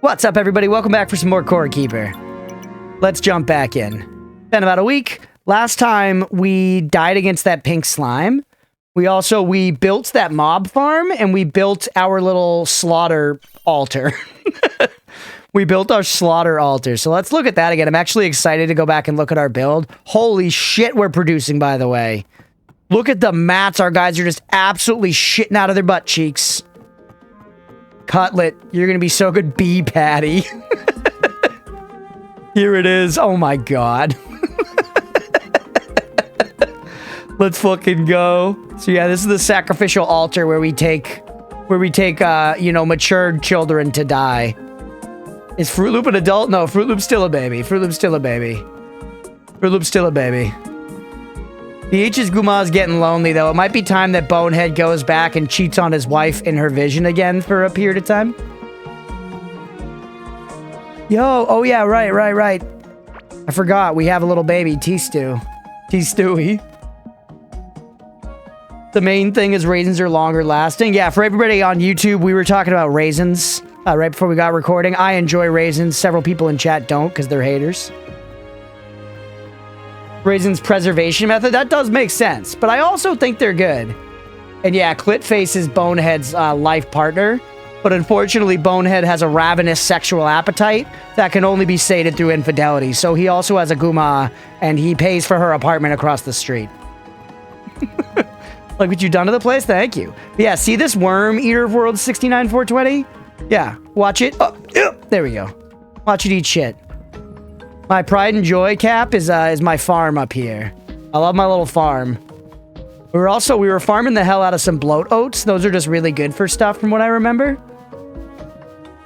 What's up, everybody? Welcome back for some more Core Keeper. Let's jump back in. Been about a week. Last time we died against that pink slime. We built that mob farm and we built our little slaughter altar. We built our slaughter altar. So let's look at that again. I'm actually excited to go back and look at our build. Holy shit, we're producing, by the way. Look at the mats. Our guys are just absolutely shitting out of their butt cheeks. Cutlet, you're going to be so good. Bee patty. Here it is. Oh my god. Let's fucking go. So yeah, this is the sacrificial altar where we take, matured children to die. Is Fruit Loop an adult? No, Fruit Loop's still a baby. Fruit Loop's still a baby. Fruit Loop's still a baby. BH's Guma's getting lonely, though. It might be time that Bonehead goes back and cheats on his wife in her vision again for a period of time. Yo, oh yeah, right. I forgot, we have a little baby, T-Stewie. The main thing is raisins are longer lasting. Yeah, for everybody on YouTube, we were talking about raisins right before we got recording. I enjoy raisins. Several people in chat don't because they're haters. Raisins preservation method, that does make sense, but I also think they're good. And yeah, Clitface is Bonehead's life partner, but unfortunately Bonehead has a ravenous sexual appetite that can only be sated through infidelity, so he also has a Guma, and he pays for her apartment across the street. Like what you done to the place? Thank you. But yeah, see this worm, Eater of Worlds 69420? Yeah, watch it. Oh, there we go. Watch it eat shit. My pride and joy cap is my farm up here. I love my little farm. We were farming the hell out of some bloat oats. Those are just really good for stuff from what I remember.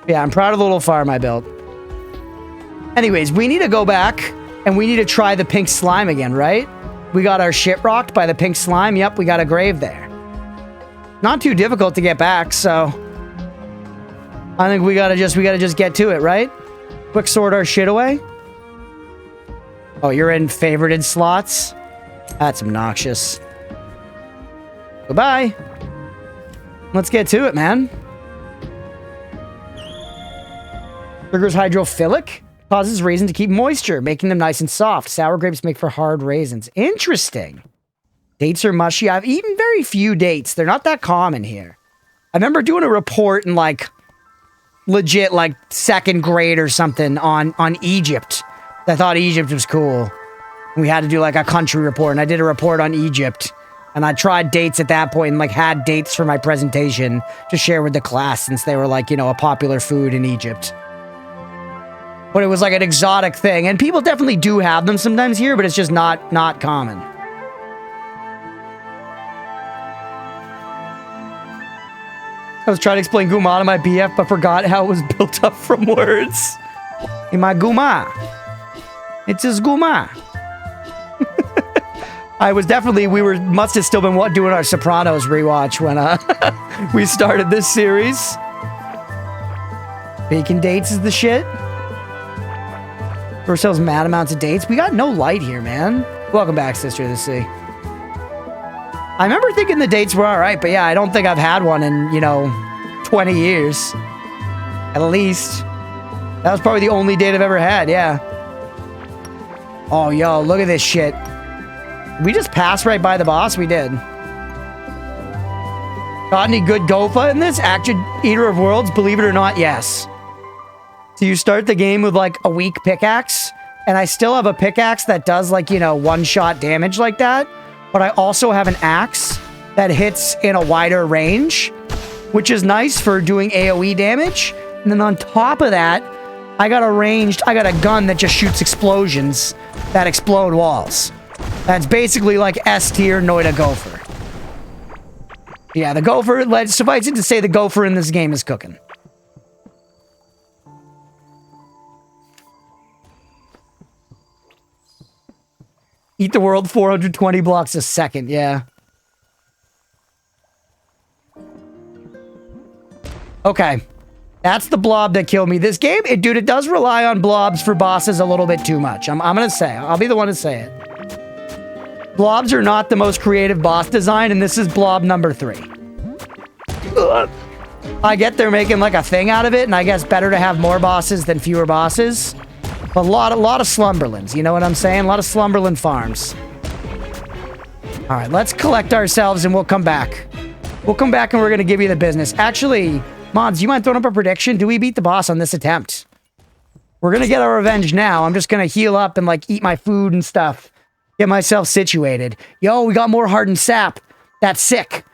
Yeah, I'm proud of the little farm I built. Anyways, we need to go back and we need to try the pink slime again, right? We got our shit rocked by the pink slime. Yep, we got a grave there. Not too difficult to get back, so I think we gotta just get to it, right? Quick sort our shit away. Oh, you're in favorited slots? That's obnoxious. Goodbye. Let's get to it, man. Sugar's hydrophilic. Causes raisin to keep moisture, making them nice and soft. Sour grapes make for hard raisins. Interesting. Dates are mushy. I've eaten very few dates. They're not that common here. I remember doing a report in legit second grade or something on Egypt. I thought Egypt was cool. We had to do a country report, and I did a report on Egypt. And I tried dates at that point and had dates for my presentation to share with the class since they were a popular food in Egypt. But it was an exotic thing. And people definitely do have them sometimes here, but it's just not common. I was trying to explain Guma to my BF, but forgot how it was built up from words. Hey, my Guma. It's his Guma. We must have still been doing our Sopranos rewatch when we started this series. Bacon dates is the shit. For ourselves mad amounts of dates. We got no light here, man. Welcome back, Sister of the Sea. I remember thinking the dates were alright, but yeah, I don't think I've had one in, 20 years. At least. That was probably the only date I've ever had, yeah. Oh, yo, look at this shit. We just passed right by the boss? We did. Got any good Gofa in this? Active Eater of Worlds? Believe it or not, yes. So you start the game with a weak pickaxe, and I still have a pickaxe that does one-shot damage like that, but I also have an axe that hits in a wider range, which is nice for doing AoE damage. And then on top of that, I got a gun that just shoots explosions that explode walls. That's basically S tier Noida Gopher. Yeah, the Gopher, suffice it to say the Gopher in this game is cooking. Eat the world 420 blocks a second, yeah. Okay. That's the blob that killed me. This game, dude, it does rely on blobs for bosses a little bit too much. I'm gonna say. I'll be the one to say it. Blobs are not the most creative boss design, and this is blob number 3. Ugh. I get they're making like a thing out of it, and I guess better to have more bosses than fewer bosses. But a lot of slumberlands, you know what I'm saying? A lot of slumberland farms. All right, let's collect ourselves and we'll come back. We'll come back and we're going to give you the business. Actually, Mods, you mind throwing up a prediction? Do we beat the boss on this attempt? We're going to get our revenge now. I'm just going to heal up and like eat my food and stuff. Get myself situated. Yo, we got more hardened sap. That's sick.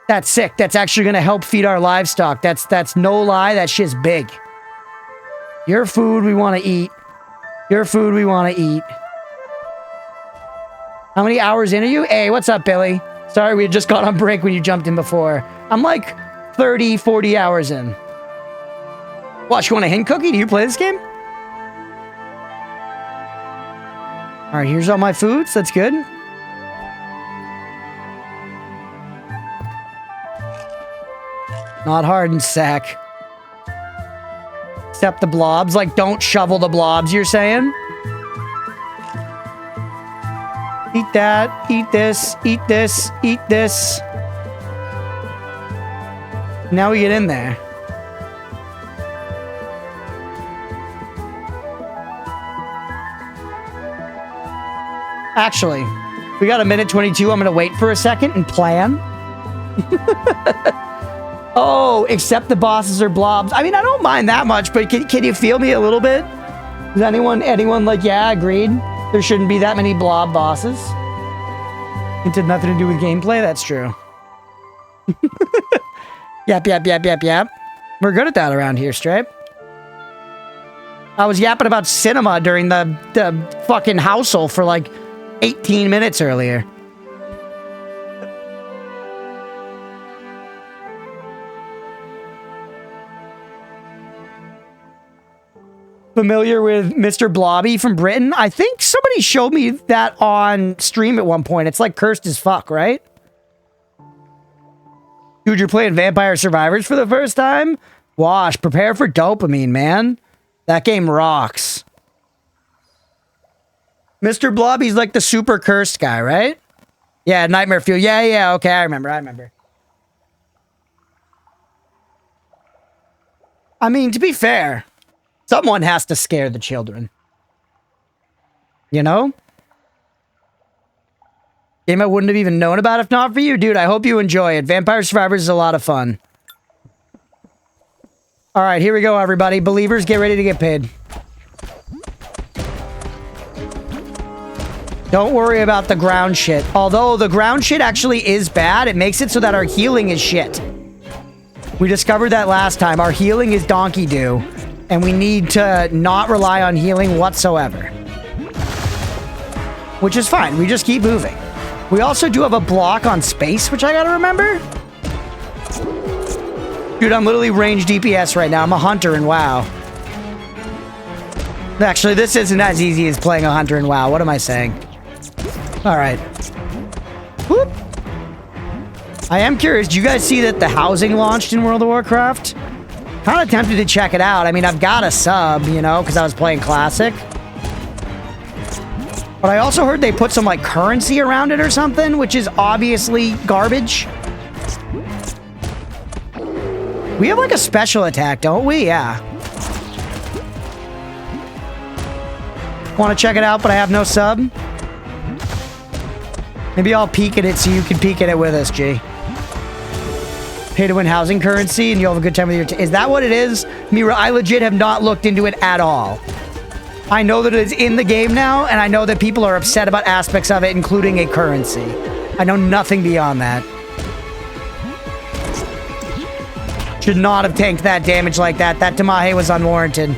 That's sick. That's actually going to help feed our livestock. That's no lie. That shit's big. Your food we want to eat. Your food we want to eat. How many hours in are you? Hey, what's up, Billy? Sorry, we just got on break when you jumped in before. I'm like 30, 40 hours in. Watch, you want a hint cookie? Do you play this game? All right, here's all my foods. That's good. Not hardened sack. Except the blobs. Like, don't shovel the blobs, you're saying? Eat that. Eat this. Eat this. Eat this. Now we get in there. Actually, we got a minute 22. I'm going to wait for a second and plan. Oh, except the bosses are blobs. I mean, I don't mind that much, but can you feel me a little bit? Is anyone like, yeah, agreed? There shouldn't be that many blob bosses. It had nothing to do with gameplay. That's true. Yep. We're good at that around here, Stripe. I was yapping about cinema during the fucking household for like 18 minutes earlier. Familiar with Mr. Blobby from Britain? I think somebody showed me that on stream at one point. It's like cursed as fuck, right? Dude, you're playing Vampire Survivors for the first time? Wash, prepare for dopamine, man. That game rocks. Mr. Blobby's like the super cursed guy, right? Yeah, Nightmare Fuel. Yeah, okay, I remember. I mean, to be fair, someone has to scare the children. You know? Game I wouldn't have even known about if not for you. Dude, I hope you enjoy it. Vampire Survivors is a lot of fun. Alright, here we go, everybody. Believers, get ready to get paid. Don't worry about the ground shit. Although the ground shit actually is bad, it makes it so that our healing is shit. We discovered that last time. Our healing is donkey doo. And we need to not rely on healing whatsoever. Which is fine. We just keep moving. We also do have a block on space, which I gotta remember. Dude, I'm literally range DPS right now. I'm a hunter in WoW. Actually, this isn't as easy as playing a hunter in WoW. What am I saying? Alright. Whoop. I am curious. Do you guys see that the housing launched in World of Warcraft? Kind of tempted to check it out. I mean, I've got a sub, you know, because I was playing Classic. But I also heard they put some, like, currency around it or something, which is obviously garbage. We have, like, a special attack, don't we? Yeah. Want to check it out, but I have no sub? Maybe I'll peek at it so you can peek at it with us, G. Pay to win housing currency and you'll have a good time with your... Is that what it is? Mira, I legit have not looked into it at all. I know that it is in the game now, and I know that people are upset about aspects of it, including a currency. I know nothing beyond that. Should not have tanked that damage like that. That Tamahe was unwarranted.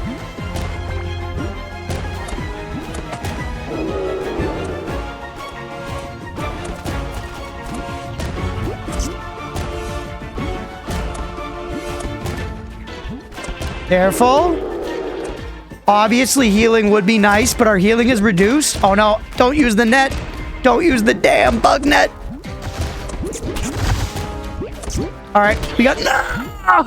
Careful. Obviously, healing would be nice, but our healing is reduced. Oh, no. Don't use the net. Don't use the damn bug net. All right. We got... No!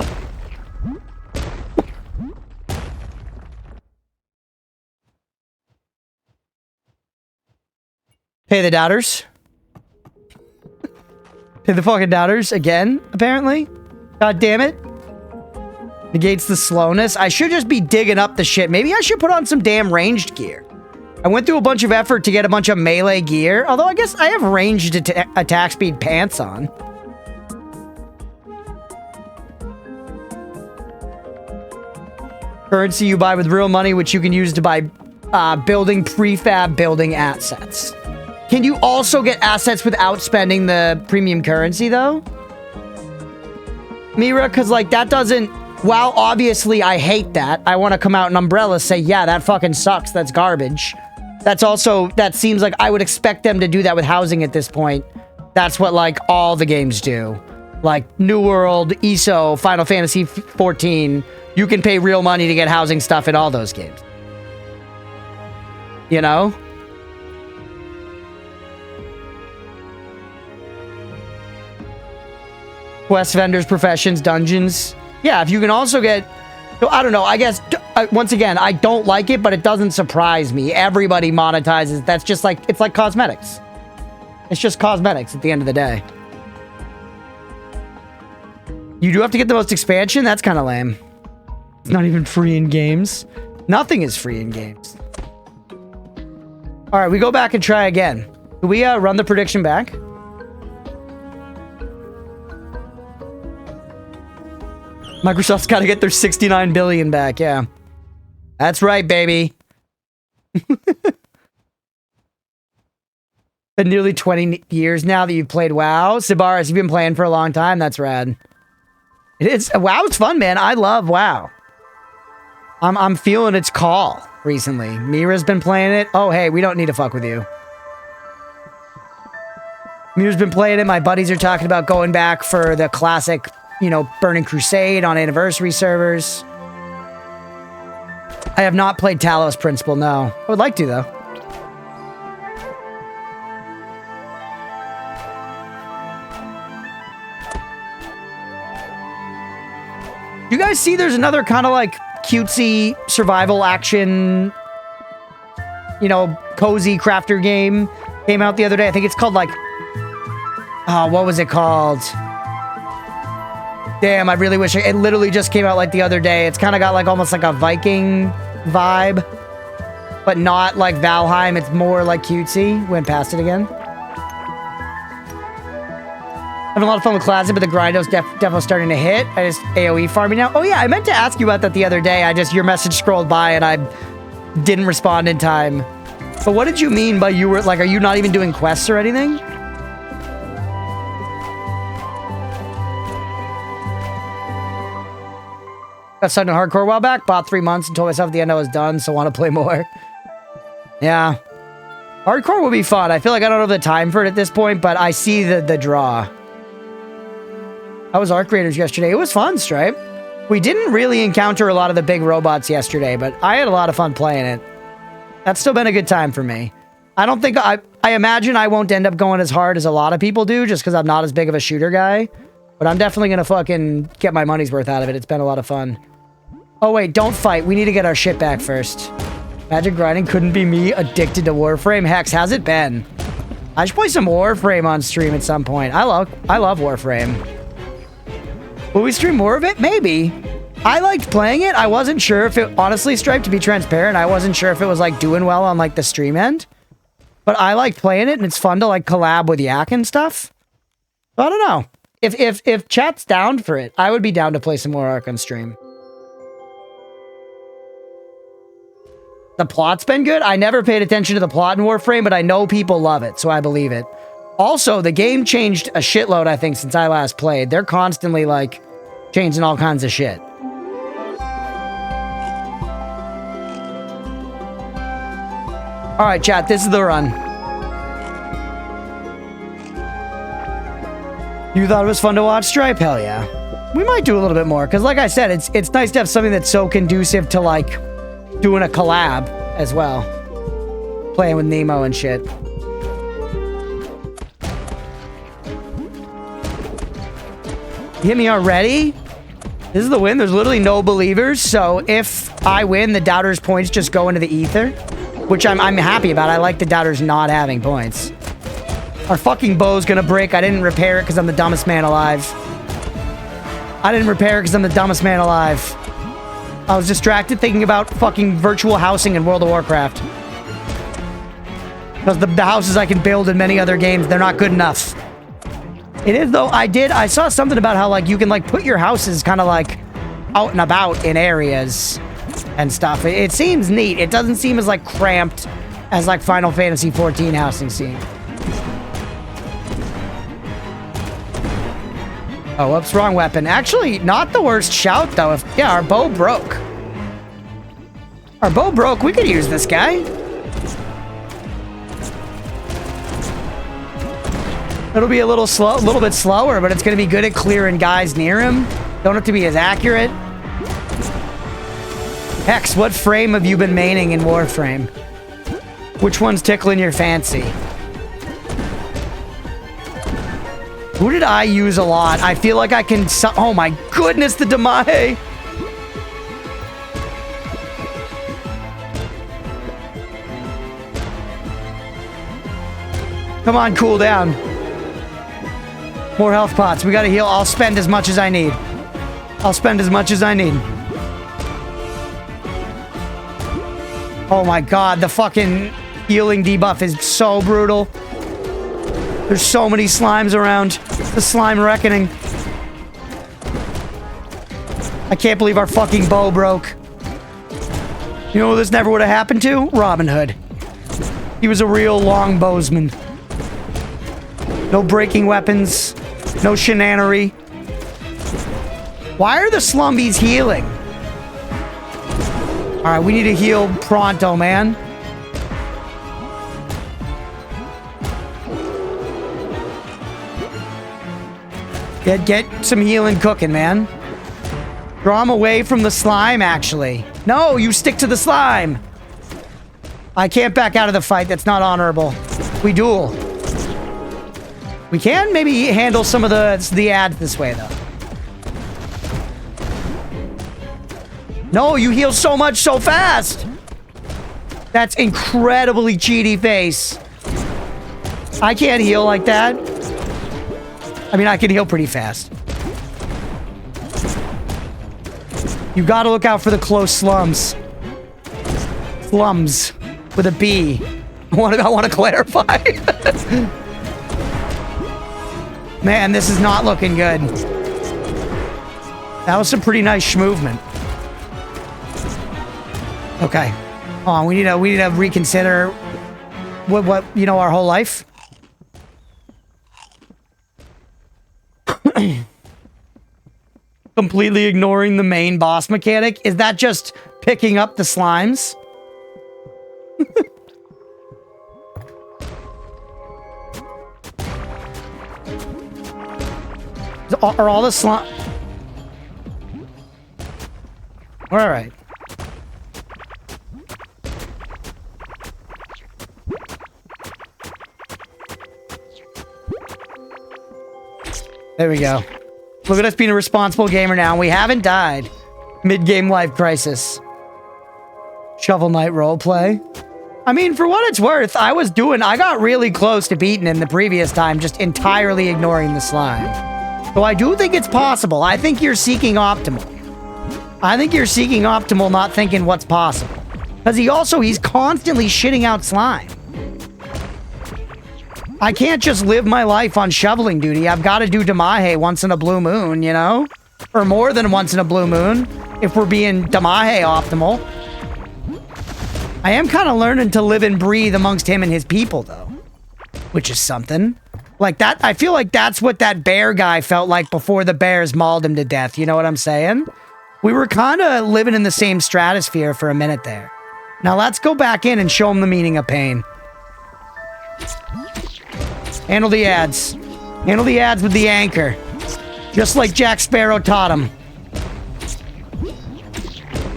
Pay the doubters. Pay the fucking doubters again, apparently. God damn it. Negates the slowness. I should just be digging up the shit. Maybe I should put on some damn ranged gear. I went through a bunch of effort to get a bunch of melee gear. Although I guess I have ranged attack speed pants on. Currency you buy with real money, which you can use to buy building prefab building assets. Can you also get assets without spending the premium currency, though? Mira, because, like, that doesn't... While obviously I hate that, I want to come out in Umbrella say, yeah, that fucking sucks. That's garbage. That's also... That seems like I would expect them to do that with housing at this point. That's what, like, all the games do. Like, New World, ESO, Final Fantasy XIV... You can pay real money to get housing stuff in all those games. You know? Quest vendors, professions, dungeons. Yeah, if you can also get... So I don't know, I guess... once again, I don't like it, but it doesn't surprise me. Everybody monetizes. That's just like... It's like cosmetics. It's just cosmetics at the end of the day. You do have to get the most expansion? That's kind of lame. It's not even free in games. Nothing is free in games. All right, we go back and try again. Can we run the prediction back? Microsoft's got to get their 69 billion back, yeah. That's right, baby. Been nearly 20 years now that you've played WoW. Sibaris, you've been playing for a long time. That's rad. It is. WoW is fun, man. I love WoW. I'm feeling its call recently. Mira's been playing it. Oh, hey, we don't need to fuck with you. Mira's been playing it. My buddies are talking about going back for the classic, you know, Burning Crusade on anniversary servers. I have not played Talos Principle, no. I would like to, though. You guys see there's another kind of like cutesy survival action, you know, cozy crafter game came out the other day. I think it's called like, what was it called? Damn, I really wish it literally just came out like the other day. It's kind of got like almost like a Viking vibe, but not like Valheim. It's more like cutesy. Went past it again. Having a lot of fun with Classic, but the grindo's definitely starting to hit. I just AoE farming now. Oh yeah, I meant to ask you about that the other day. Your message scrolled by and I didn't respond in time. But what did you mean by you were like, are you not even doing quests or anything? Got started in hardcore a while back, bought 3 months and told myself at the end I was done, so want to play more. Yeah. Hardcore would be fun. I feel like I don't have the time for it at this point, but I see the draw. I was Arc Raiders yesterday. It was fun, Stripe. We didn't really encounter a lot of the big robots yesterday, but I had a lot of fun playing it. That's still been a good time for me. I don't think... I imagine I won't end up going as hard as a lot of people do, just because I'm not as big of a shooter guy. But I'm definitely going to fucking get my money's worth out of it. It's been a lot of fun. Oh, wait. Don't fight. We need to get our shit back first. Magic grinding couldn't be me addicted to Warframe. Hex, how's it been? I should play some Warframe on stream at some point. I love Warframe. Will we stream more of it? Maybe. I liked playing it. I wasn't sure if it... Honestly, Stripe, to be transparent, I wasn't sure if it was, like, doing well on, like, the stream end. But I liked playing it, and it's fun to, like, collab with Yak and stuff. So, I don't know. If chat's down for it, I would be down to play some more Ark on stream. The plot's been good. I never paid attention to the plot in Warframe, but I know people love it, so I believe it. Also, the game changed a shitload, I think, since I last played. They're constantly, like, changing all kinds of shit. Alright, chat, this is the run. You thought it was fun to watch Stripe? Hell yeah. We might do a little bit more, because like I said, it's nice to have something that's so conducive to, like, doing a collab as well. Playing with Nemo and shit. You hit me already? This is the win. There's literally no believers, so if I win, the doubters' points just go into the ether, which I'm happy about. I like the doubters not having points. Our fucking bow's gonna break. I didn't repair it because I'm the dumbest man alive. I didn't repair because I'm the dumbest man alive. I was distracted thinking about fucking virtual housing in World of Warcraft. Because the houses I can build in many other games, they're not good enough. It is, though. I saw something about how, like, you can, like, put your houses kind of, like, out and about in areas and stuff. It seems neat. It doesn't seem as, like, cramped as, like, Final Fantasy XIV housing scene. Oh, whoops, wrong weapon. Actually, not the worst shout, though. Yeah, our bow broke. Our bow broke. We could use this guy. It'll be a little bit slower, but it's going to be good at clearing guys near him. Don't have to be as accurate. Hex, what frame have you been maining in Warframe? Which one's tickling your fancy? Who did I use a lot? I feel like I can... Oh my goodness, the Damahe! Come on, cool down. More health pots. We gotta heal. I'll spend as much as I need. I'll spend as much as I need. Oh my god, the fucking healing debuff is so brutal. There's so many slimes around. The slime reckoning. I can't believe our fucking bow broke. You know who this never would have happened to? Robin Hood. He was a real longbowsman. No breaking weapons. No shenanery. Why are the slumbies healing? Alright, we need to heal pronto, man. Get some healing cooking, man. Draw him away from the slime, actually. No, you stick to the slime. I can't back out of the fight. That's not honorable. We duel. We can maybe handle some of the ads this way, though. No, you heal so much so fast. That's incredibly cheaty face. I can't heal like that. I mean, I can heal pretty fast. You gotta look out for the close slums. Slums with a B. I want to clarify. Man, this is not looking good. That was some pretty nice movement. Okay. Hold on, we need to reconsider what you know, our whole life. Completely ignoring the main boss mechanic. Is that just picking up the slimes? Are all the slime... Alright. There we go. Look at us being a responsible gamer now. We haven't died. Mid-game life crisis. Shovel Knight roleplay. I mean, for what it's worth, I got really close to beating him the previous time, just entirely ignoring the slime. So I do think it's possible. I think you're seeking optimal. I think you're seeking optimal, not thinking what's possible. Because he's constantly shitting out slime. I can't just live my life on shoveling duty. I've got to do Damahe once in a blue moon, you know? Or more than once in a blue moon, if we're being Damahe optimal. I am kind of learning to live and breathe amongst him and his people, though. Which is something. Like that, I feel like that's what that bear guy felt like before the bears mauled him to death. You know what I'm saying? We were kind of living in the same stratosphere for a minute there. Now let's go back in and show him the meaning of pain. Handle the ads. Handle the ads with the anchor. Just like Jack Sparrow taught him.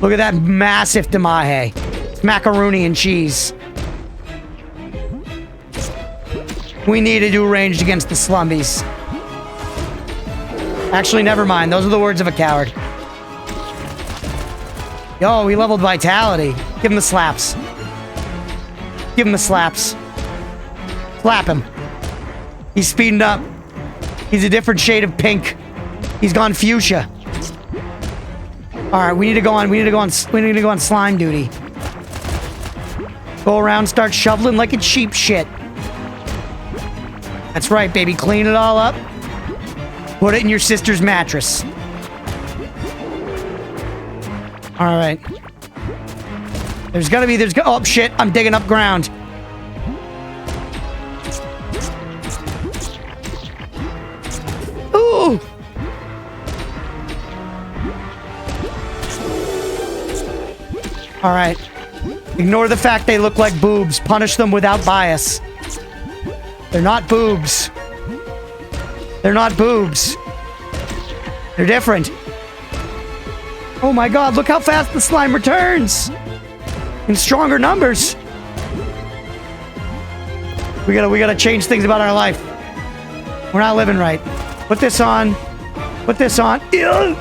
Look at that massive Damahe. It's macaroni and cheese. We need to do ranged against the slumbies. Actually, never mind. Those are the words of a coward. Yo, he leveled vitality. Give him the slaps. Give him the slaps. Slap him. He's speeding up. He's a different shade of pink. He's gone fuchsia. All right, we need to go on slime duty. Go around, start shoveling like it's sheep shit. That's right, baby. Clean it all up. Put it in your sister's mattress. All right. Oh, shit. I'm digging up ground. Ooh. All right. Ignore the fact they look like boobs. Punish them without bias. They're not boobs. They're not boobs. They're different. Oh my god, look how fast the slime returns! In stronger numbers. We gotta change things about our life. We're not living right. Put this on. Put this on. Ew.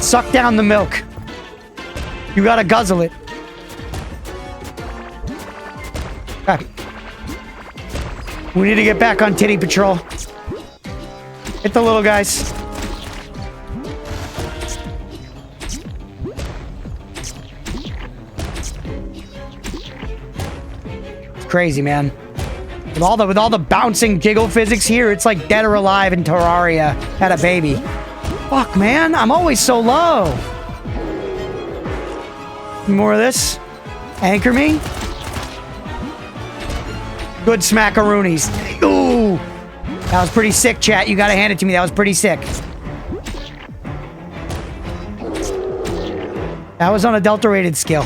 Suck down the milk. You gotta guzzle it. Okay. We need to get back on titty patrol. Hit the little guys. It's crazy, man. With all the bouncing giggle physics here, it's like Dead or Alive in Terraria had a baby. Fuck, man. I'm always so low. More of this. Anchor me. Good smackaroonies. Ooh. That was pretty sick, chat. You gotta hand it to me. That was pretty sick. That was unadulterated skill.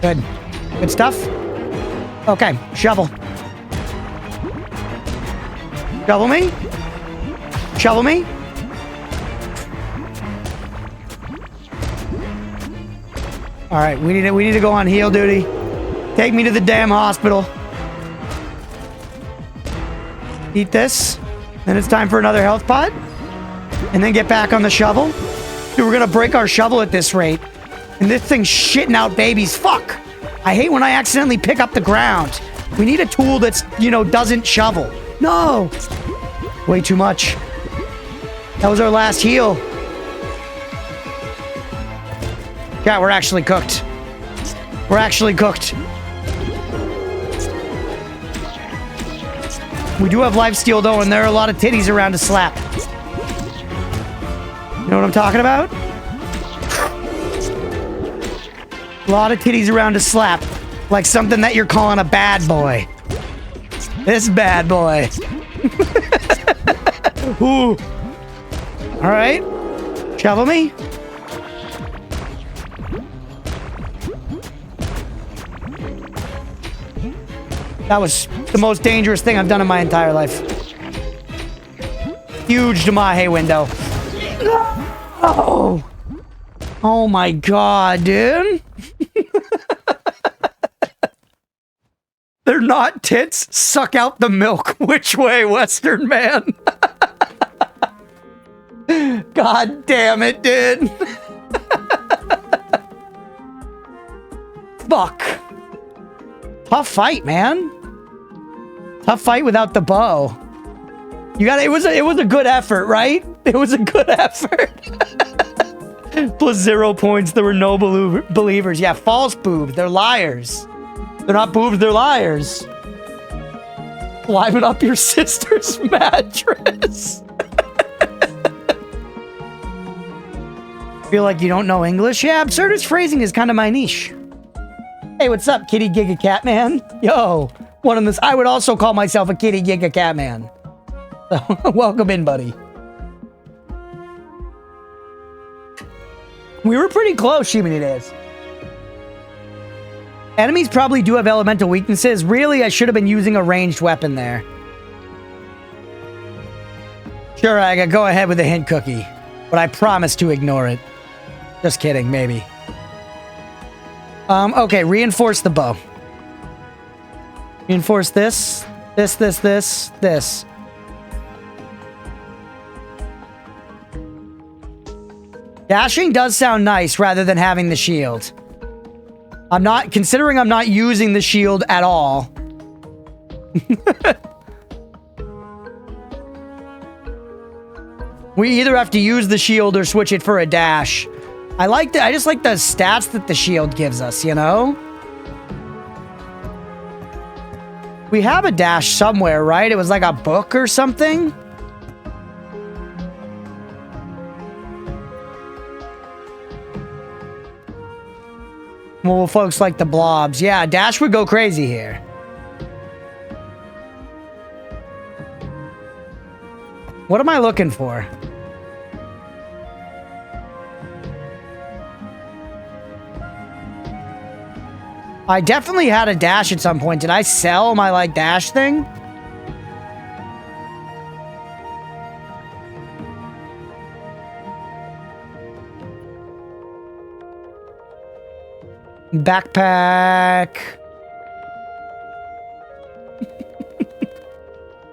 Good. Good stuff. Okay. Shovel. Shovel me. Shovel me. All right, we need to go on heal duty. Take me to the damn hospital. Eat this. Then it's time for another health pot. And then get back on the shovel. Dude, we're gonna break our shovel at this rate. And this thing's shitting out babies. Fuck! I hate when I accidentally pick up the ground. We need a tool that's, you know, doesn't shovel. No! Way too much. That was our last heal. Yeah, we're actually cooked. We're actually cooked. We do have lifesteal though, and there are a lot of titties around to slap. You know what I'm talking about? A lot of titties around to slap. Like something that you're calling a bad boy. This bad boy. Ooh. Alright. Shovel me. That was the most dangerous thing I've done in my entire life. Huge Damahe window. Oh. Oh my god, dude. They're not tits. Suck out the milk. Which way, Western man? God damn it, dude. Fuck. Tough fight, man. Tough fight without the bow. You got it. It was a good effort, right? It was a good effort. Plus 0 points. There were no believers. Yeah, false boobs. They're liars. They're not boobs. They're liars. Liven up your sister's mattress. Feel like you don't know English? Yeah, absurdist phrasing is kind of my niche. Hey, what's up, Kitty Giga Catman? Yo, one of this. I would also call myself a Kitty Giga Catman. So, welcome in, buddy. We were pretty close, Shimini days. Enemies probably do have elemental weaknesses. Really, I should have been using a ranged weapon there. Sure, Aga, go ahead with the hint cookie. But I promise to ignore it. Just kidding, maybe. Okay, reinforce the bow. Reinforce this. This. Dashing does sound nice rather than having the shield. Considering I'm not using the shield at all. We either have to use the shield or switch it for a dash. I just like the stats that the shield gives us, you know? We have a dash somewhere, right? It was like a book or something. Well, folks like the blobs. Yeah, dash would go crazy here. What am I looking for? I definitely had a dash at some point. Did I sell my, like, dash thing? Backpack.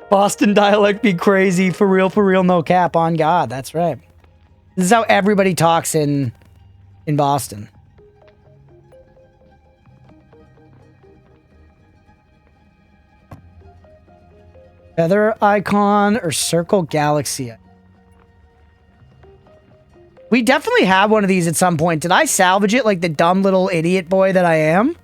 Boston dialect be crazy. For real, no cap. On God, that's right. This is how everybody talks in Boston. Feather icon or circle galaxy? We definitely have one of these at some point. Did I salvage it like the dumb little idiot boy that I am?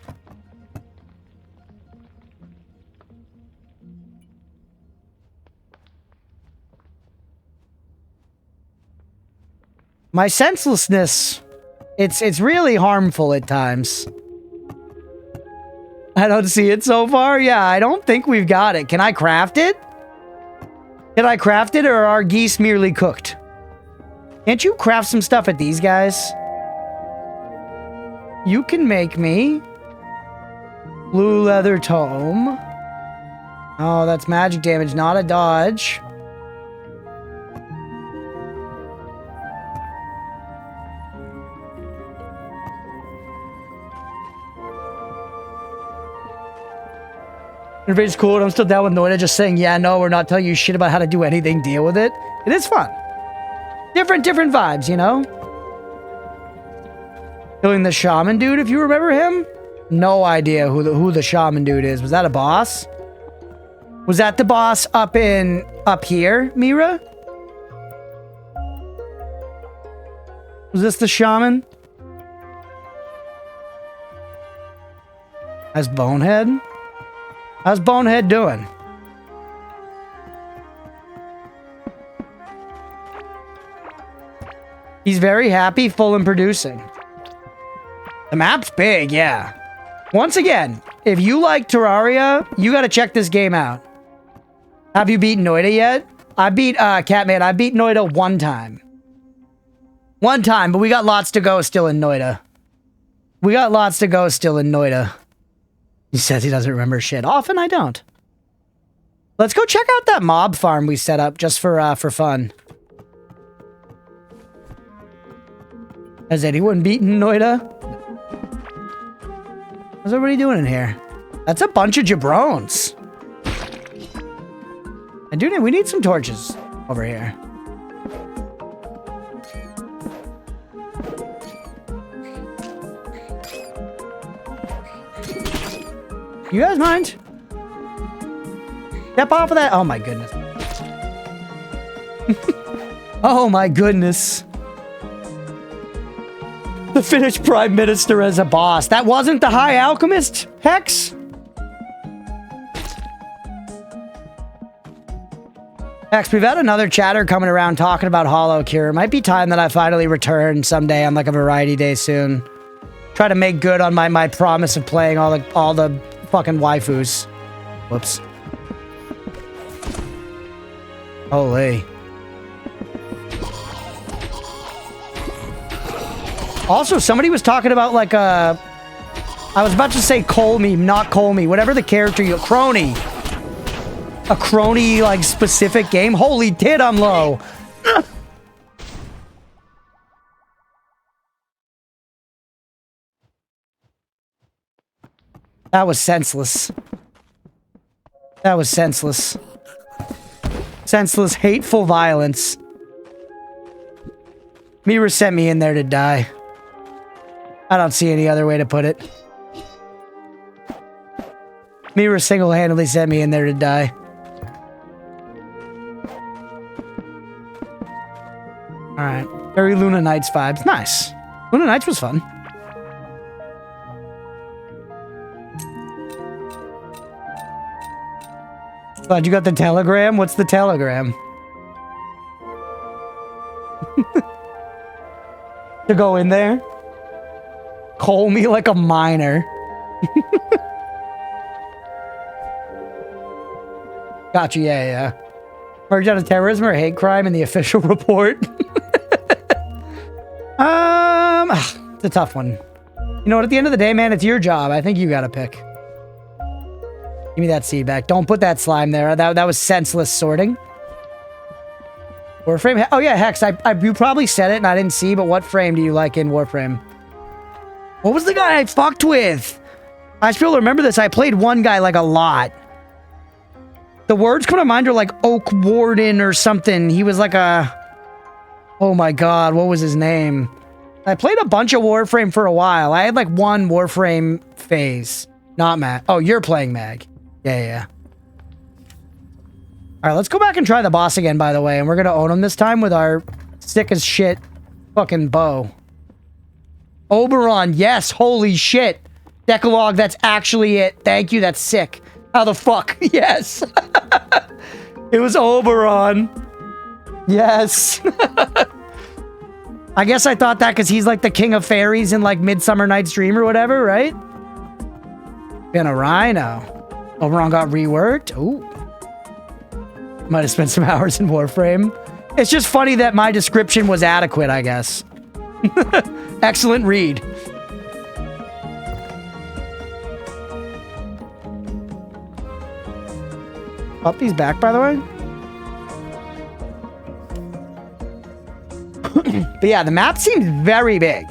My senselessness, it's really harmful at times. I don't see it so far. Yeah, I don't think we've got it. Can I craft it? Can I craft it, or are our geese merely cooked? Can't you craft some stuff at these guys? You can make me blue leather tome. Oh, that's magic damage, not a dodge. Everybody's cool, and I'm still down with Noida just saying, yeah, no, we're not telling you shit about how to do anything, deal with it. It is fun. Different vibes, you know? Killing the shaman dude, if you remember him? No idea who the shaman dude is. Was that a boss? Was that the boss up here, Mira? Was this the shaman? How's Bonehead? How's Bonehead doing? He's very happy, full and producing. The map's big, yeah. Once again, if you like Terraria, you gotta check this game out. Have you beaten Noida yet? I beat, Catman, I beat Noida one time. One time, but we got lots to go still in Noida. We got lots to go still in Noida. He says he doesn't remember shit. Often I don't. Let's go check out that mob farm we set up just for fun. Has anyone beaten Noida? What's everybody doing in here? That's a bunch of jabrones. And dude, we need some torches over here. You guys mind? Step off of that. Oh my goodness. Oh my goodness. The Finnish Prime Minister as a boss. That wasn't the High Alchemist, Hex? Hex, we've had another chatter coming around talking about Hollow Cure. It might be time that I finally return someday on like a variety day soon. Try to make good on my promise of playing all the fucking waifus. Whoops. Holy. Also, somebody was talking about like I was about to say Colmy, not Colmy. Whatever the character you... Crony. A crony, like, specific game. Holy tit, I'm low. That was senseless. That was senseless. Senseless, hateful violence. Mira sent me in there to die. I don't see any other way to put it. Mira single-handedly sent me in there to die. Alright. Very Luna Nights vibes. Nice. Luna Nights was fun. Glad you got the telegram. What's the telegram? To go in there? Coal me like a miner. Gotcha, yeah. Merged out of terrorism or hate crime in the official report. It's a tough one. You know what? At the end of the day, man, it's your job. I think you gotta pick. Give me that seed back. Don't put that slime there. That was senseless sorting. Warframe? Oh yeah, Hex. You probably said it and I didn't see, but what frame do you like in Warframe? What was the guy I fucked with? I still remember this. I played one guy like a lot. The words come to mind are like Oak Warden or something. He was like a... Oh my god, what was his name? I played a bunch of Warframe for a while. I had like one Warframe phase. Not Mag. Oh, you're playing Mag. Yeah. Alright, let's go back and try the boss again, by the way. And we're gonna own him this time with our sick as shit fucking bow. Oberon, yes, holy shit. Decalogue, that's actually it. Thank you, that's sick. How the fuck? Yes. It was Oberon. Yes. I guess I thought that because he's like the king of fairies in like Midsummer Night's Dream or whatever, right? Been a rhino. Oberon got reworked. Ooh. Might have spent some hours in Warframe. It's just funny that my description was adequate, I guess. Excellent read. Puppy's back, by the way. But yeah, the map seems very big.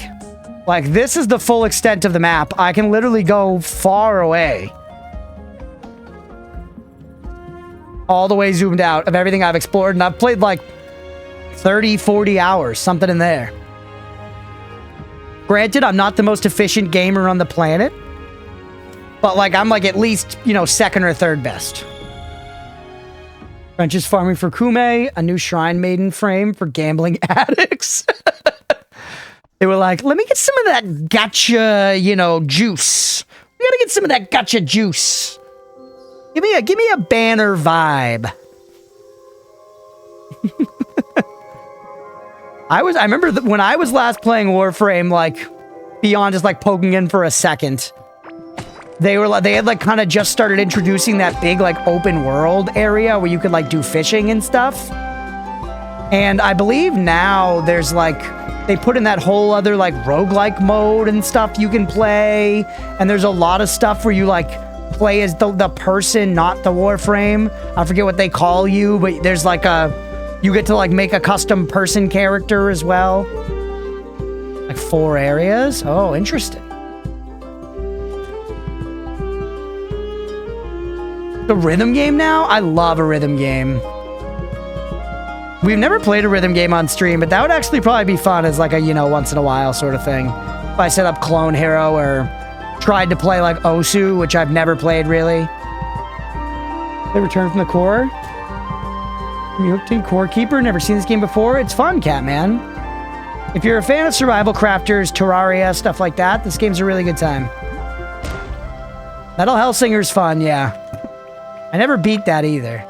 Like, this is the full extent of the map. I can literally go far away. All the way zoomed out of everything I've explored. And I've played like 30, 40 hours. Something in there. Granted, I'm not the most efficient gamer on the planet. But like, I'm like at least, you know, second or third best. Crunch is farming for Kume, a new Shrine Maiden frame for gambling addicts. They were like, let me get some of that gacha, you know, juice. We gotta get some of that gacha juice. Give me a banner vibe. I remember when I was last playing Warframe, like, beyond just like poking in for a second. They had like kind of just started introducing that big like open world area where you could like do fishing and stuff. And I believe now there's like, they put in that whole other like roguelike mode and stuff you can play. And there's a lot of stuff where you like play as the person, not the Warframe. I forget what they call you, but there's like you get to like make a custom person character as well. Like 4 areas. Oh, interesting. The rhythm game now? I love a rhythm game. We've never played a rhythm game on stream, but that would actually probably be fun as like a, you know, once in a while sort of thing. If I set up Clone Hero or tried to play like Osu, which I've never played really. They returned from the core. Team Core Keeper, never seen this game before. It's fun, Catman. If you're a fan of survival crafters, Terraria, stuff like that, this game's a really good time. Metal Hellsinger's fun, yeah. I never beat that either.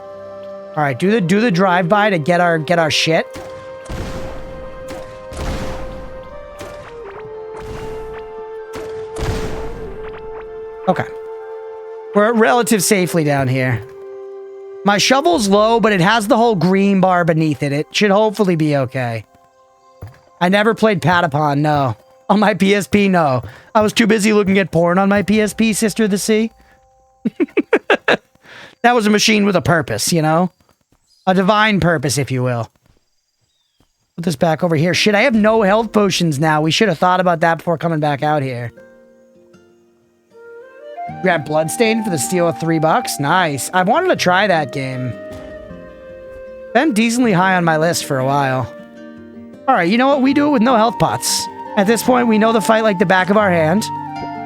All right, do the drive-by to get our shit. Okay. We're at relative safely down here. My shovel's low, but it has the whole green bar beneath it. It should hopefully be okay. I never played Patapon, no. On my PSP, no. I was too busy looking at porn on my PSP, Sister of the Sea. That was a machine with a purpose, you know? A divine purpose, if you will. Put this back over here. Shit, I have no health potions now. We should have thought about that before coming back out here. Grab Bloodstain for the steal of $3. Nice. I wanted to try that game. Been decently high on my list for a while. Alright, you know what? We do it with no health pots. At this point, we know the fight like the back of our hand.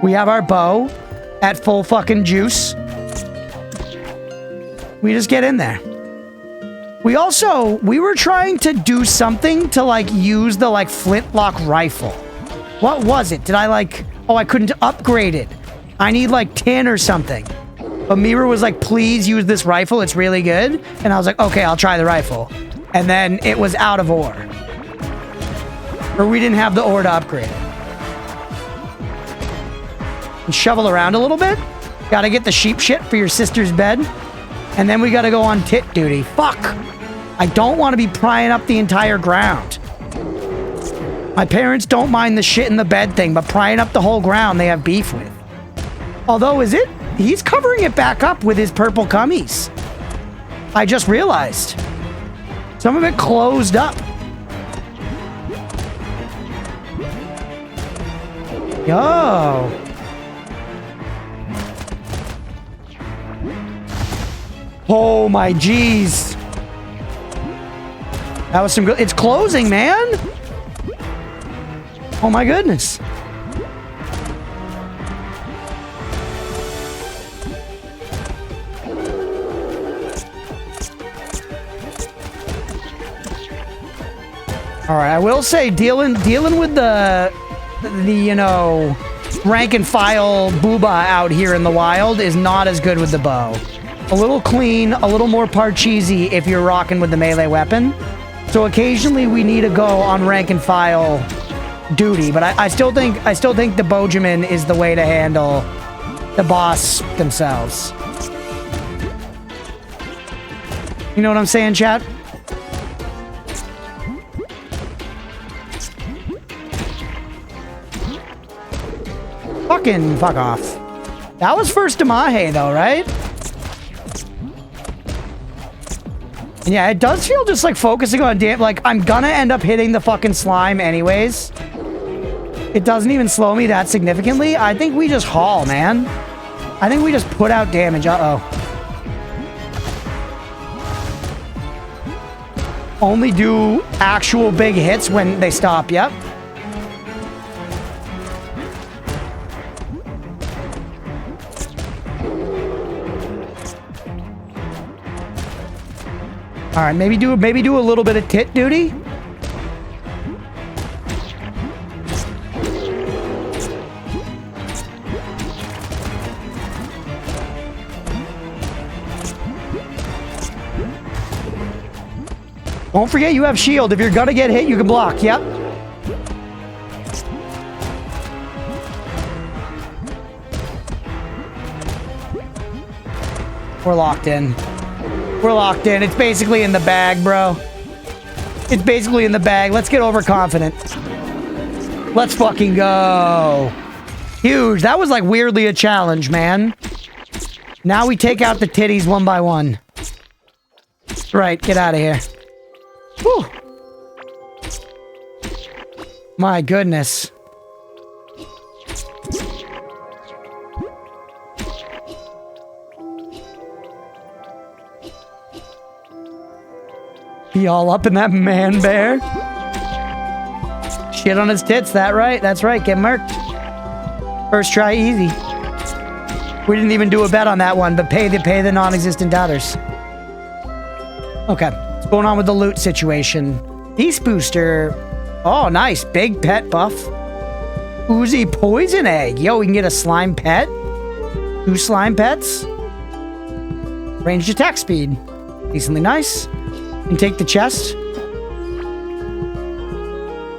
We have our bow at full fucking juice. We just get in there. We were trying to do something to, like, use the, like, flintlock rifle. What was it? Did I, like... Oh, I couldn't upgrade it. I need, like, tin or something. But Mira was like, please use this rifle. It's really good. And I was like, okay, I'll try the rifle. And then it was out of ore. Or we didn't have the ore to upgrade it. And shovel around a little bit. Gotta get the sheep shit for your sister's bed. And then we gotta go on tit duty. Fuck! I don't want to be prying up the entire ground. My parents don't mind the shit in the bed thing, but prying up the whole ground they have beef with. Although, is it? He's covering it back up with his purple cummies. I just realized. Some of it closed up. Yo. Oh my jeez. That was some good. It's closing, man. Oh my goodness. All right, I will say dealing with the you know, rank and file booba out here in the wild is not as good with the bow. A little clean, a little more parcheesi if you're rocking with the melee weapon. So occasionally we need to go on rank and file duty, but I still think the Bojaman is the way to handle the boss themselves. You know what I'm saying, chat? Fucking fuck off. That was first Damahe though, right? And yeah, it does feel just like focusing on damn, like I'm gonna end up hitting the fucking slime anyways. It doesn't even slow me that significantly. I think we just haul, man. I think we just put out damage. Uh-oh. Only do actual big hits when they stop, yep. All right, maybe do a little bit of tit duty. Don't forget you have shield. If you're gonna get hit, you can block. Yep. We're locked in. We're locked in. It's basically in the bag, bro. It's basically in the bag. Let's get overconfident. Let's fucking go. Huge. That was like weirdly a challenge, man. Now we take out the titties one by one. Right, get out of here. Whew. My goodness. Be all up in that man bear. Shit on his tits, that right? That's right, get murked. First try easy. We didn't even do a bet on that one, but pay the non-existent doubters. Okay, what's going on with the loot situation? Beast booster. Oh, nice. Big pet buff. Oozy poison egg. Yo, we can get a slime pet. 2 slime pets. Ranged attack speed. Decently nice. And take the chest.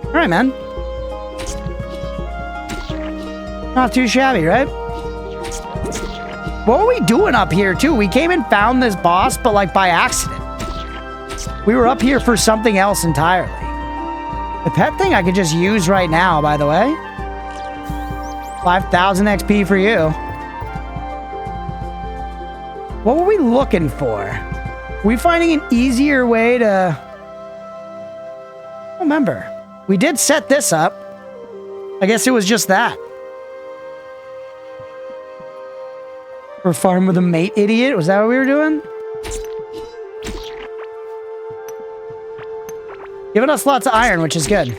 Alright, man. Not too shabby, right? What were we doing up here, too? We came and found this boss, but like by accident. We were up here for something else entirely. The pet thing I could just use right now, by the way. 5,000 XP for you. What were we looking for? Are we finding an easier way to... I don't remember. We did set this up. I guess it was just that. We're farming with a mate idiot? Was that what we were doing? Giving us lots of iron, which is good.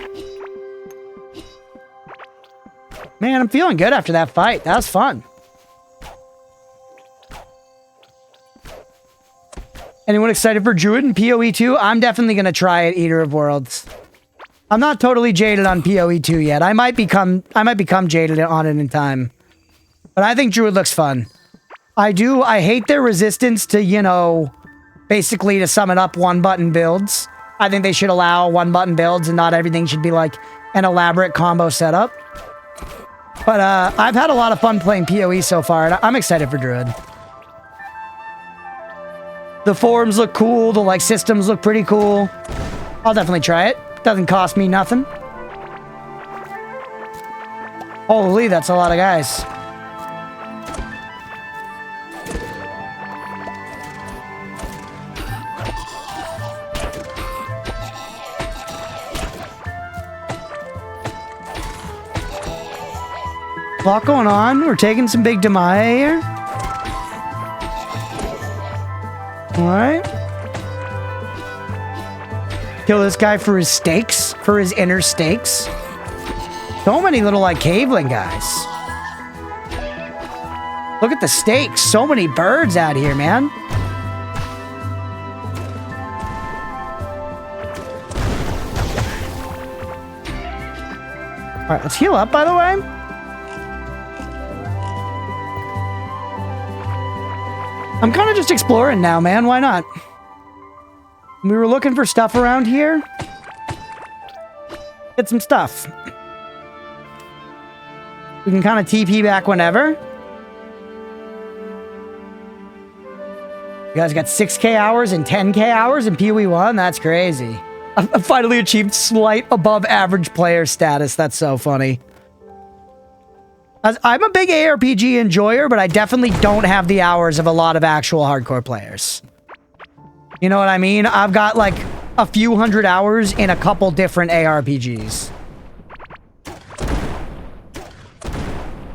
Man, I'm feeling good after that fight. That was fun. Anyone excited for Druid and PoE 2? I'm definitely going to try it, Eater of Worlds. I'm not totally jaded on PoE 2 yet. I might become jaded on it in time. But I think Druid looks fun. I hate their resistance to, you know, basically, to sum it up, one-button builds. I think they should allow one-button builds and not everything should be like an elaborate combo setup. But I've had a lot of fun playing PoE so far, and I'm excited for Druid. The forums look cool. The like systems look pretty cool. I'll definitely try it. Doesn't cost me nothing. Holy, that's a lot of guys. A lot going on. We're taking some big Demaya here. Alright. Kill this guy for his stakes. For his inner stakes. So many little, like, caveling guys. Look at the stakes. So many birds out here, man. Alright, let's heal up, by the way. I'm kind of just exploring now, man. Why not? We were looking for stuff around here. Get some stuff. We can kind of TP back whenever. You guys got 6K hours and 10K hours in PoE 1? That's crazy. I've finally achieved slight above average player status. That's so funny. I'm a big ARPG enjoyer, but I definitely don't have the hours of a lot of actual hardcore players. You know what I mean? I've got like a few hundred hours in a couple different ARPGs.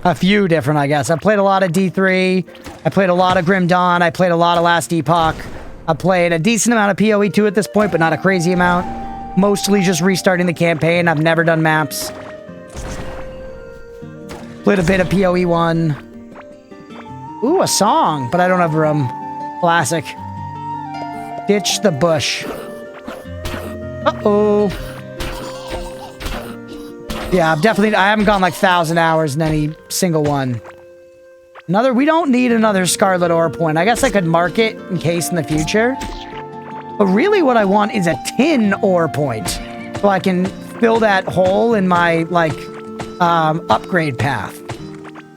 A few different, I guess. I played a lot of D3. I played a lot of Grim Dawn. I played a lot of Last Epoch. I played a decent amount of PoE 2 at this point, but not a crazy amount. Mostly just restarting the campaign. I've never done maps. Played a bit of PoE 1. Ooh, a song, but I don't have room. Classic. Ditch the bush. Uh-oh. Yeah, I haven't gone like 1,000 hours in any single one. We don't need another Scarlet Ore point. I guess I could mark it in case in the future. But really what I want is a tin ore point. So I can fill that hole in my, like, upgrade path.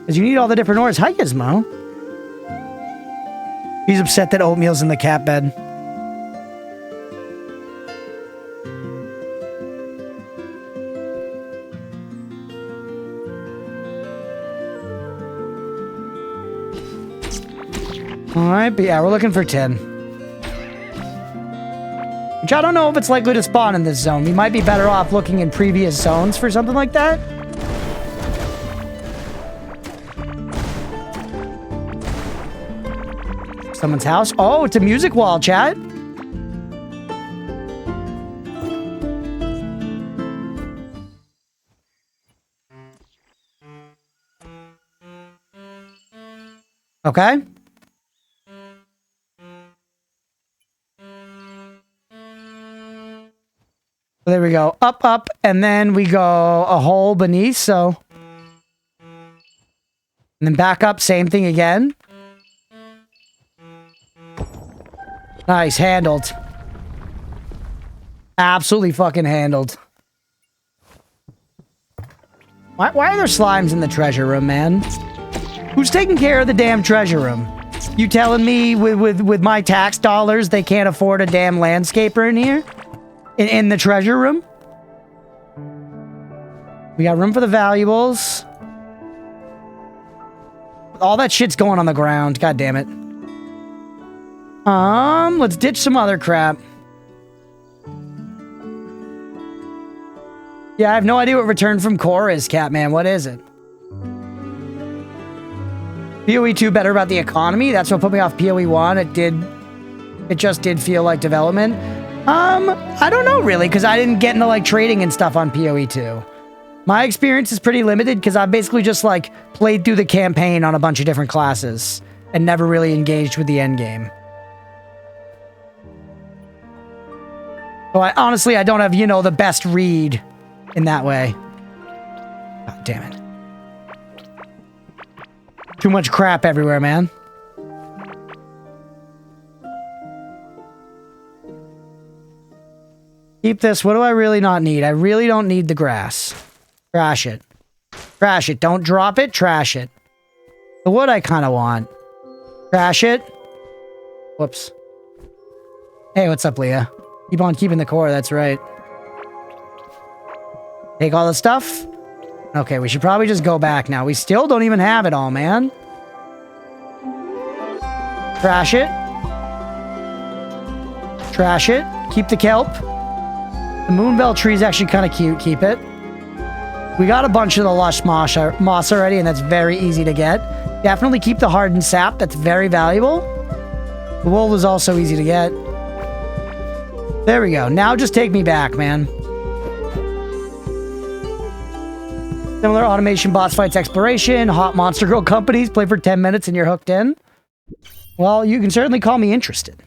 Because you need all the different ores. Hi, Gizmo. He's upset that oatmeal's in the cat bed. Alright, but yeah, we're looking for 10. Which I don't know if it's likely to spawn in this zone. We might be better off looking in previous zones for something like that. Someone's house. Oh, it's a music wall, chat. Okay. There we go. Up, up, and then we go a hole beneath, so. And then back up, same thing again. Nice, handled. Absolutely fucking handled. Why are there slimes in the treasure room, man? Who's taking care of the damn treasure room? You telling me with my tax dollars they can't afford a damn landscaper in here? In the treasure room? We got room for the valuables. All that shit's going on the ground. God damn it. Let's ditch some other crap. Yeah, I have no idea what Return from Core is, Catman. What is it? PoE 2 better about the economy? That's what put me off PoE 1. It just did feel like development. I don't know really, because I didn't get into like trading and stuff on PoE 2. My experience is pretty limited because I basically just like played through the campaign on a bunch of different classes and never really engaged with the end game. So honestly, I don't have, you know, the best read in that way. God damn it. Too much crap everywhere, man. Keep this. What do I really not need? I really don't need the grass. Trash it. Trash it. Don't drop it. Trash it. The wood I kind of want. Trash it. Whoops. Hey, what's up, Leah? Keep on keeping the core. That's right. Take all the stuff. Okay, we should probably just go back now. We still don't even have it all, man. Trash it. Trash it. Keep the kelp. The moonbell tree is actually kind of cute. Keep it. We got a bunch of the lush moss already, and that's very easy to get. Definitely keep the hardened sap. That's very valuable. The wool is also easy to get. There we go. Now just take me back, man. Similar automation, boss fights, exploration, hot monster girl companies. Play for 10 minutes and you're hooked in. Well, you can certainly call me interested.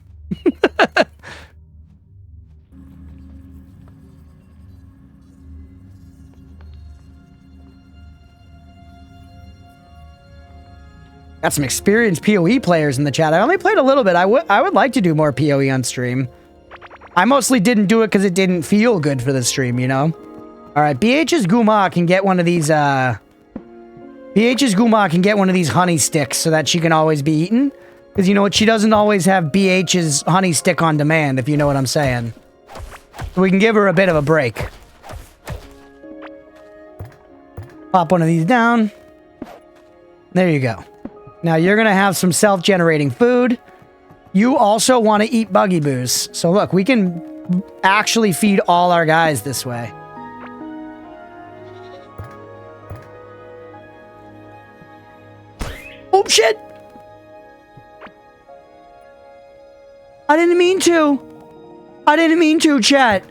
Got some experienced PoE players in the chat. I only played a little bit. I would like to do more PoE on stream. I mostly didn't do it because it didn't feel good for the stream, you know? Alright, BH's Guma can get one of these, BH's Guma can get one of these honey sticks so that she can always be eaten. Because you know what? She doesn't always have BH's honey stick on demand, if you know what I'm saying. So we can give her a bit of a break. Pop one of these down. There you go. Now you're going to have some self-generating food. You also want to eat buggy boos. So look, we can actually feed all our guys this way. Oh, shit! I didn't mean to. I didn't mean to, chat.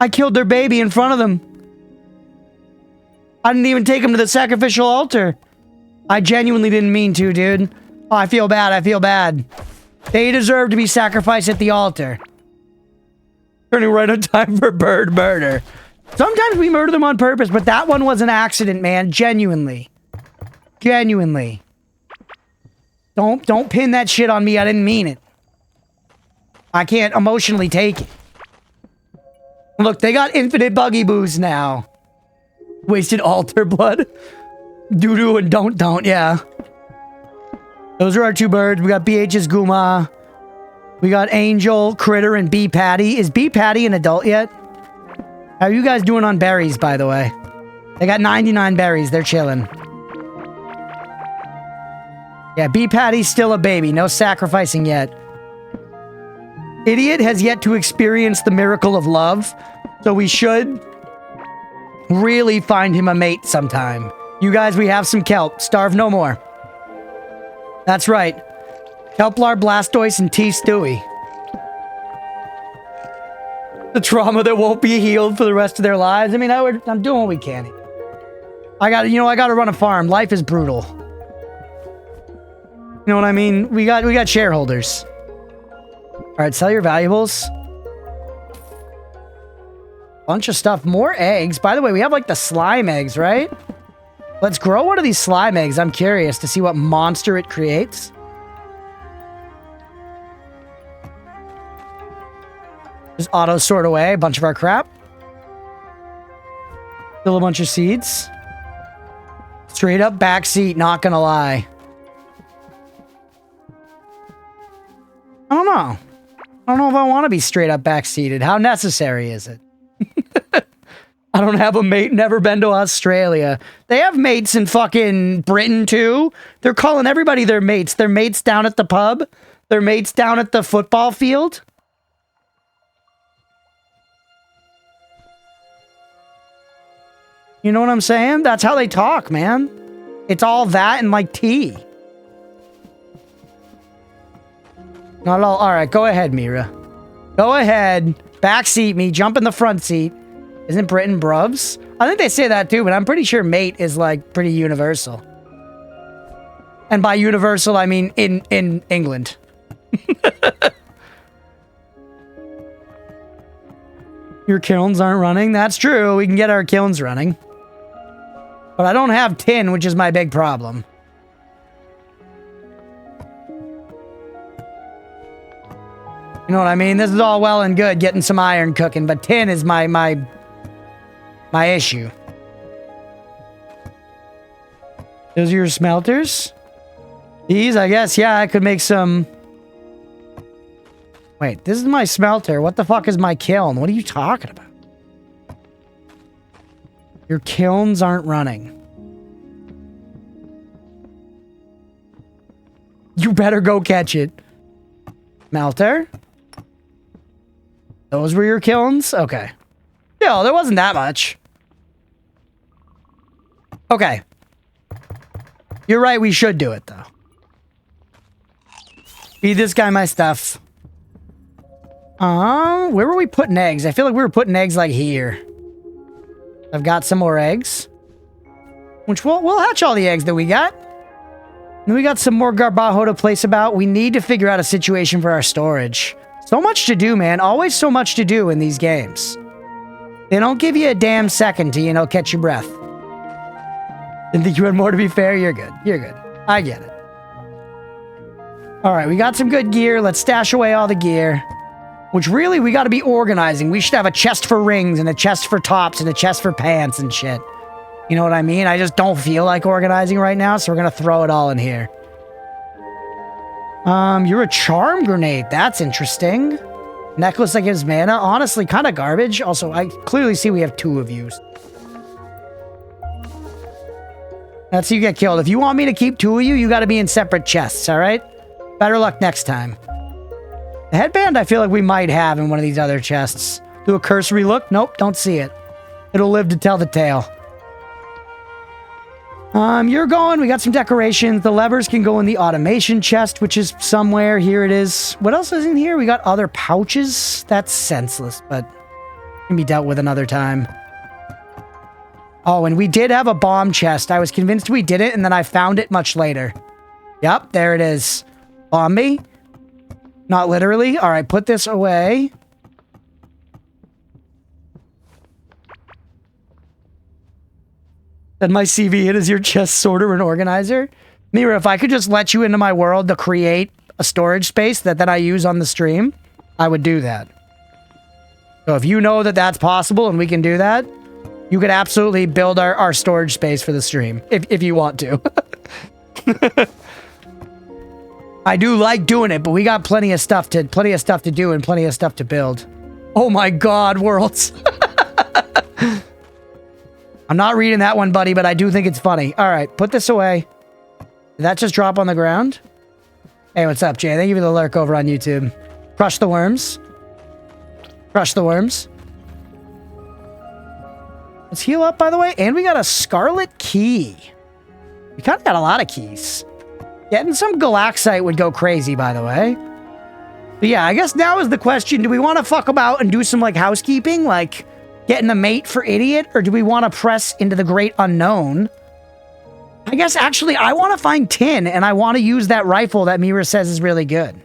I killed their baby in front of them. I didn't even take him to the sacrificial altar. I genuinely didn't mean to, dude. Oh, I feel bad. I feel bad. They deserve to be sacrificed at the altar. Turning right on time for bird murder. Sometimes we murder them on purpose, but that one was an accident, man. Genuinely. Genuinely. Don't pin that shit on me. I didn't mean it. I can't emotionally take it. Look, they got infinite buggy boos now. Wasted altar blood. Doo-doo and don't, yeah. Those are our two birds. We got BH's Guma. We got Angel, Critter, and B Patty. Is B Patty an adult yet? How are you guys doing on berries, by the way? They got 99 berries. They're chilling. Yeah, B Patty's still a baby. No sacrificing yet. Idiot has yet to experience the miracle of love. So we should really find him a mate sometime. You guys, we have some kelp. Starve no more. That's right. Kelplar, Blastoise, and T. Stewie. The trauma that won't be healed for the rest of their lives. I mean, I'm doing what we can. I gotta run a farm. Life is brutal. You know what I mean? We got shareholders. Alright, sell your valuables. Bunch of stuff. More eggs. By the way, we have like the slime eggs, right? Let's grow one of these slime eggs. I'm curious to see what monster it creates. Just auto sort away a bunch of our crap. Still a bunch of seeds. Straight up backseat, not gonna lie. I don't know. I don't know if I want to be straight up backseated. How necessary is it? I don't have a mate, never been to Australia. They have mates in fucking Britain too. They're calling everybody their mates. Their mates down at the pub. Their mates down at the football field. You know what I'm saying? That's how they talk, man. It's all that and like tea. Not at all. All right, go ahead, Mira. Go ahead. Backseat me. Jump in the front seat. Isn't Britain brubs? I think they say that too, but I'm pretty sure mate is like pretty universal. And by universal, I mean in England. Your kilns aren't running. That's true. We can get our kilns running. But I don't have tin, which is my big problem. You know what I mean? This is all well and good getting some iron cooking, but tin is my issue. Those are your smelters? These, I guess, yeah, I could make some... Wait, this is my smelter. What the fuck is my kiln? What are you talking about? Your kilns aren't running. You better go catch it. Melter? Those were your kilns? Okay. No, there wasn't that much. Okay. You're right, we should do it, though. Feed this guy my stuff. Where were we putting eggs? I feel like we were putting eggs, like, here. I've got some more eggs. Which we'll hatch all the eggs that we got. And we got some more garbajo to place about. We need to figure out a situation for our storage. So much to do, man. Always so much to do in these games. They don't give you a damn second to, you know, catch your breath. Didn't think you had more, to be fair. You're good. You're good. I get it. Alright, we got some good gear. Let's stash away all the gear. Which really, we gotta be organizing. We should have a chest for rings, and a chest for tops, and a chest for pants and shit. You know what I mean? I just don't feel like organizing right now, so we're gonna throw it all in here. You're a charm grenade. That's interesting. Necklace that gives mana. Honestly, kind of garbage. Also, I clearly see we have 2 of you. That's how you get killed. If you want me to keep 2 of you, you gotta be in separate chests, alright? Better luck next time. The headband I feel like we might have in one of these other chests. Do a cursory look? Nope, don't see it. It'll live to tell the tale. You're going. We got some decorations. The levers can go in the automation chest, which is somewhere. Here it is. What else is in here? We got other pouches. That's senseless, but can be dealt with another time. Oh, and we did have a bomb chest. I was convinced we didn't, and then I found it much later. Yep, there it is. Bomb me? Not literally. All right, put this away. Then my CV hit as your chest sorter and organizer. Mira, if I could just let you into my world to create a storage space that then I use on the stream, I would do that. So if you know that that's possible and we can do that, you could absolutely build our storage space for the stream if you want to. I do like doing it, but we got plenty of stuff to do and plenty of stuff to build. Oh my god, worlds. I'm not reading that one, buddy, but I do think it's funny. All right, put this away. Did that just drop on the ground? Hey, what's up, Jay? Thank you for the lurk over on YouTube. Crush the worms. Crush the worms. Let's heal up, by the way. And we got a scarlet key. We kind of got a lot of keys. Getting some galaxite would go crazy, by the way. But yeah, I guess now is the question. Do we want to fuck about and do some, like, housekeeping? Like, getting a mate for idiot? Or do we want to press into the great unknown? I guess, actually, I want to find tin, and I want to use that rifle that Mira says is really good.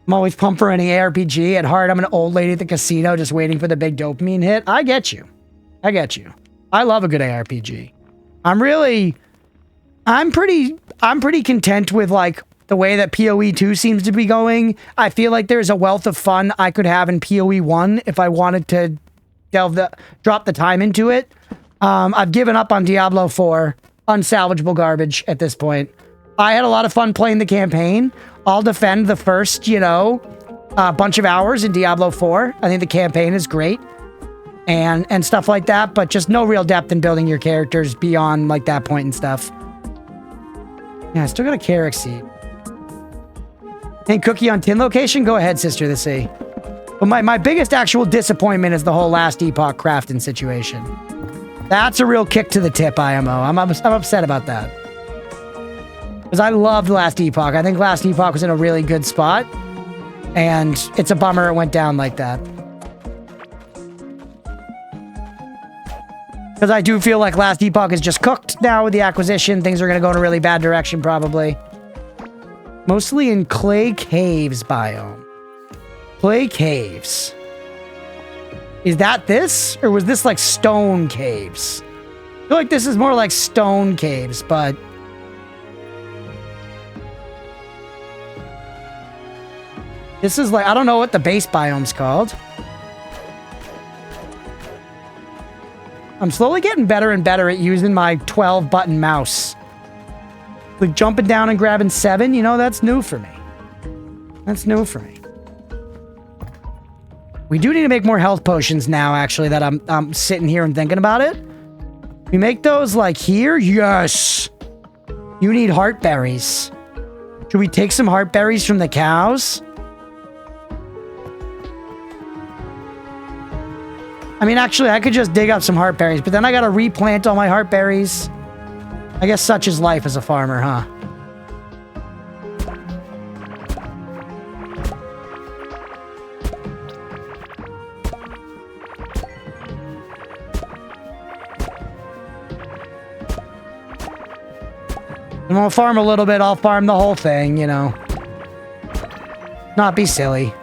I'm always pumped for any ARPG. At heart, I'm an old lady at the casino just waiting for the big dopamine hit. I get you. I get you. I love a good ARPG. I'm pretty content with, like, the way that PoE 2 seems to be going. I feel like there's a wealth of fun I could have in PoE 1 if I wanted to drop the time into it. I've given up on Diablo 4. Unsalvageable garbage at this point. I had a lot of fun playing the campaign. I'll defend the first, bunch of hours in Diablo 4. I think the campaign is great. And stuff like that, but just no real depth in building your characters beyond, like, that point and stuff. Yeah, I still got a carrot seed. Hey, cookie on tin location? Go ahead, sister, to see. But my biggest actual disappointment is the whole Last Epoch crafting situation. That's a real kick to the tip, IMO. I'm upset about that. Because I loved Last Epoch. I think Last Epoch was in a really good spot. And it's a bummer it went down like that. Because I do feel like Last Epoch is just cooked now with the acquisition. Things are going to go in a really bad direction, probably. Mostly in Clay Caves biome. Clay caves. Is that this? Or was this like stone caves? I feel like this is more like stone caves, but... This is like... I don't know what the base biome's called. I'm slowly getting better and better at using my 12-button mouse. Like jumping down and grabbing 7, you know, that's new for me. That's new for me. We do need to make more health potions now, actually, that I'm sitting here and thinking about it. We make those, like, here? Yes! You need heart berries. Should we take some heart berries from the cows? I mean, actually, I could just dig up some heart berries, but then I gotta replant all my heart berries. I guess such is life as a farmer, huh? I'm gonna farm a little bit, I'll farm the whole thing, you know. Not be silly.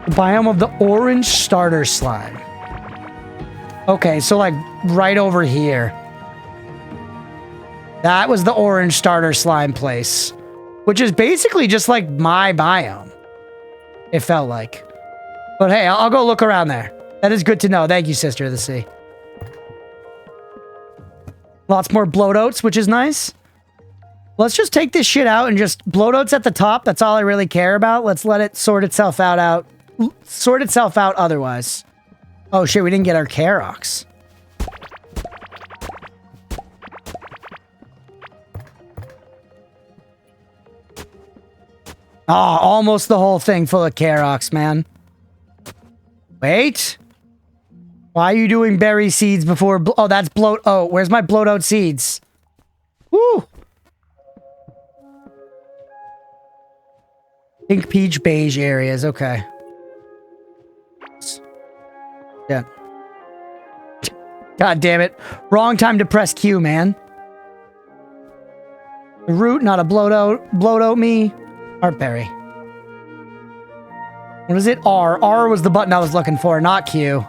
The biome of the orange starter slime. Okay, so like right over here. That was the orange starter slime place. Which is basically just like my biome. It felt like. But hey, I'll go look around there. That is good to know. Thank you, Sister of the Sea. Lots more bloat oats, which is nice. Let's just take this shit out and just bloat oats at the top. That's all I really care about. Let's let it sort itself out. Sort itself out otherwise. Oh shit, we didn't get our Karoks. Oh, almost the whole thing full of Karoks, man. Wait. Why are you doing berry seeds before... Oh, that's bloat oat. Where's my bloat oat seeds? Woo! Pink, peach, beige areas. Okay. Yeah. God damn it. Wrong time to press Q, man. A root, not a bloat oat. Bloat oat me. Heart berry. What is it? R. R was the button I was looking for, not Q.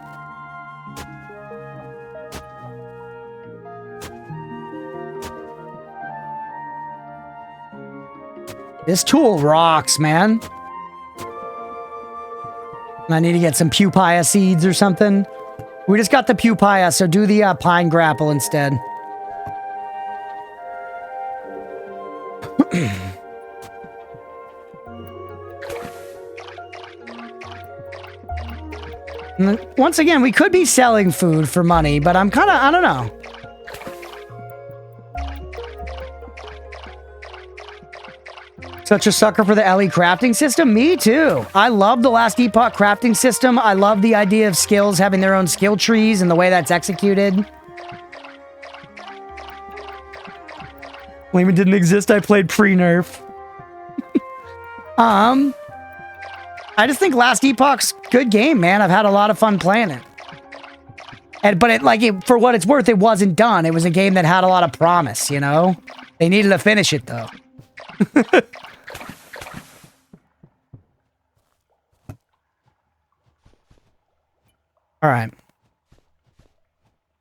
This tool rocks, man. I need to get some pupaya seeds or something. We just got the pupaya, so do the pine grapple instead. Once again, we could be selling food for money, but I'm kind of, I don't know. Such a sucker for the LE crafting system? Me too. I love the Last Epoch crafting system. I love the idea of skills having their own skill trees and the way that's executed. Lehman didn't exist. I played pre-nerf. I just think Last Epoch's good game, man. I've had a lot of fun playing it. But for what it's worth, it wasn't done. It was a game that had a lot of promise, you know? They needed to finish it, though. All right.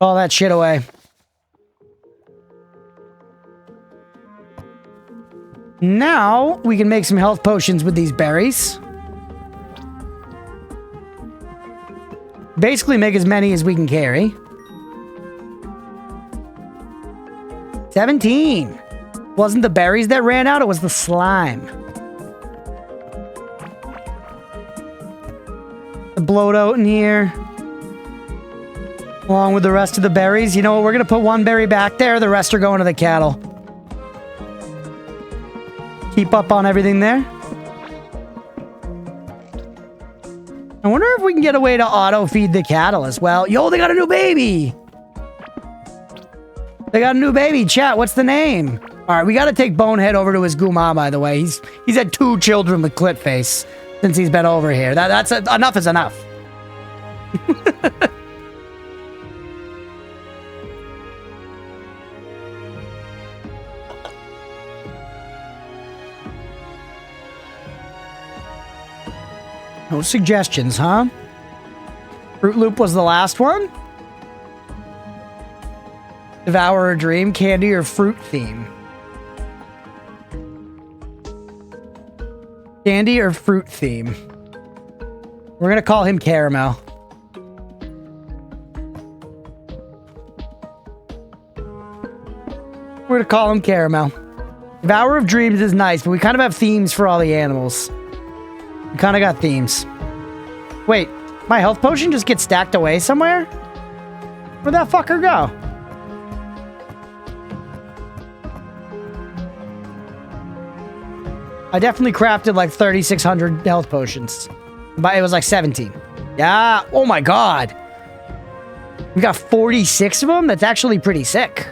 All that shit away. Now, we can make some health potions with these berries. Basically, make as many as we can carry. 17. Wasn't the berries that ran out, it was the slime. The bloat oat in here. Along with the rest of the berries. You know what? We're going to put one berry back there. The rest are going to the cattle. Keep up on everything there. I wonder if we can get a way to auto-feed the cattle as well. Yo, they got a new baby! They got a new baby. Chat, what's the name? Alright, we gotta take Bonehead over to his Guma, by the way. He's had 2 children with clit face since he's been over here. Enough is enough. No suggestions, huh? Fruit Loop was the last one? Devour a Dream, candy or fruit theme? Candy or fruit theme? We're gonna call him Caramel. We're gonna call him Caramel. Devour of Dreams is nice, but we kind of have themes for all the animals. We kind of got themes. Wait, my health potion just gets stacked away somewhere? Where'd that fucker go? I definitely crafted like 3,600 health potions. But it was like 17. Yeah. Oh my god. We got 46 of them? That's actually pretty sick.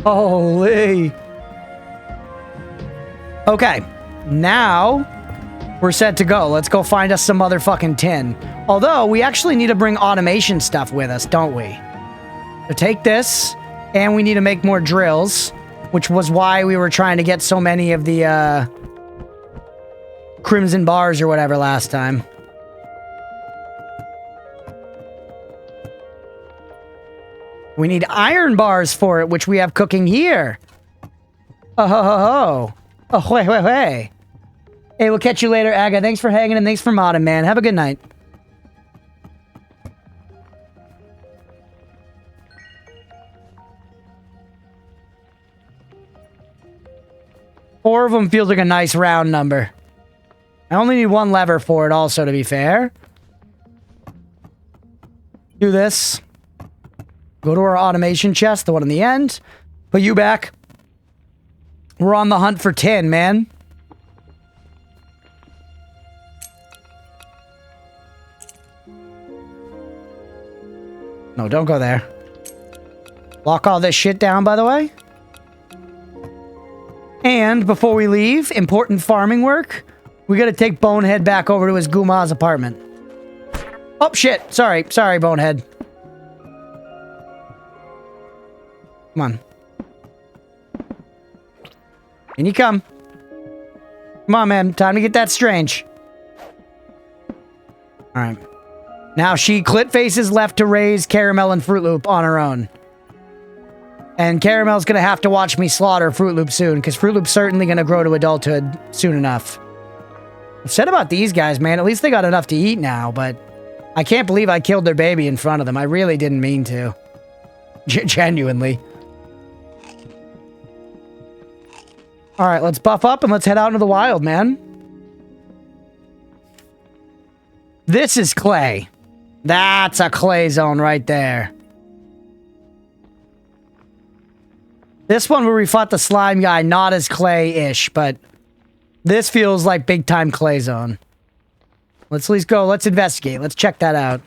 Holy. Okay. Now we're set to go. Let's go find us some motherfucking tin. Although we actually need to bring automation stuff with us, don't we? So take this, and we need to make more drills, which was why we were trying to get so many of the crimson bars or whatever last time. We need iron bars for it, which we have cooking here. Oh, ho, ho, ho. Oh, hey, hey, hey. Hey, we'll catch you later, Aga. Thanks for hanging and thanks for modding, man. Have a good night. Four of them feels like a nice round number. I only need one lever for it also, to be fair. Do this. Go to our automation chest, the one in the end. Put you back. We're on the hunt for tin, man. No, don't go there. Lock all this shit down, by the way. And before we leave, important farming work. We gotta take Bonehead back over to his Guma's apartment. Oh, shit. Sorry. Sorry, Bonehead. Come on. In you come. Come on, man. Time to get that strange. Alright. Now she clit faces left to raise Caramel and Fruit Loop on her own. And Caramel's gonna have to watch me slaughter Fruit Loop soon, because Fruit Loop's certainly gonna grow to adulthood soon enough. I've said about these guys, man, at least they got enough to eat now, but I can't believe I killed their baby in front of them. I really didn't mean to. Genuinely. Alright, let's buff up and let's head out into the wild, man. This is clay. That's a clay zone right there. This one where we fought the slime guy, not as clay-ish, but this feels like big-time clay zone. Let's at least go. Let's investigate. Let's check that out.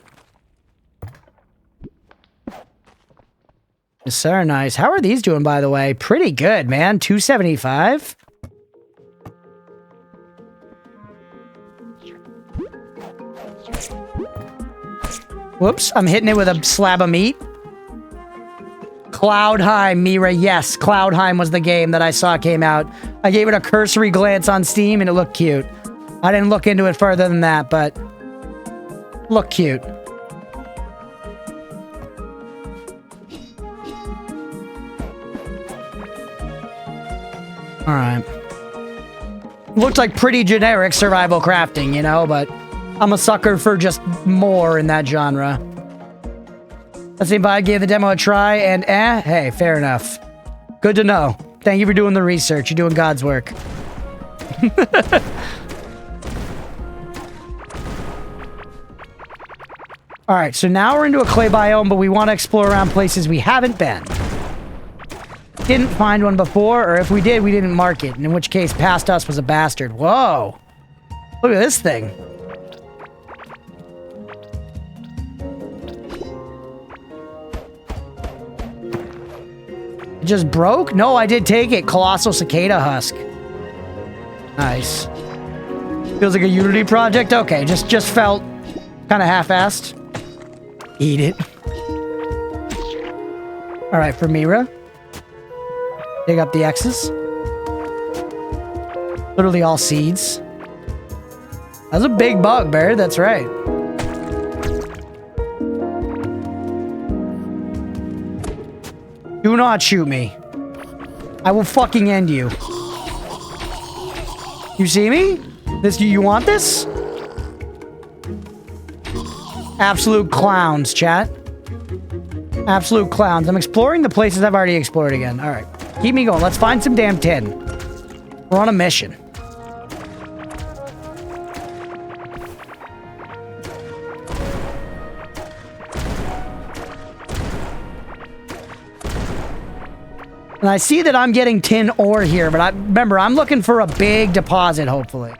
Yes, sir. Nice. How are these doing, by the way? Pretty good, man. 275. Whoops. I'm hitting it with a slab of meat. Cloudheim, Mira. Yes, Cloudheim was the game that I saw came out. I gave it a cursory glance on Steam, and it looked cute. I didn't look into it further than that, but looked cute. Alright. Looked like pretty generic survival crafting, you know, but I'm a sucker for just more in that genre. Let's see if I gave the demo a try, and hey, fair enough. Good to know. Thank you for doing the research. You're doing God's work. Alright, so now we're into a clay biome, but we want to explore around places we haven't been. Didn't find one before, or if we did, we didn't mark it, in which case past us was a bastard. Whoa! Look at this thing. It just broke? No, I did take it. Colossal cicada husk. Nice. Feels like a Unity project? Okay, just felt kind of half-assed. Eat it. Alright, for Mira. Dig up the X's. Literally all seeds. That's a big bug, Bear. That's right. Do not shoot me. I will fucking end you. You see me? You want this? Absolute clowns, chat. Absolute clowns. I'm exploring the places I've already explored again. All right. Keep me going. Let's find some damn tin. We're on a mission. And I see that I'm getting tin ore here, but remember, I'm looking for a big deposit, hopefully.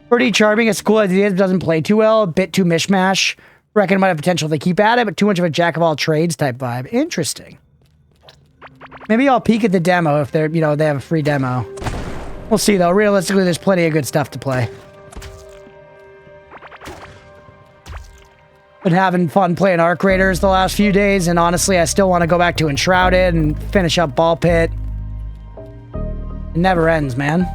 Pretty charming. It's cool idea. It doesn't play too well. A bit too mishmash. Reckon it might have potential to keep at it, but too much of a jack of all trades type vibe. Interesting. Maybe I'll peek at the demo if they're, they have a free demo. We'll see though. Realistically, there's plenty of good stuff to play. Been having fun playing Arc Raiders the last few days, and honestly, I still want to go back to Enshrouded and finish up Ball Pit. It never ends, man.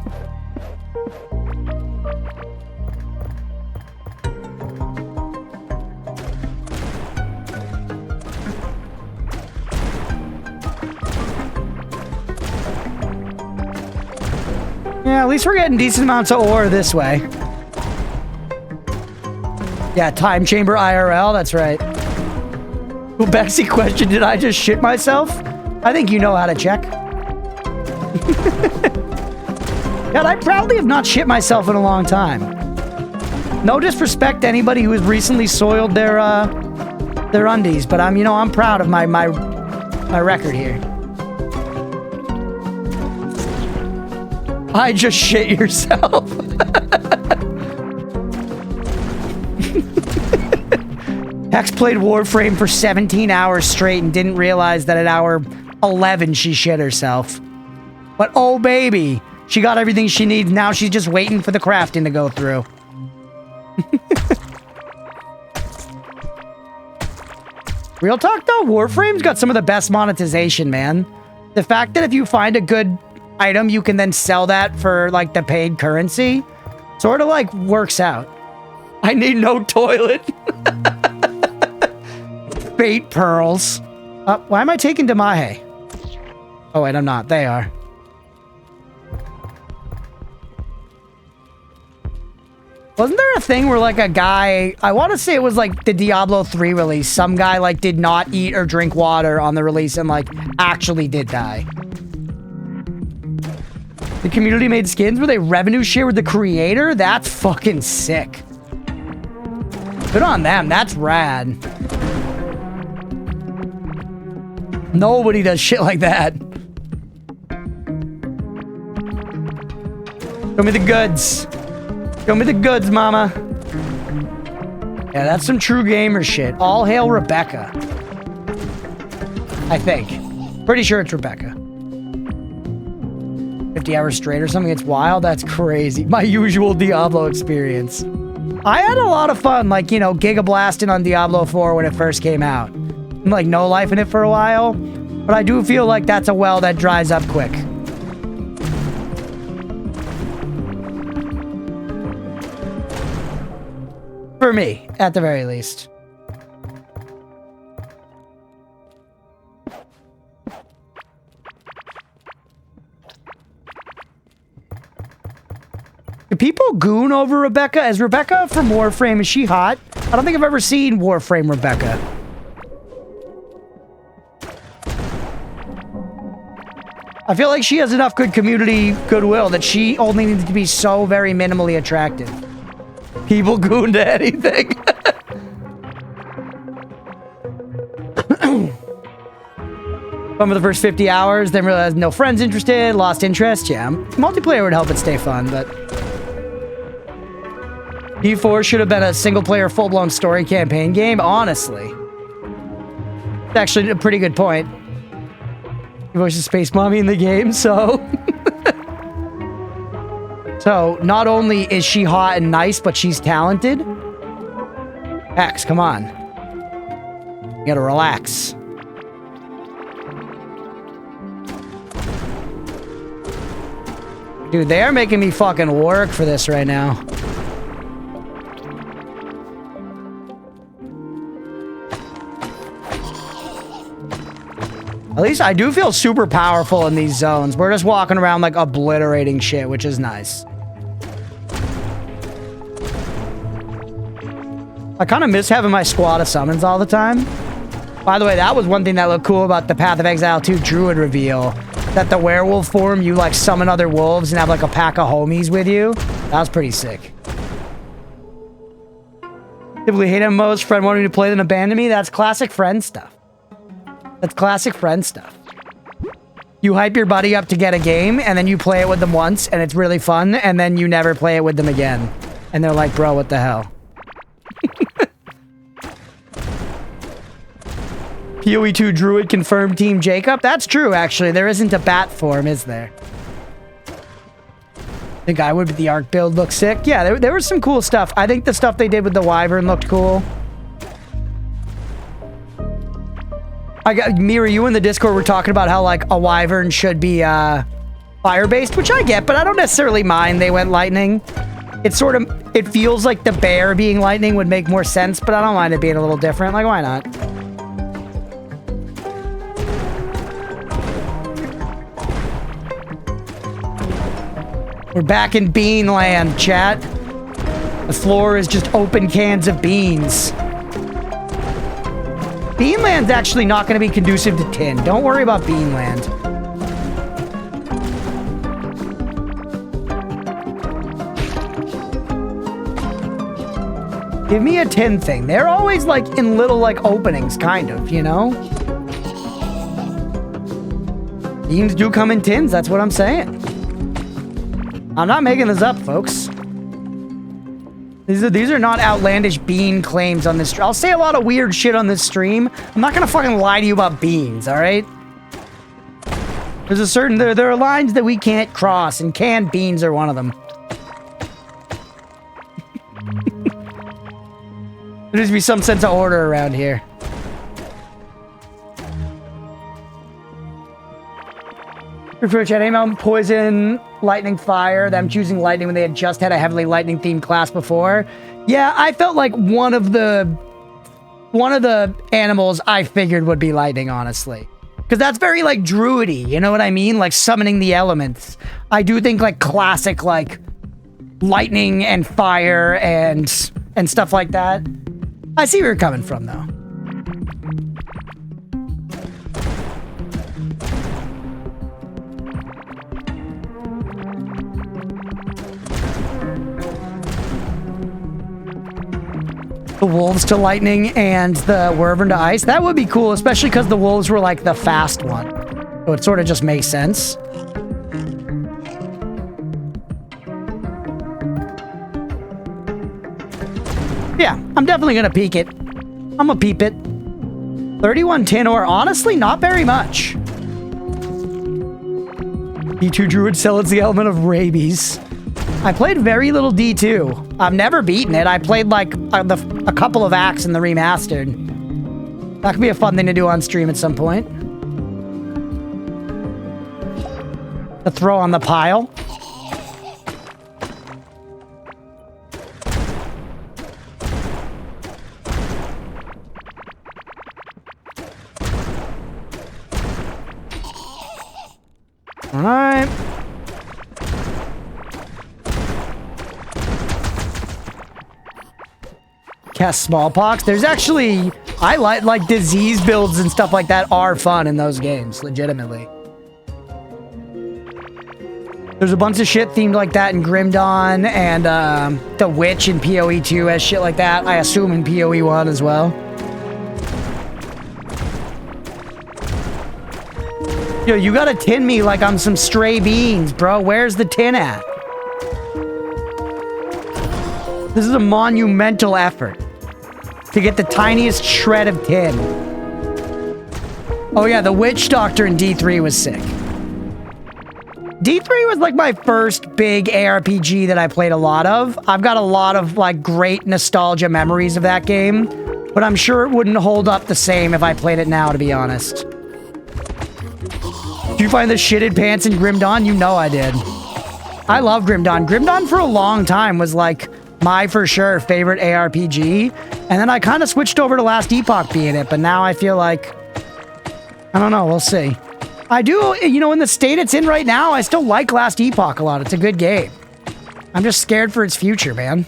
Yeah, at least we're getting decent amounts of ore this way. Yeah, Time Chamber IRL, that's right. Well, Bexy question, did I just shit myself? I think you know how to check. God, I proudly have not shit myself in a long time. No disrespect to anybody who has recently soiled their undies, but I'm proud of my record here. I just shit yourself. Hex played Warframe for 17 hours straight and didn't realize that at hour 11 she shit herself. But oh baby, she got everything she needs. Now she's just waiting for the crafting to go through. Real talk though, Warframe's got some of the best monetization, man. The fact that if you find a good item, you can then sell that for like the paid currency sort of like works out. I need no toilet. Bait pearls. Why am I taking Damahe? Oh wait, I'm not. They are. Wasn't there a thing where like a guy, I want to say it was like the Diablo 3 release, some guy like did not eat or drink water on the release and like actually did die? The community made skins where they revenue share with the creator? That's fucking sick. Good on them. That's rad. Nobody does shit like that. Show me the goods. Show me the goods, mama. Yeah, that's some true gamer shit. All hail Rebecca. I think. Pretty sure it's Rebecca. 50 hours straight or something. It's wild. That's crazy. My usual Diablo experience. I had a lot of fun, like, Giga Blasting on Diablo 4 when it first came out. I'm like no life in it for a while, but I do feel like that's a well that dries up quick. For me, at the very least. Do people goon over Rebecca? Is Rebecca from Warframe, is she hot? I don't think I've ever seen Warframe Rebecca. I feel like she has enough good community goodwill that she only needs to be so very minimally attractive. People goon to anything. Fun for the first 50 hours, then realized no friends interested, lost interest. Yeah, multiplayer would help it stay fun, but... D4 should have been a single-player, full-blown story campaign game, honestly. It's actually a pretty good point. He voices Space Mommy in the game, so... So, not only is she hot and nice, but she's talented. X, come on. You gotta relax. Dude, they are making me fucking work for this right now. At least I do feel super powerful in these zones. We're just walking around like obliterating shit, which is nice. I kind of miss having my squad of summons all the time. By the way, that was one thing that looked cool about the Path of Exile 2 Druid reveal. That the werewolf form, you like summon other wolves and have like a pack of homies with you. That was pretty sick. Typically hate MMOs, friend wanting to play then abandon me. That's classic friend stuff. That's classic friend stuff. You hype your buddy up to get a game, and then you play it with them once, and it's really fun, and then you never play it with them again. And they're like, bro, what the hell? PoE2 Druid confirmed Team Jacob. That's true, actually. There isn't a bat form, is there? The guy with the Arc build looks sick. Yeah, there was some cool stuff. I think the stuff they did with the Wyvern looked cool. Mira, you in the Discord were talking about how, like, a Wyvern should be, fire-based, which I get, but I don't necessarily mind they went lightning. It feels like the bear being lightning would make more sense, but I don't mind it being a little different. Like, why not? We're back in bean land, chat. The floor is just open cans of beans. Beanland's actually not going to be conducive to tin. Don't worry about Beanland. Give me a tin thing. They're always like in little like openings, kind of, you know? Beans do come in tins, that's what I'm saying. I'm not making this up, folks. These are not outlandish bean claims on this stream. I'll say a lot of weird shit on this stream. I'm not gonna fucking lie to you about beans, alright? There's a certain... There are lines that we can't cross, and canned beans are one of them. There needs to be some sense of order around here. Reproach at aim poison, lightning, fire. Them choosing lightning when they had just had a heavily lightning themed class before. Yeah, I felt like one of the animals I figured would be lightning, honestly, because that's very like druidy. You know what I mean? Like summoning the elements. I do think like classic like lightning and fire and stuff like that. I see where you're coming from, though. The wolves to lightning and the wyvern to ice. That would be cool, especially because the wolves were like the fast one. So it sort of just makes sense. Yeah, I'm definitely going to peek it. I'm going to peep it. 31 tin ore. Honestly, not very much. D2 Druid sells the element of rabies. I played very little D2. I've never beaten it. I played like a couple of acts in the remastered. That could be a fun thing to do on stream at some point. To throw on the pile. All right. Cast smallpox. There's actually, I like disease builds and stuff like that are fun in those games, legitimately. There's a bunch of shit themed like that in Grim Dawn, and the Witch in PoE 2 has shit like that. I assume in PoE 1 as well. Yo, you gotta tin me like I'm some stray beans, bro. Where's the tin at? This is a monumental effort to get the tiniest shred of tin. Oh yeah, the Witch Doctor in D3 was sick. D3 was like my first big ARPG that I played a lot of. I've got a lot of like great nostalgia memories of that game, but I'm sure it wouldn't hold up the same if I played it now, to be honest. Did you find the shitted pants in Grim Dawn? You know I did. I love Grim Dawn. Grim Dawn for a long time was like my for sure favorite ARPG, and then I kind of switched over to Last Epoch being it, but now I feel like I don't know. We'll see. I do, you know, in the state it's in right now, I still like Last Epoch a lot. It's a good game. I'm just scared for its future, man.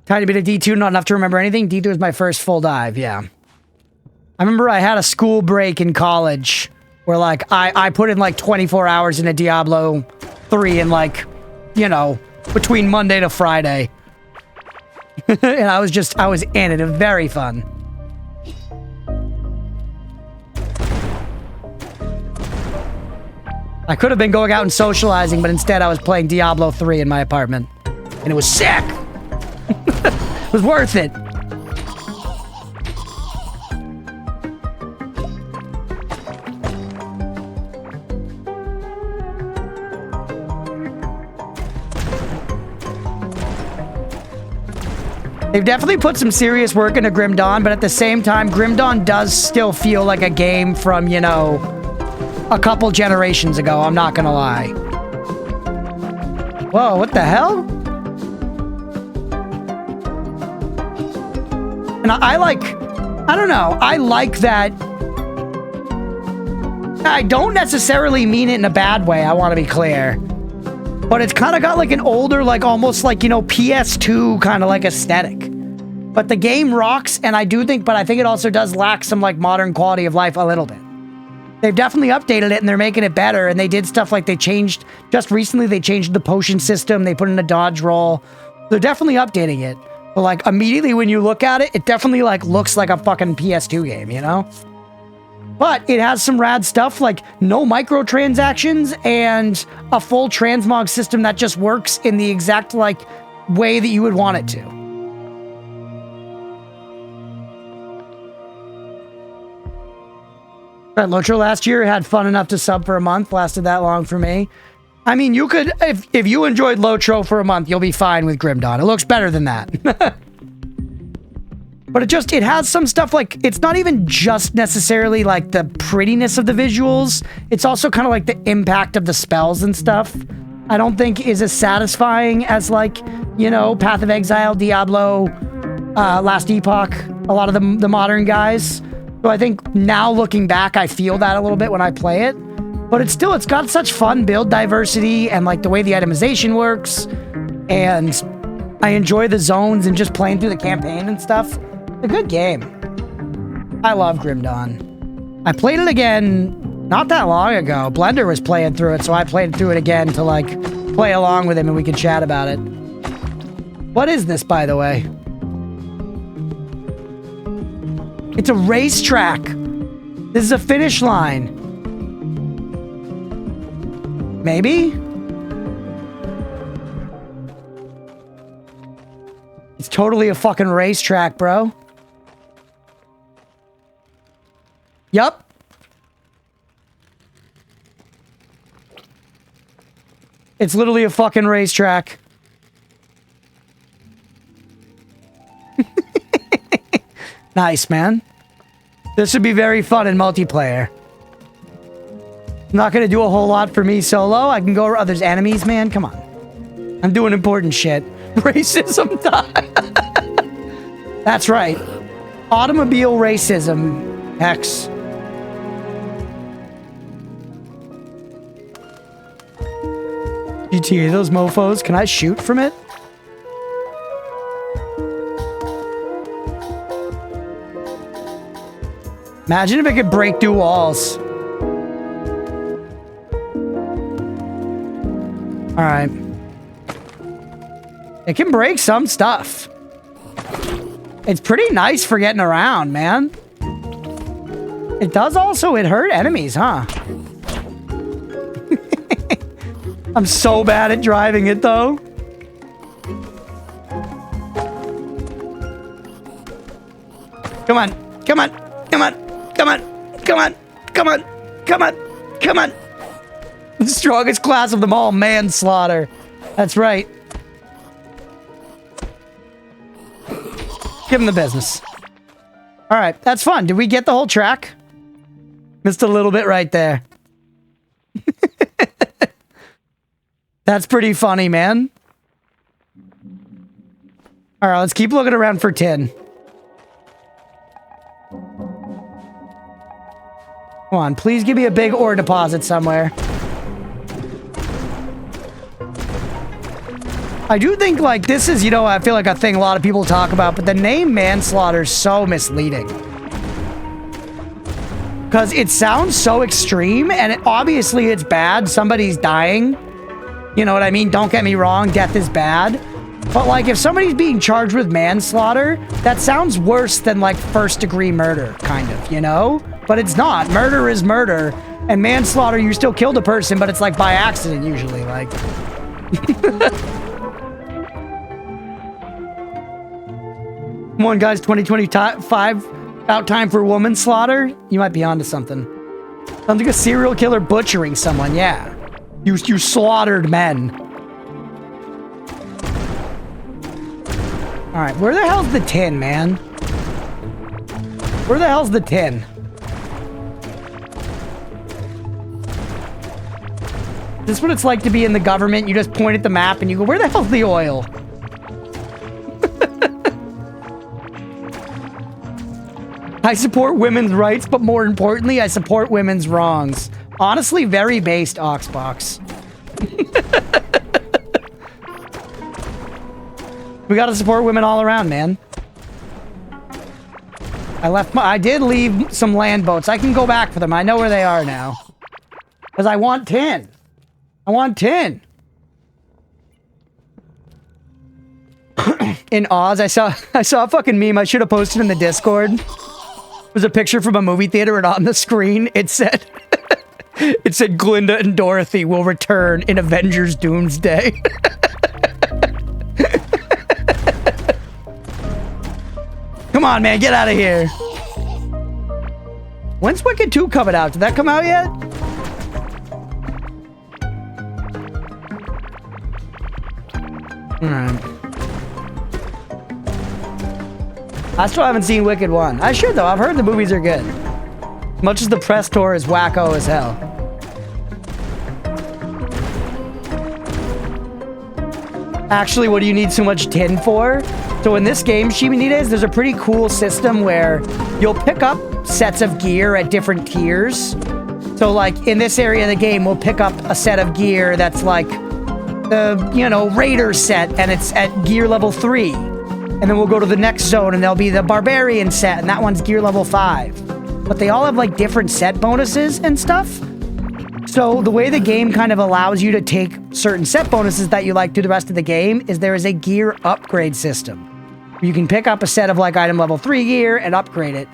Tiny bit of D2, not enough to remember anything. D2 was my first full dive, yeah. I remember I had a school break in college where, like, I put in, like, 24 hours into Diablo 3 in, like, you know, between Monday to Friday. And I was in it. It was very fun. I could have been going out and socializing, but instead I was playing Diablo 3 in my apartment. And it was sick! It was worth it. They've definitely put some serious work into Grim Dawn, but at the same time, Grim Dawn does still feel like a game from, you know, a couple generations ago, I'm not gonna lie. Whoa, what the hell? And I don't know, I like that. I don't necessarily mean it in a bad way, I want to be clear. But it's kind of got like an older, like almost like, you know, PS2 kind of like aesthetic. But the game rocks, and I think it also does lack some like modern quality of life a little bit. They've definitely updated it and they're making it better, and they did stuff like just recently they changed the potion system, they put in a dodge roll. They're definitely updating it. But like immediately when you look at it, it definitely like looks like a fucking PS2 game, you know? But it has some rad stuff like no microtransactions and a full transmog system that just works in the exact like way that you would want it to. Lotro last year had fun enough to sub for a month, lasted that long for me. I mean, you could, if you enjoyed Lotro for a month, you'll be fine with Grim Dawn. It looks better than that. But it has some stuff like, it's not even just necessarily like the prettiness of the visuals. It's also kind of like the impact of the spells and stuff. I don't think is as satisfying as like, you know, Path of Exile, Diablo, Last Epoch, a lot of the modern guys. So I think now looking back, I feel that a little bit when I play it. But it's got such fun build diversity and like the way the itemization works. And I enjoy the zones and just playing through the campaign and stuff. It's a good game. I love Grim Dawn. I played it again not that long ago. Blender was playing through it, so I played through it again to like play along with him and we could chat about it. What is this, by the way? It's a racetrack. This is a finish line. Maybe? It's totally a fucking racetrack, bro. Yup. It's literally a fucking racetrack. Nice, man. This would be very fun in multiplayer. Not gonna do a whole lot for me solo. I can go where others' enemies, man. Come on. I'm doing important shit. Racism time. That's right. Automobile racism. Hex. GTA, those mofos. Can I shoot from it? Imagine if it could break through walls. Alright. It can break some stuff. It's pretty nice for getting around, man. It does also, it hurt enemies, huh? I'm so bad at driving it, though. Come on, come on, come on, come on, come on, come on, come on, come on. The strongest class of them all, manslaughter. That's right. Give him the business. All right, that's fun. Did we get the whole track? Missed a little bit right there. That's pretty funny, man. All right, let's keep looking around for tin. Come on, please give me a big ore deposit somewhere. I do think, like, this is, you know, I feel like a thing a lot of people talk about, but the name manslaughter is so misleading. Because it sounds so extreme, and obviously it's bad. Somebody's dying. You know what I mean? Don't get me wrong, death is bad. But, like, if somebody's being charged with manslaughter, that sounds worse than, like, first-degree murder, kind of, you know? But it's not. Murder is murder. And manslaughter, you still killed a person, but it's, like, by accident, usually. Like... Come on, guys. 2025, about time for woman slaughter? You might be onto something. Sounds like a serial killer butchering someone, yeah. You slaughtered men. Alright, where the hell's the tin, man? Where the hell's the tin? Is this what it's like to be in the government? You just point at the map and you go, where the hell's the oil? I support women's rights, but more importantly, I support women's wrongs. Honestly, very based, Oxbox. We gotta support women all around, man. I did leave some land boats. I can go back for them. I know where they are now. Because I want tin. I want tin. In Oz, I saw a fucking meme I should have posted in the Discord. It was a picture from a movie theater, and on the screen it said it said Glinda and Dorothy will return in Avengers Doomsday. Come on, man, get out of here. When's Wicked 2 coming out? Did that come out yet? Alright. I still haven't seen Wicked 1. I should, though. I've heard the movies are good. Much as the press tour is wacko as hell. Actually, what do you need so much tin for? So in this game, Shiminides, there's a pretty cool system where you'll pick up sets of gear at different tiers. So, like, in this area of the game, we'll pick up a set of gear that's like the, you know, Raider set, and it's at gear level 3. And then we'll go to the next zone, and there'll be the Barbarian set, and that one's gear level 5. But they all have, like, different set bonuses and stuff. So the way the game kind of allows you to take certain set bonuses that you like through the rest of the game is there is a gear upgrade system. You can pick up a set of, like, item level 3 gear and upgrade it.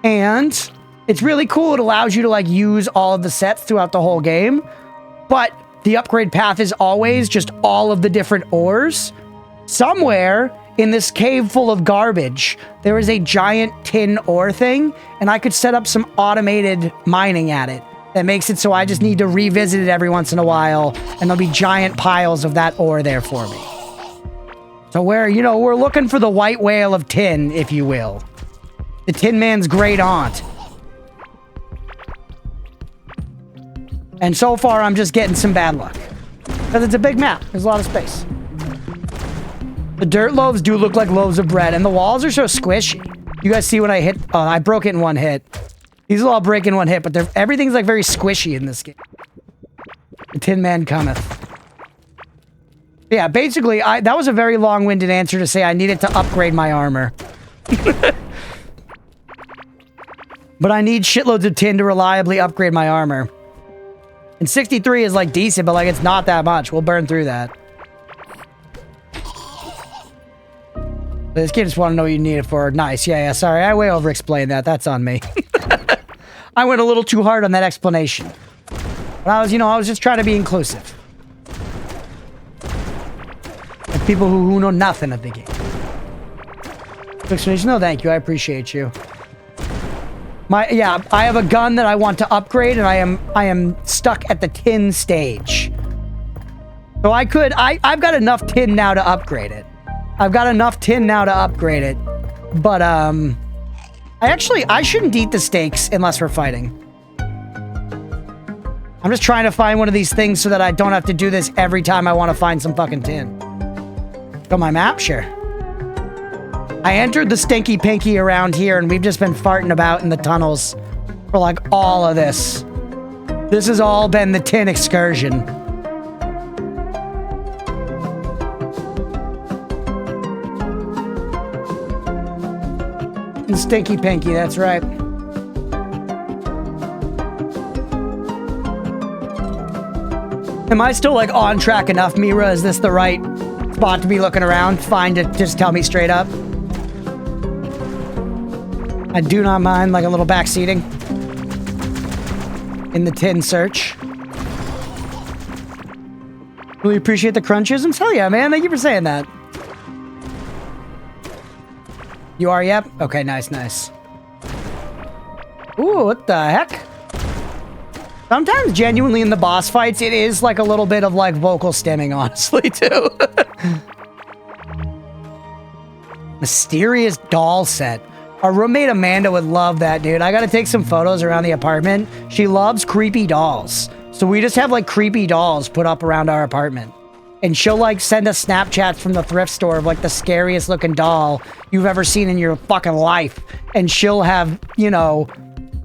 And it's really cool. It allows you to, like, use all of the sets throughout the whole game. But the upgrade path is always just all of the different ores. Somewhere in this cave full of garbage, there is a giant tin ore thing, and I could set up some automated mining at it. That makes it so I just need to revisit it every once in a while, and there'll be giant piles of that ore there for me. So we're looking for the white whale of tin, if you will. The Tin Man's great aunt. And so far, I'm just getting some bad luck. Because it's a big map. There's a lot of space. The dirt loaves do look like loaves of bread, and the walls are so squishy. You guys see when I hit... Oh, I broke it in one hit. These will all break in one hit, but everything's like very squishy in this game. The Tin Man cometh. Yeah, basically, that was a very long-winded answer to say I needed to upgrade my armor. But I need shitloads of tin to reliably upgrade my armor. And 63 is, like, decent, but, like, it's not that much. We'll burn through that. This kid just want to know what you need it for. Nice. Yeah, sorry. I way over-explained that. That's on me. I went a little too hard on that explanation. But I was just trying to be inclusive. Of people who know nothing of the game. Explanation? No, thank you. I appreciate you. I have a gun that I want to upgrade, and I am stuck at the tin stage. So I've got enough tin now to upgrade it. But, I shouldn't eat the steaks unless we're fighting. I'm just trying to find one of these things so that I don't have to do this every time I want to find some fucking tin. Got my map? Sure. I entered the Stinky Pinky around here, and we've just been farting about in the tunnels for like all of this. This has all been the tin excursion. And Stinky Pinky, that's right. Am I still like on track enough, Mira? Is this the right spot to be looking around? Fine to just tell me straight up. I do not mind like a little backseating in the tin search. Really appreciate the crunchisms. Hell yeah, man. Thank you for saying that. You are? Yep. Okay, nice, nice. Ooh, what the heck? Sometimes genuinely in the boss fights, it is like a little bit of like vocal stimming, honestly, too. Mysterious doll set. Our roommate Amanda would love that, dude. I gotta take some photos around the apartment. She loves creepy dolls. So we just have like creepy dolls put up around our apartment. And she'll like send us Snapchats from the thrift store of like the scariest looking doll you've ever seen in your fucking life. And she'll have, you know,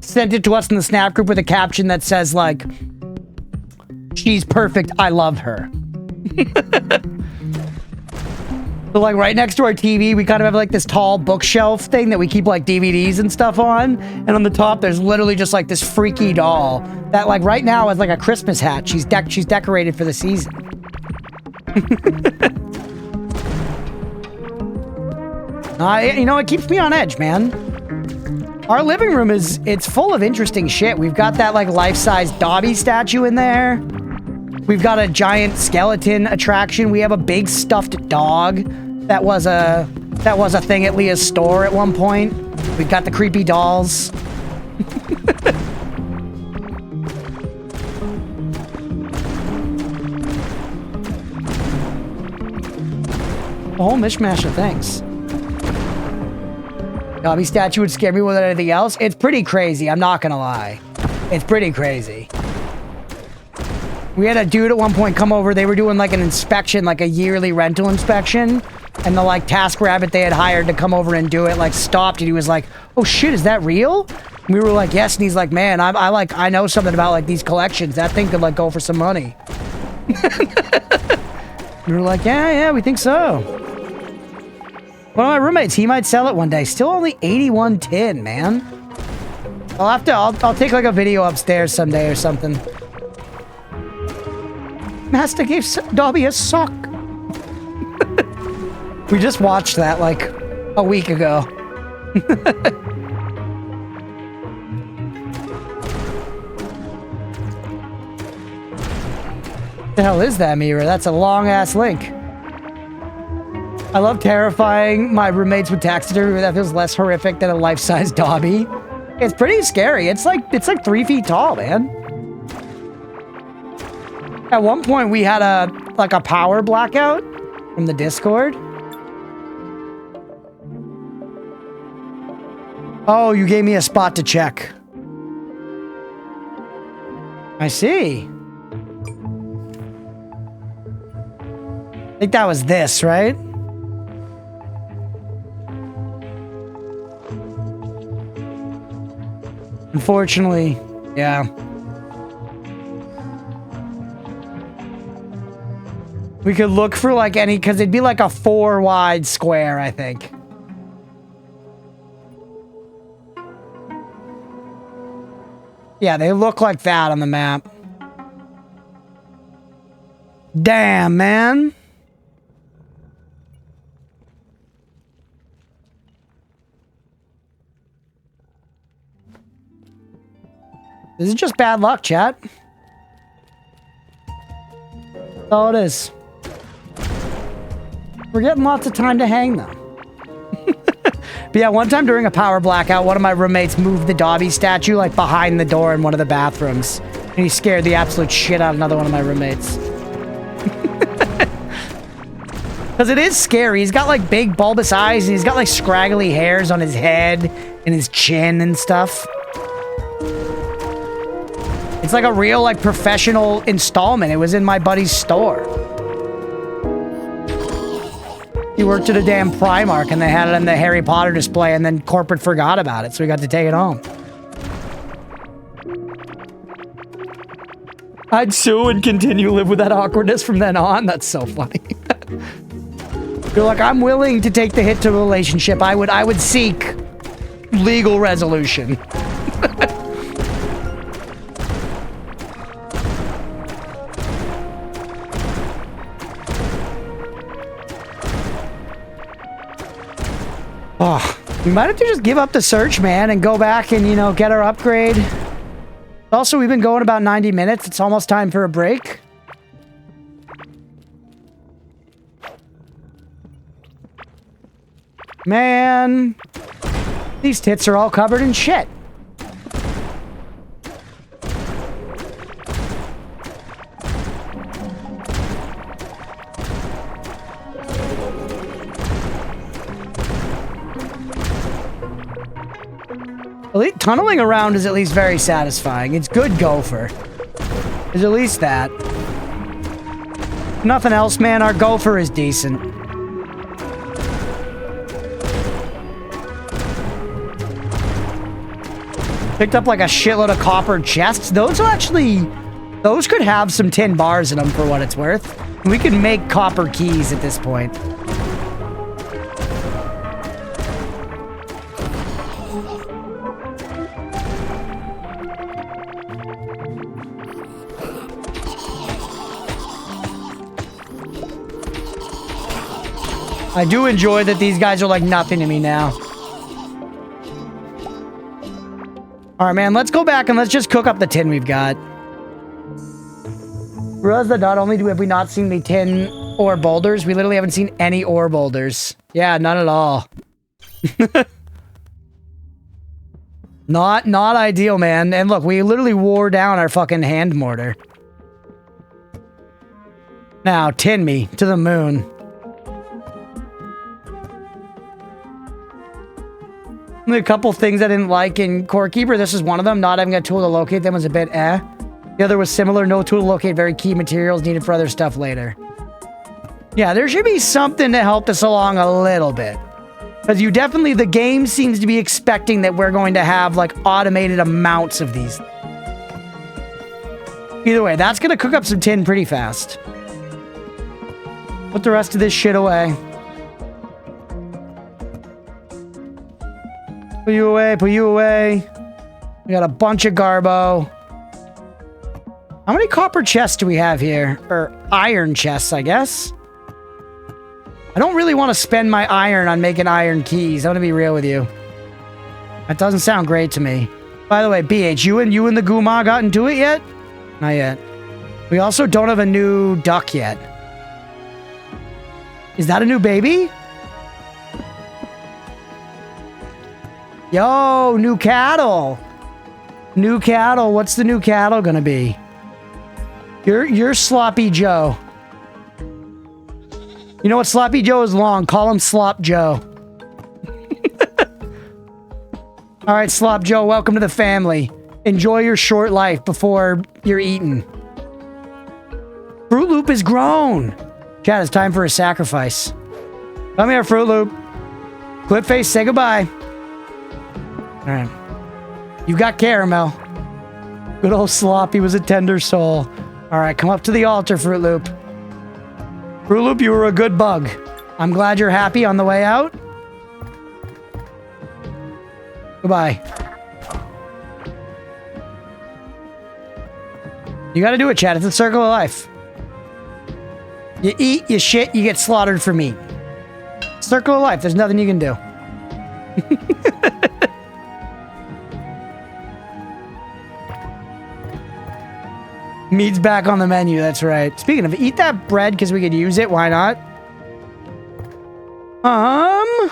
sent it to us in the Snap group with a caption that says like, "She's perfect, I love her." So like right next to our TV, we kind of have like this tall bookshelf thing that we keep like DVDs and stuff on. And on the top, there's literally just like this freaky doll that like right now has like a Christmas hat. She's decorated for the season. You know, it keeps me on edge, man. Our living room it's full of interesting shit. We've got that like life-size Dobby statue in there. We've got a giant skeleton attraction. We have a big stuffed dog that was a thing at Leah's store at one point. We've got the creepy dolls. A whole mishmash of things. Dobby statue would scare me more than anything else. It's pretty crazy, I'm not gonna lie. It's pretty crazy. We had a dude at one point come over. They were doing like an inspection, like a yearly rental inspection. And the like task rabbit they had hired to come over and do it like stopped. And he was like, "Oh shit, is that real?" And we were like, "Yes." And he's like, "Man, I know something about like these collections. That thing could like go for some money." We were like, yeah, we think so. One of my roommates, he might sell it one day. Still only 81 tin, man. I'll take like a video upstairs someday or something. Master gave Dobby a sock. We just watched that like a week ago. What the hell is that, Mira? That's a long-ass link. I love terrifying my roommates with taxidermy. That feels less horrific than a life-size Dobby. It's pretty scary. It's like 3 feet tall, man. At one point, we had a power blackout from the Discord. Oh, you gave me a spot to check. I see. I think that was this, right? Unfortunately, yeah. We could look for like any, because it'd be like a 4 wide square, I think. Yeah, they look like that on the map. Damn, man. This is just bad luck, chat. That's all it is. We're getting lots of time to hang them. But yeah, one time during a power blackout, one of my roommates moved the Dobby statue like behind the door in one of the bathrooms. And he scared the absolute shit out of another one of my roommates. Because it is scary. He's got like big bulbous eyes and he's got like scraggly hairs on his head and his chin and stuff. It's like a real like professional installment. It was in my buddy's store. He worked at a damn Primark and they had it in the Harry Potter display and then corporate forgot about it, so we got to take it home. I'd sue and continue to live with that awkwardness from then on. That's so funny. You're like, I'm willing to take the hit to a relationship. I would seek legal resolution. Oh, we might have to just give up the search, man, and go back and, you know, get our upgrade. Also, we've been going about 90 minutes. It's almost time for a break. Man, these tits are all covered in shit. Tunneling around is at least very satisfying. It's good gopher. There's at least that. Nothing else, man. Our gopher is decent. Picked up like a shitload of copper chests. Those could have some tin bars in them for what it's worth. We can make copper keys at this point. I do enjoy that these guys are like nothing to me now. Alright, man, let's go back and let's just cook up the tin we've got. Realize that not only have we not seen the tin ore boulders, we literally haven't seen any ore boulders. Yeah, none at all. Not ideal, man. And look, we literally wore down our fucking hand mortar. Now, tin me to the moon. A couple things I didn't like in Core Keeper. This is one of them. Not having a tool to locate them was a bit eh. The other was similar. No tool to locate very key materials needed for other stuff later. Yeah, there should be something to help us along a little bit. Because you definitely, the game seems to be expecting that we're going to have like automated amounts of these. Either way, that's going to cook up some tin pretty fast. Put the rest of this shit away. Put you away, put you away. We got a bunch of garbo. How many copper chests do we have here? Or iron chests, I guess. I don't really want to spend my iron on making iron keys. I'm gonna be real with you. That doesn't sound great to me. By the way, BH, you and the Guma got into it yet? Not yet. We also don't have a new duck yet. Is that a new baby? Yo, new cattle. New cattle. What's the new cattle gonna be? You're Sloppy Joe. You know what? Sloppy Joe is long. Call him Slop Joe. All right, Slop Joe, welcome to the family. Enjoy your short life before you're eaten. Fruit Loop is grown. Chat, it's time for a sacrifice. Come here, Fruit Loop. Clipface, say goodbye. All right. You got caramel. Good old Sloppy was a tender soul. All right, come up to the altar, Fruit Loop. Fruit Loop, you were a good bug. I'm glad you're happy on the way out. Goodbye. You gotta do it, Chad. It's a circle of life. You eat, you shit, you get slaughtered for meat. Circle of life. There's nothing you can do. Meat's back on the menu, that's right. Speaking of, eat that bread because we could use it. Why not? I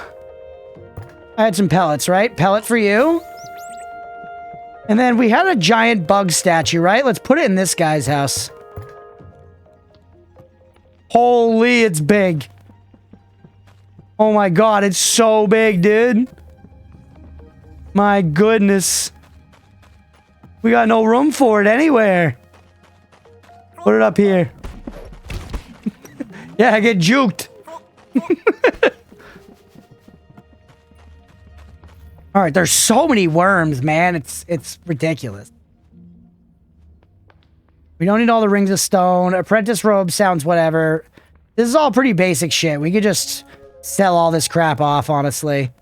had some pellets, right? Pellet for you. And then we had a giant bug statue, right? Let's put it in this guy's house. Holy, it's big. Oh my god, it's so big, dude. My goodness. We got no room for it anywhere. Put it up here. Yeah, I get juked. All right, there's so many worms, man. It's ridiculous. We don't need all the rings of stone. Apprentice robe sounds whatever. This is all pretty basic shit. We could just sell all this crap off, honestly.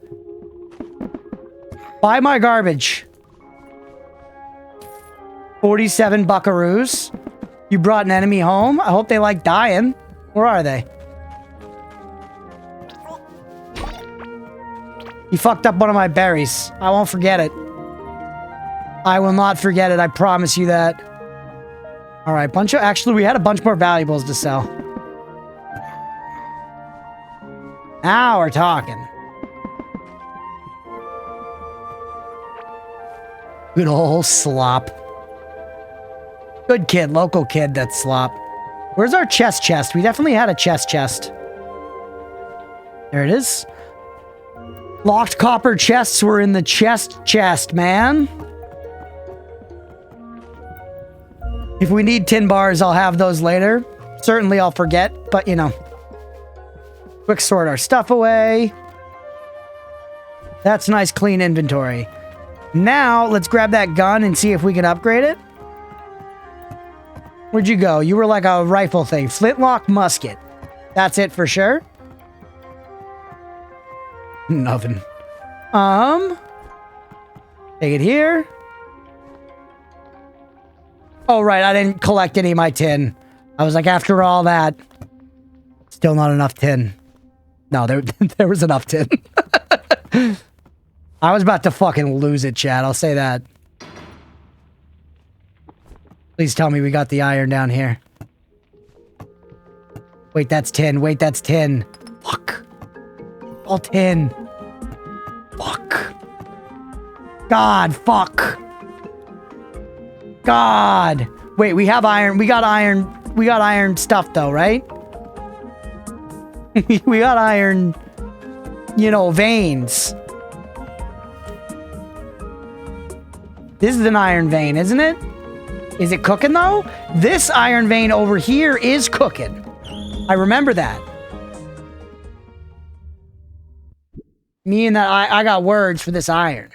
Buy my garbage. 47 buckaroos. You brought an enemy home? I hope they like dying. Where are they? You fucked up one of my berries. I won't forget it. I will not forget it. I promise you that. All right, actually, we had a bunch more valuables to sell. Now we're talking. Good old slop. Good kid, local kid, that slop. Where's our chest? We definitely had a chest. There it is. Locked copper chests were in the chest, man. If we need tin bars, I'll have those later. Certainly I'll forget, but you know. Quick sort our stuff away. That's nice, clean inventory. Now, let's grab that gun and see if we can upgrade it. Where'd you go? You were like a rifle thing. Flintlock musket. That's it for sure. Nothing. Take it here. Oh, right. I didn't collect any of my tin. I was like, after all that, still not enough tin. No, there was enough tin. I was about to fucking lose it, Chad. I'll say that. Please tell me we got the iron down here. Wait, that's tin. Wait, that's tin. Fuck. All tin. Fuck. God, fuck. God. Wait, we have iron. We got iron. We got iron stuff, though, right? We got iron, you know, veins. This is an iron vein, isn't it? Is it cooking, though? This iron vein over here is cooking. I remember that. Me and that, I got words for this iron.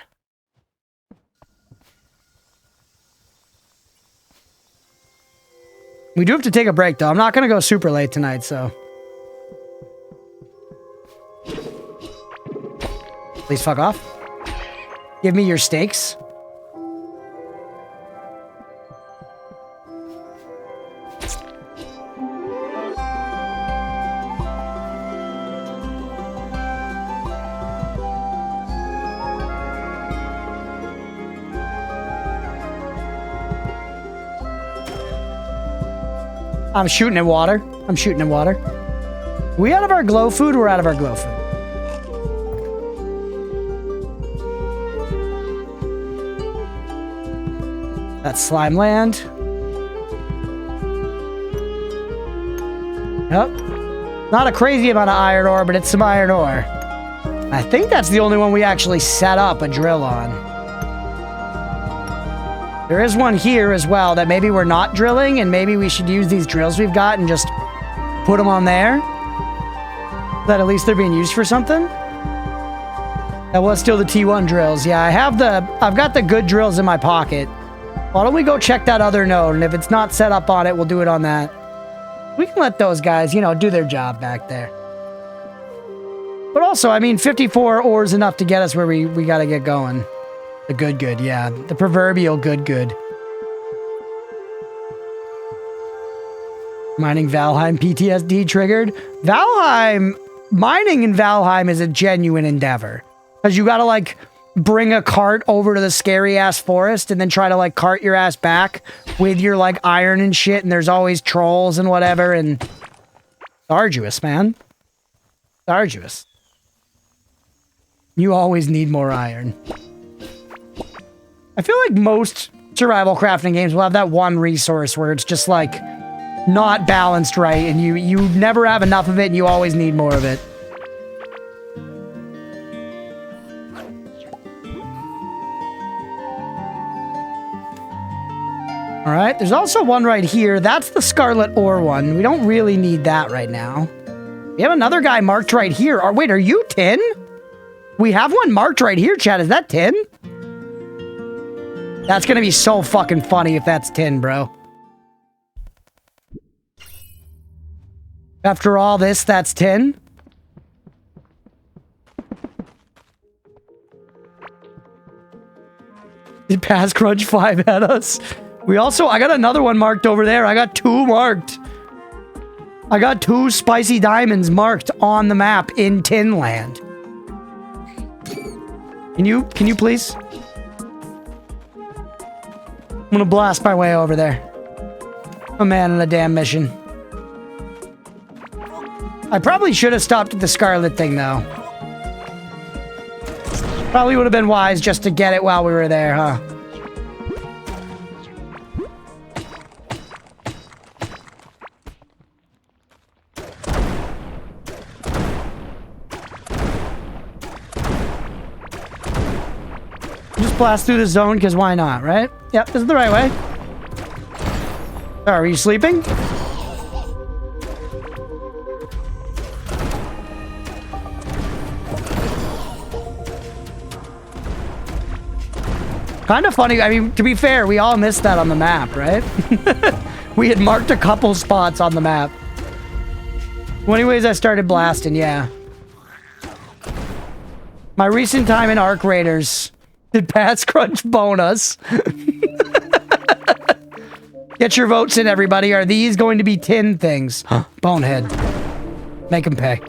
We do have to take a break, though. I'm not going to go super late tonight, so. Please fuck off. Give me your steaks. I'm shooting at water. I'm shooting at water. Are we out of our glow food? We're out of our glow food. That's slime land. Yep. Not a crazy amount of iron ore, but it's some iron ore. I think that's the only one we actually set up a drill on. There is one here as well that maybe we're not drilling, and maybe we should use these drills we've got and just put them on there. That at least they're being used for something. That was still the T1 drills. Yeah, I've got the good drills in my pocket. Why don't we go check that other node, and if it's not set up on it, we'll do it on that. We can let those guys, you know, do their job back there. But also, I mean, 54 ore is enough to get us where we got to get going. The good, yeah. The proverbial good. Mining Valheim PTSD triggered. Valheim, mining in Valheim is a genuine endeavor. Because you gotta, like, bring a cart over to the scary-ass forest and then try to, like, cart your ass back with your, like, iron and shit, and there's always trolls and whatever, and... It's arduous, man. It's arduous. You always need more iron. I feel like most survival crafting games will have that one resource where it's just, like, not balanced right, and you never have enough of it, and you always need more of it. Alright, there's also one right here. That's the Scarlet Ore one. We don't really need that right now. We have another guy marked right here. Oh, wait, are you tin? We have one marked right here, Chad. Is that tin? That's gonna be so fucking funny if that's tin, bro. After all this, that's tin? It passed Crunch 5 at us. I got another one marked over there. I got 2 marked. I got 2 spicy diamonds marked on the map in Tin Land. Can you please? I'm gonna blast my way over there. A man on a damn mission. I probably should have stopped at the Scarlet thing, though. Probably would have been wise just to get it while we were there, huh? Just blast through the zone, because why not, right? Yep, this is the right way. Are you sleeping? Kind of funny. I mean, to be fair, we all missed that on the map, right? We had marked a couple spots on the map. Well, anyways, I started blasting, yeah. My recent time in Arc Raiders. Did Pat's Crunch bonus? Get your votes in, everybody. Are these going to be tin things? Huh? Bonehead. Make them pay.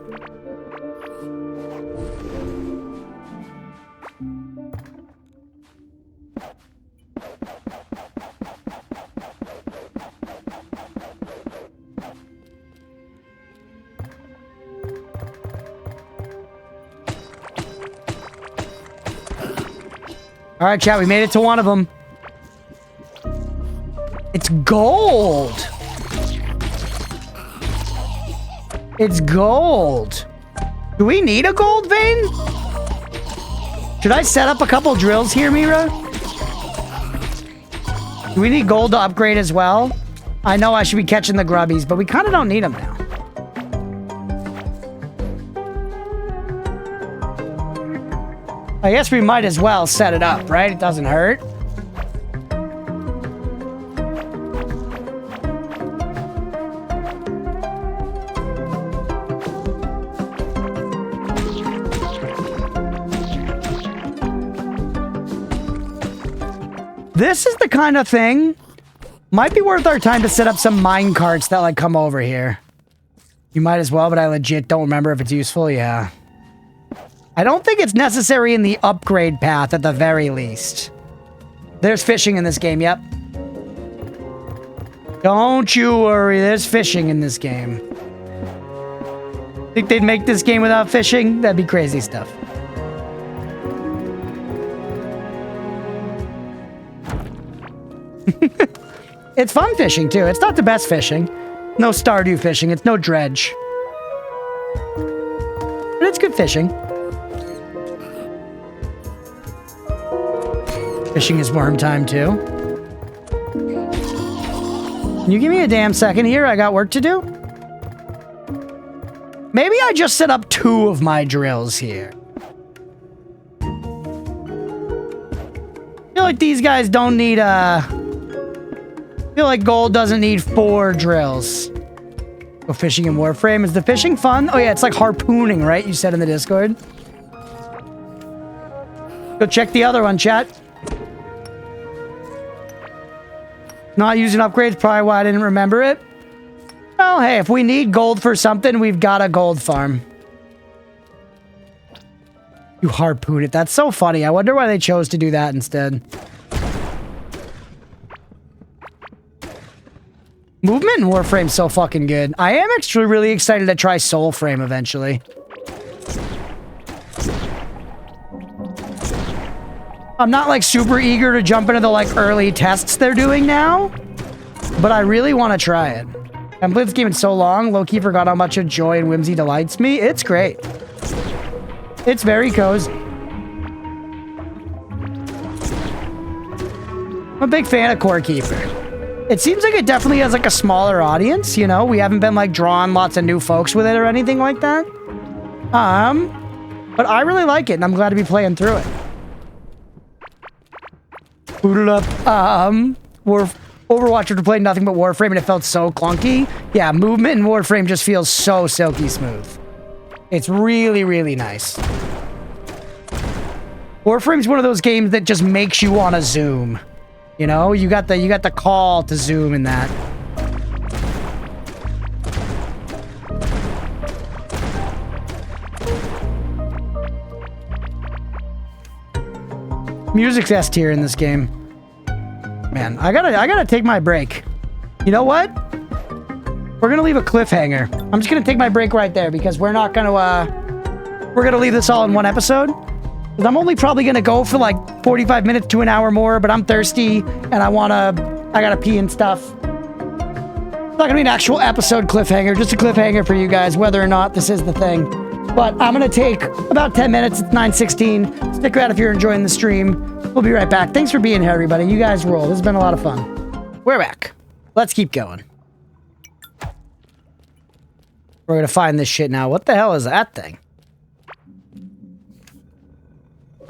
All right, chat, we made it to one of them. It's gold. It's gold. Do we need a gold vein? Should I set up a couple drills here, Mira? Do we need gold to upgrade as well? I know I should be catching the grubbies, but we kind of don't need them now. I guess we might as well set it up, right? It doesn't hurt. This is the kind of thing might be worth our time to set up some mine carts that like come over here. You might as well, but I legit don't remember if it's useful. Yeah. I don't think it's necessary in the upgrade path at the very least. There's fishing in this game, yep. Don't you worry, there's fishing in this game. Think they'd make this game without fishing? That'd be crazy stuff. It's fun fishing, too. It's not the best fishing. No Stardew fishing. It's no dredge. But it's good fishing. Fishing is worm time, too. Can you give me a damn second here? I got work to do. Maybe I just set up 2 of my drills here. I feel like these guys don't need, I feel like gold doesn't need 4 drills. Go fishing in Warframe. Is the fishing fun? Oh, yeah, it's like harpooning, right? You said in the Discord. Go check the other one, chat. Not using upgrades, probably why I didn't remember it. Well, hey, if we need gold for something, we've got a gold farm. You harpoon it. That's so funny. I wonder why they chose to do that instead. Movement in Warframe's so fucking good. I am actually really excited to try Soulframe eventually. I'm not like super eager to jump into the like early tests they're doing now, but I really want to try it. I've played this game in so long, low-key forgot how much of joy and whimsy delights me. It's great. It's very cozy. I'm a big fan of Core Keeper. It seems like it definitely has like a smaller audience, you know? We haven't been like drawing lots of new folks with it or anything like that. But I really like it and I'm glad to be playing through it. Booted up, Overwatch would play nothing but Warframe and it felt so clunky. Yeah, movement in Warframe just feels so silky smooth. It's really, really nice. Warframe's one of those games that just makes you want to zoom. You know, you got the call to zoom in that. Music's S tier in this game. Man, I gotta take my break. You know what? We're gonna leave a cliffhanger. I'm just gonna take my break right there because we're not gonna we're gonna leave this all in one episode. Because I'm only probably gonna go for like 45 minutes to an hour more, but I'm thirsty and I gotta pee and stuff. It's not gonna be an actual episode cliffhanger, just a cliffhanger for you guys, whether or not this is the thing. But I'm gonna take about 10 minutes. It's 9:16. Stick around if you're enjoying the stream. We'll be right back. Thanks for being here, everybody. You guys rule. This has been a lot of fun. We're back. Let's keep going. We're gonna find this shit now. What the hell is that thing?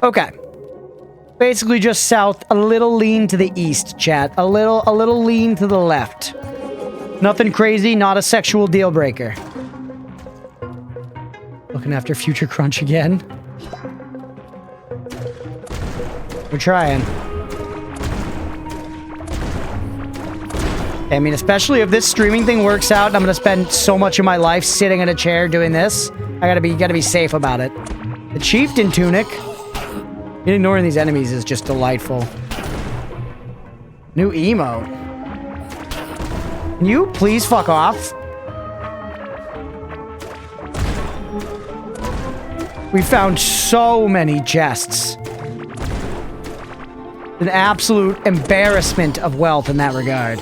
Okay. Basically just south, a little lean to the east, chat. A little lean to the left. Nothing crazy, not a sexual deal breaker. Looking after future Crunch again. We're trying. I mean, especially if this streaming thing works out and I'm gonna spend so much of my life sitting in a chair doing this, I gotta be safe about it. The Chieftain Tunic. Ignoring these enemies is just delightful. New emote. Can you please fuck off? We found so many chests. An absolute embarrassment of wealth in that regard.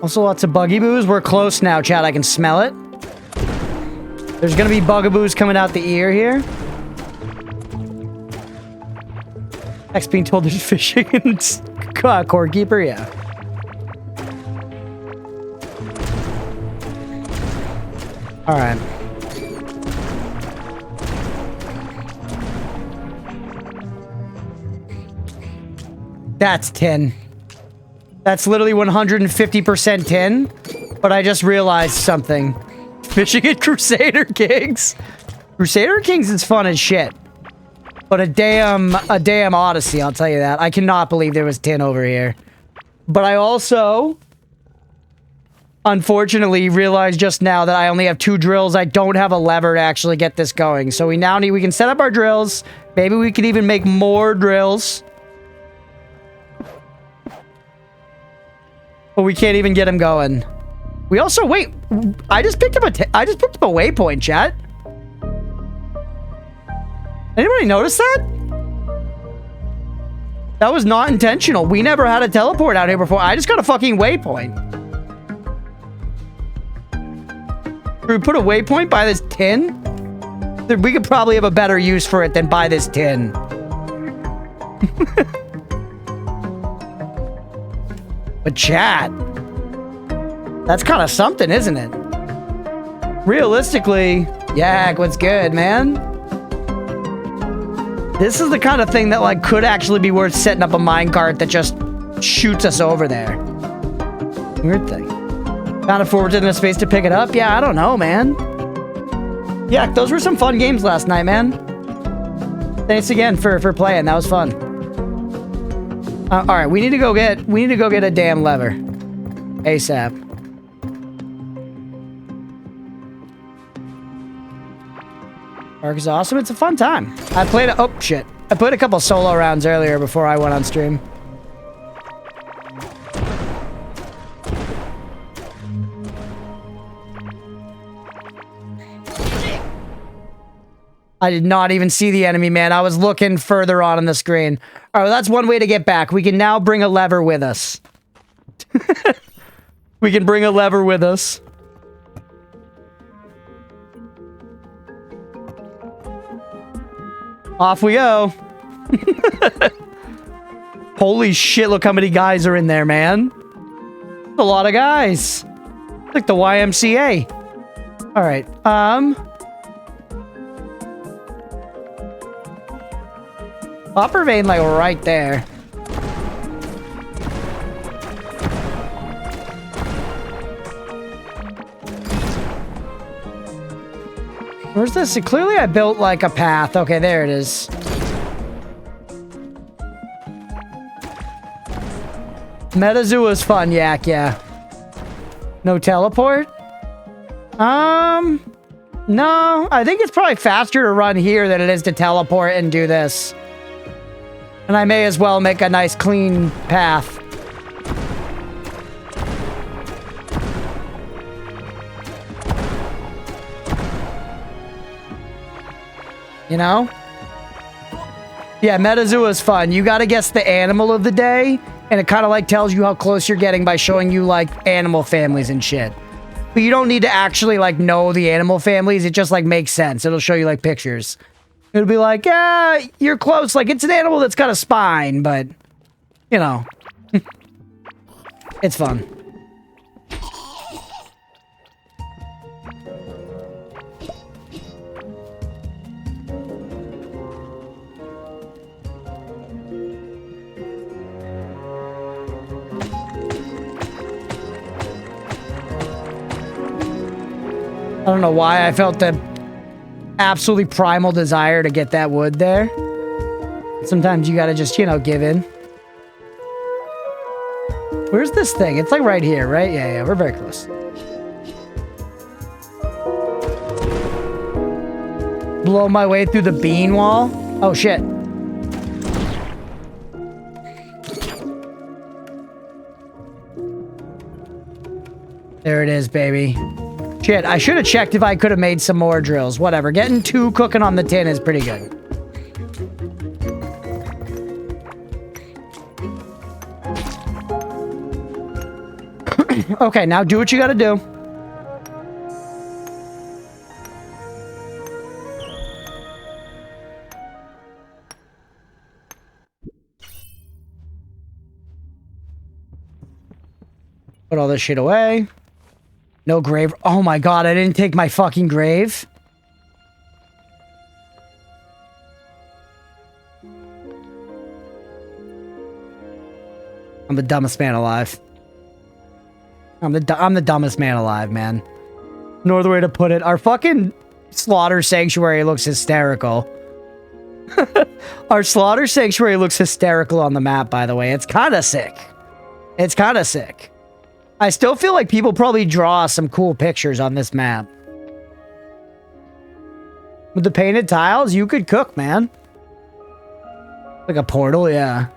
Also lots of buggy-boos. We're close now, chat. I can smell it. There's gonna be bugaboos coming out the ear here. X being told there's fishing and core keeper, yeah. Alright. That's tin. That's literally 150% tin. But I just realized something. Fishing at Crusader Kings. Crusader Kings is fun as shit. But a damn odyssey, I'll tell you that. I cannot believe there was tin over here. But I also, unfortunately, realized just now that I only have 2 drills. I don't have a lever to actually get this going. So we can set up our drills. Maybe we could even make more drills. But we can't even get them going. We also, wait, I just picked up a waypoint, chat. Anybody notice that? That was not intentional. We never had a teleport out here before. I just got a fucking waypoint. Should we put a waypoint by this tin? We could probably have a better use for it than by this tin. But chat, that's kind of something, isn't it? Realistically, Yak, what's good, man? This is the kind of thing that, like, could actually be worth setting up a minecart that just shoots us over there. Weird thing. Found a forward in a space to pick it up? Yeah, I don't know, man. Yeah, those were some fun games last night, man. Thanks again for playing. That was fun. All right, we need to go get a damn lever. ASAP. Ark is awesome. It's a fun time. I played a couple solo rounds earlier before I went on stream. I did not even see the enemy, man. I was looking further on the screen. All right, well, that's one way to get back. We can now bring a lever with us. We can bring a lever with us. Off we go. Holy shit, look how many guys are in there, man. A lot of guys. Like the YMCA. All right. Upper vein, like right there. Where's this? Clearly I built like a path. Okay, there it is. MetaZoo was fun, Yak, yeah. No teleport? No. I think it's probably faster to run here than it is to teleport and do this. And I may as well make a nice clean path. You know? Yeah, MetaZoo is fun. You gotta guess the animal of the day, and it kind of like tells you how close you're getting by showing you like animal families and shit. But you don't need to actually like know the animal families. It just like makes sense. It'll show you like pictures. It'll be like, yeah, you're close. Like it's an animal that's got a spine, but you know, it's fun. I don't know why I felt the absolutely primal desire to get that wood there. Sometimes you gotta just, you know, give in. Where's this thing? It's like right here, right? Yeah, we're very close. Blow my way through the bean wall? Oh, shit. There it is, baby. Shit, I should have checked if I could have made some more drills. Whatever. Getting 2 cooking on the tin is pretty good. Okay, now do what you gotta do. Put all this shit away. No grave. Oh my god, I didn't take my fucking grave. I'm the dumbest man alive. I'm the dumbest man alive, man. No other way to put it. Our fucking slaughter sanctuary looks hysterical. Our slaughter sanctuary looks hysterical on the map, by the way. It's kind of sick. It's kind of sick. I still feel like people probably draw some cool pictures on this map. With the painted tiles, you could cook, man. Like a portal, yeah.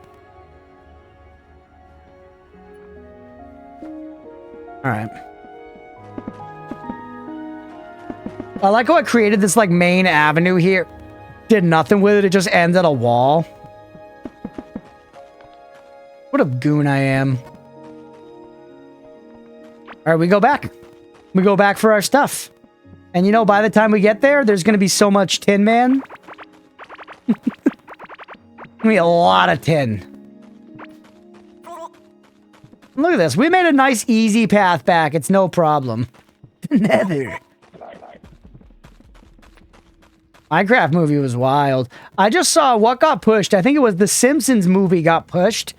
Alright. I like how I created this, like, main avenue here. Did nothing with it, it just ends at a wall. What a goon I am. Alright, we go back. We go back for our stuff. And you know, by the time we get there, there's gonna be so much tin, man. Gonna be a lot of tin. Look at this. We made a nice, easy path back. It's no problem. Never. Minecraft movie was wild. I just saw what got pushed. I think it was the Simpsons movie got pushed.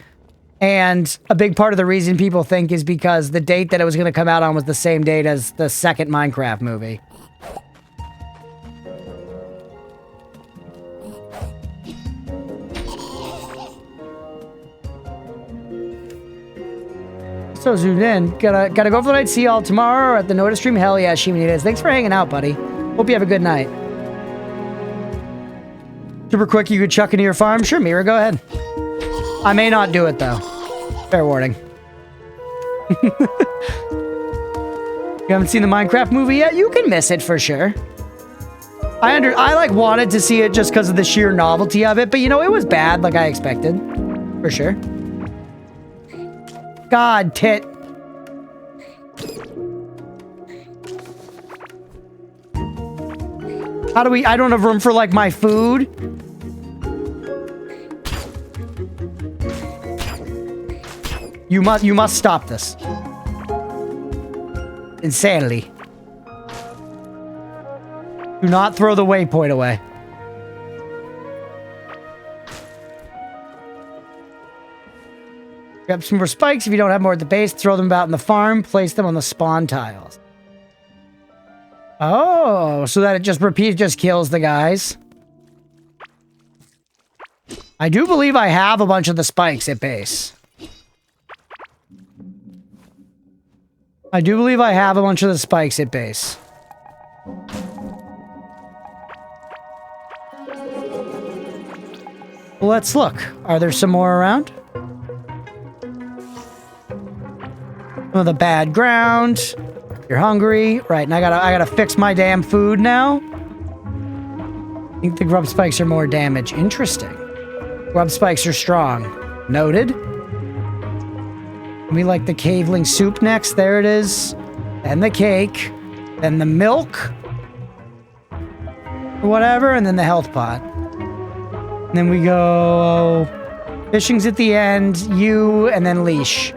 And a big part of the reason people think is because the date that it was going to come out on was the same date as the second Minecraft movie. So zoomed in. Gotta go for the night. See y'all tomorrow at the Noda stream. Hell yeah, Shimini is. Thanks for hanging out, buddy. Hope you have a good night. Super quick, you could chuck into your farm? Sure, Mira, go ahead. I may not do it, though. Fair warning. You haven't seen the Minecraft movie yet? You can miss it for sure. I like wanted to see it just because of the sheer novelty of it, but you know, it was bad like I expected. For sure. God, tit. How do we... I don't have room for, like, my food. You must stop this. Insanity. Do not throw the waypoint away. Grab some more spikes. If you don't have more at the base, throw them out in the farm. Place them on the spawn tiles. Oh, so that it just kills the guys. I do believe I have a bunch of the spikes at base. I do believe I have a bunch of the spikes at base. Well, let's look. Are there some more around? Some of the bad ground. You're hungry. Right, and I gotta fix my damn food now. I think the grub spikes are more damage. Interesting. Grub spikes are strong. Noted. We like the caveling soup next. There it is. Then the cake. Then the milk. Whatever. And then the health pot. And then we go... Fishing's at the end. You. And then leash.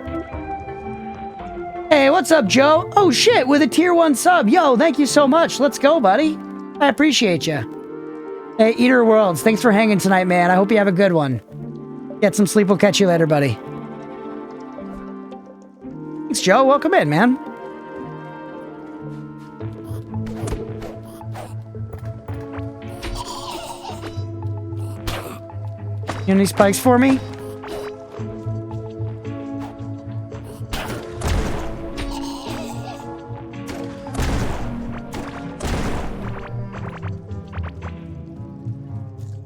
Hey, what's up, Joe? Oh, shit. With a tier 1 sub. Yo, thank you so much. Let's go, buddy. I appreciate you. Hey, Eater Worlds. Thanks for hanging tonight, man. I hope you have a good one. Get some sleep. We'll catch you later, buddy. Thanks, Joe. Welcome in, man. You have any spikes for me?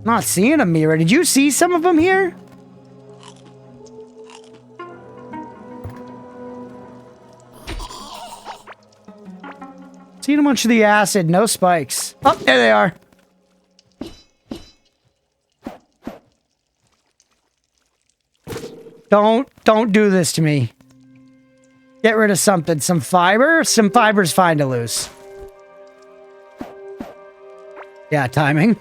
Not seeing them here. Did you see some of them here? Seen a bunch of the acid, no spikes. Oh, there they are. Don't do this to me. Get rid of something. Some fiber? Some fiber's fine to lose. Yeah, timing.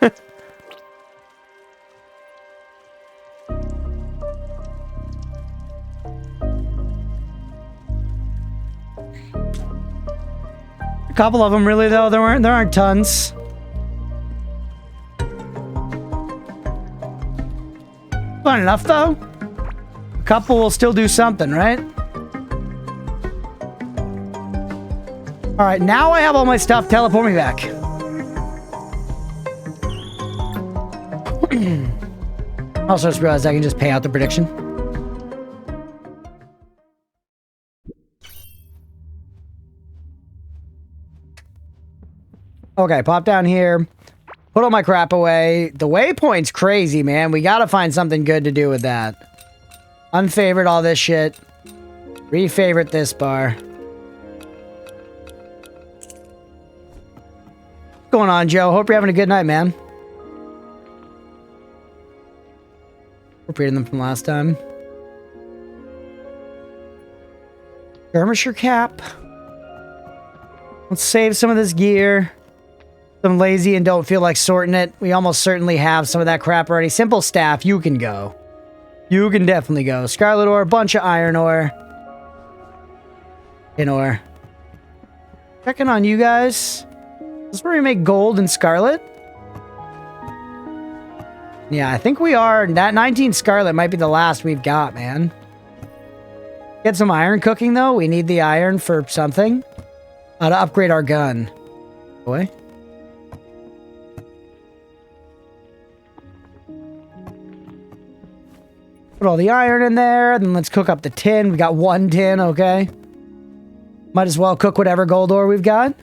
A couple of them, really, though. There aren't tons. Fun enough, though. A couple will still do something, right? All right, now I have all my stuff. Teleport me back. Also, just realized I can just pay out the prediction. Okay, pop down here. Put all my crap away. The waypoint's crazy, man. We gotta find something good to do with that. Unfavorite all this shit. Refavorite this bar. What's going on, Joe? Hope you're having a good night, man. Repeating them from last time. Skirmisher cap. Let's save some of this gear. I'm lazy and don't feel like sorting it. We almost certainly have some of that crap already. Simple staff, you can go. You can definitely go. Scarlet ore, bunch of iron ore. Tin ore. Checking on you guys. Is this where we make gold and scarlet? Yeah, I think we are. That 19 scarlet might be the last we've got, man. Get some iron cooking, though. We need the iron for something. To upgrade our gun. Boy. Put all the iron in there, then let's cook up the tin. We got 1 tin, okay? Might as well cook whatever gold ore we've got.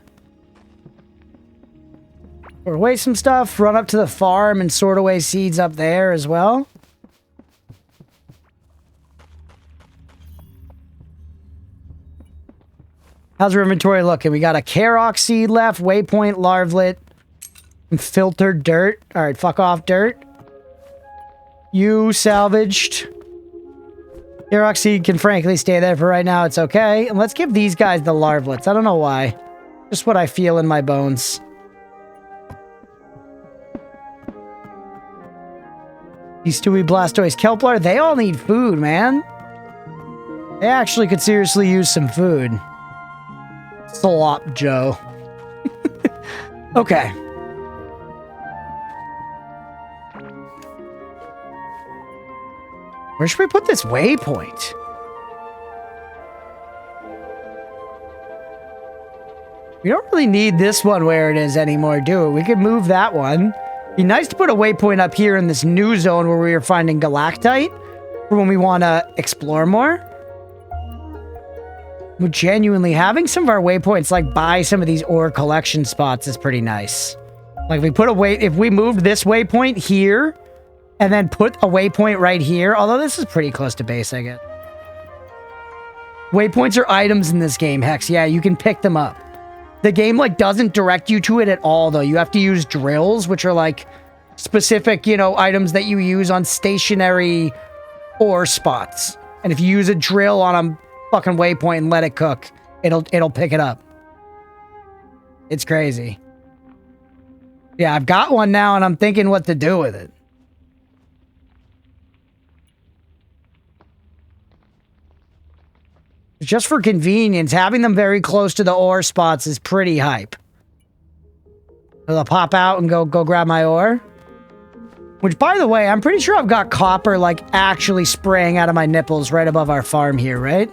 Sort away some stuff, run up to the farm and sort away seeds up there as well. How's our inventory looking? We got a Karok seed left, waypoint, larvlet, and filtered dirt. Alright, fuck off, dirt. You salvaged. Karok seed can frankly stay there for right now. It's okay. And let's give these guys the larvlets. I don't know why. Just what I feel in my bones. These Stewie, Blastoise, Kelplar, they all need food, man. They actually could seriously use some food. Slop Joe. Okay. Where should we put this waypoint? We don't really need this one where it is anymore, do we? We could move that one. Be nice to put a waypoint up here in this new zone where we are finding galactite for when we want to explore more. We're genuinely having some of our waypoints like by some of these ore collection spots is pretty nice. Like if we moved this waypoint here and then put a waypoint right here, although this is pretty close to base, I guess. Waypoints are items in this game, Hex. Yeah, you can pick them up. The game, like, doesn't direct you to it at all, though. You have to use drills, which are, like, specific, you know, items that you use on stationary ore spots. And if you use a drill on a fucking waypoint and let it cook, it'll pick it up. It's crazy. Yeah, I've got one now, and I'm thinking what to do with it. Just for convenience, having them very close to the ore spots is pretty hype. I'll pop out and go grab my ore. Which, by the way, I'm pretty sure I've got copper, like, actually spraying out of my nipples right above our farm here, right?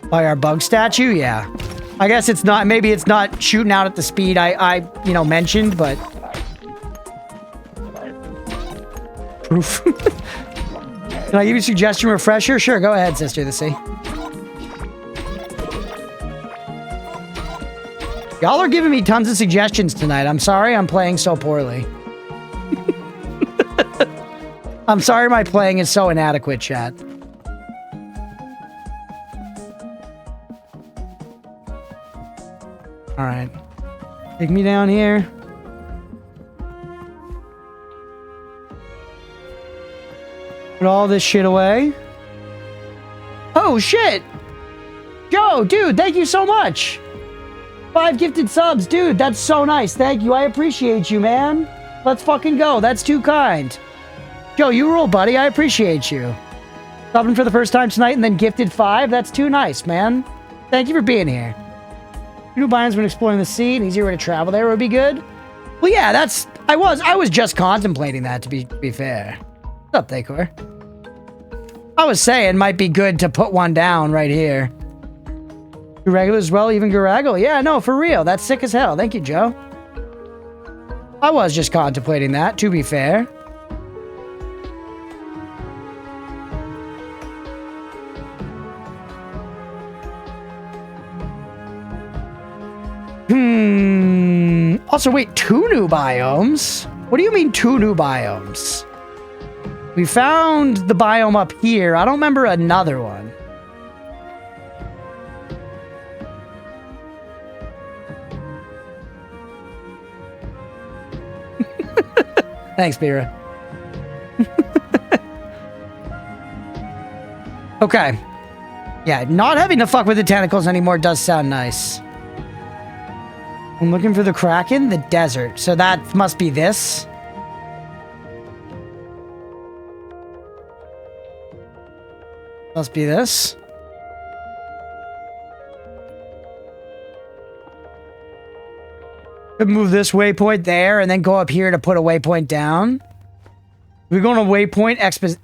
By our bug statue? Yeah. I guess it's not, maybe it's not shooting out at the speed I you know, mentioned, but... Proof. Can I give you a suggestion refresher? Sure, go ahead, Sister the Sea. Y'all are giving me tons of suggestions tonight. I'm sorry I'm playing so poorly. I'm sorry my playing is so inadequate, chat. Alright. Take me down here. Put all this shit away. Oh, shit! Joe, dude, thank you so much! 5 gifted subs, dude, that's so nice. Thank you, I appreciate you, man. Let's fucking go, that's too kind. Joe, you rule, buddy, I appreciate you. Subbing for the first time tonight and then gifted 5, that's too nice, man. Thank you for being here. New biomes when exploring the sea, an easier way to travel there would be good. Well, yeah, that's... I was just contemplating that, to be fair. What's up, Thacor? I was saying might be good to put one down right here. Garagle as well, even Garagle? Yeah, no, for real. That's sick as hell. Thank you, Joe. I was just contemplating that, to be fair. Also, wait, 2 new biomes? What do you mean 2 new biomes? We found the biome up here. I don't remember another one. Thanks, Bira. Okay. Yeah, not having to fuck with the tentacles anymore does sound nice. I'm looking for the Kraken, the desert. So that must be this. Must be this. Could move this waypoint there and then go up here to put a waypoint down. We're going to waypoint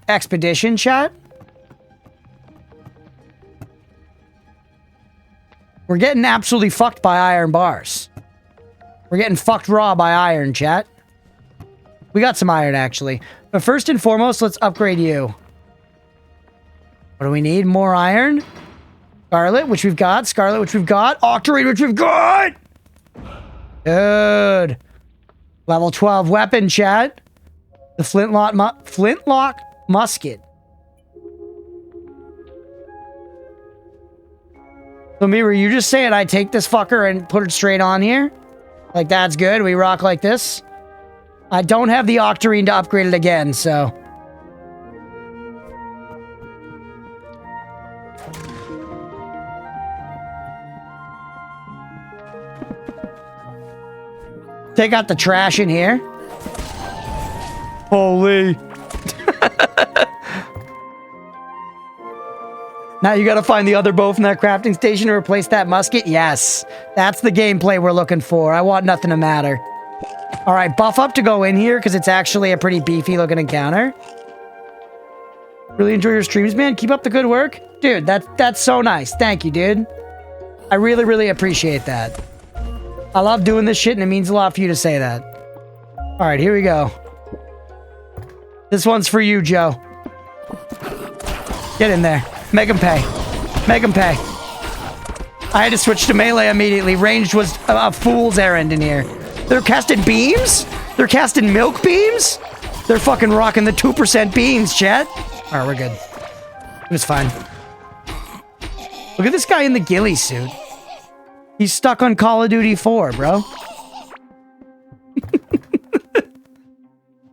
expedition, chat. We're getting absolutely fucked by iron bars. We're getting fucked raw by iron, chat. We got some iron, actually. But first and foremost, let's upgrade you. What do we need? More iron? Scarlet, which we've got. Scarlet, which we've got. Octarine, which we've got! Good. Level 12 weapon, chat. The flintlock musket. So, me, were you just saying I take this fucker and put it straight on here? Like, that's good. We rock like this. I don't have the Octarine to upgrade it again, so... Take out the trash in here. Holy. Now you gotta find the other bow from that crafting station to replace that musket? Yes. That's the gameplay we're looking for. I want nothing to matter. Alright, buff up to go in here, because it's actually a pretty beefy looking encounter. Really enjoy your streams, man. Keep up the good work. Dude, that's so nice. Thank you, dude. I really, really appreciate that. I love doing this shit, and it means a lot for you to say that. Alright, here we go. This one's for you, Joe. Get in there. Make him pay. Make him pay. I had to switch to melee immediately. Ranged was a fool's errand in here. They're casting beams? They're casting milk beams? They're fucking rocking the 2% beams, chat. Alright, we're good. It was fine. Look at this guy in the ghillie suit. He's stuck on Call of Duty 4, bro.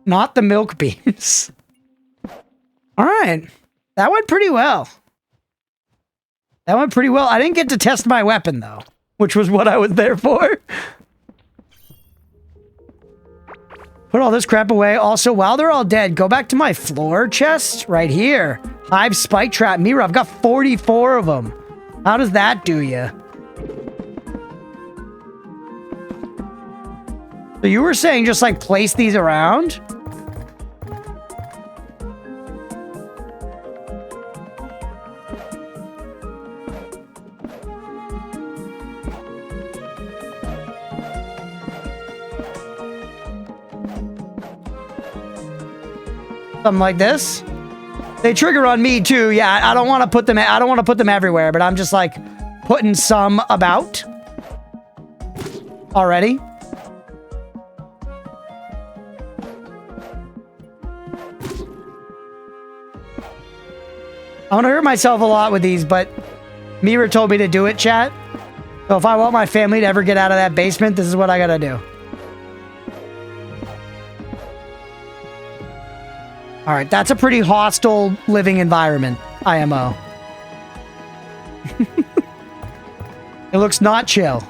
Not the milk beams. Alright. That went pretty well. That went pretty well. I didn't get to test my weapon, though, which was what I was there for. Put all this crap away. Also, while they're all dead, go back to my floor chest right here. Hive spike trap mirror. I've got 44 of them. How does that do you? So you were saying just like place these around? Something like this. They trigger on me too. Yeah, I don't want to put them. I don't want to put them everywhere, but I'm just like putting some about already. I'm gonna hurt myself a lot with these, but Mira told me to do it, chat. So if I want my family to ever get out of that basement, this is what I gotta do. Alright, that's a pretty hostile living environment, IMO. It looks not chill.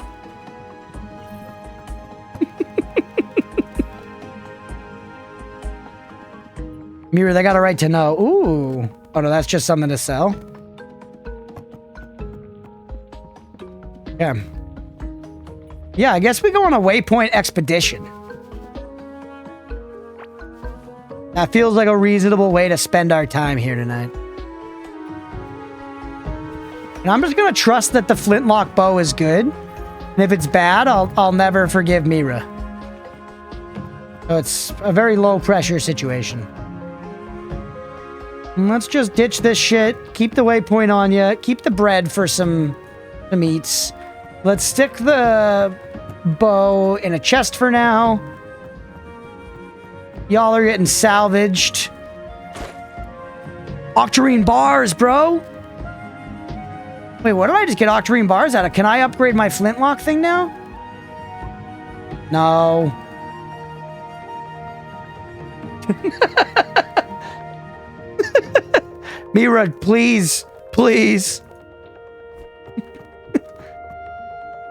Mira, they got a right to know. Ooh. Oh no, that's just something to sell. Yeah. Yeah, I guess we go on a waypoint expedition. That feels like a reasonable way to spend our time here tonight. And I'm just gonna trust that the flintlock bow is good. And if it's bad, I'll never forgive Mira. So it's a very low pressure situation. And let's just ditch this shit. Keep the waypoint on you. Keep the bread for some eats. Let's stick the bow in a chest for now. Y'all are getting salvaged. Octarine bars, bro. Wait, what did I just get octarine bars out of? Can I upgrade my flintlock thing now? No. Mira, please. Please.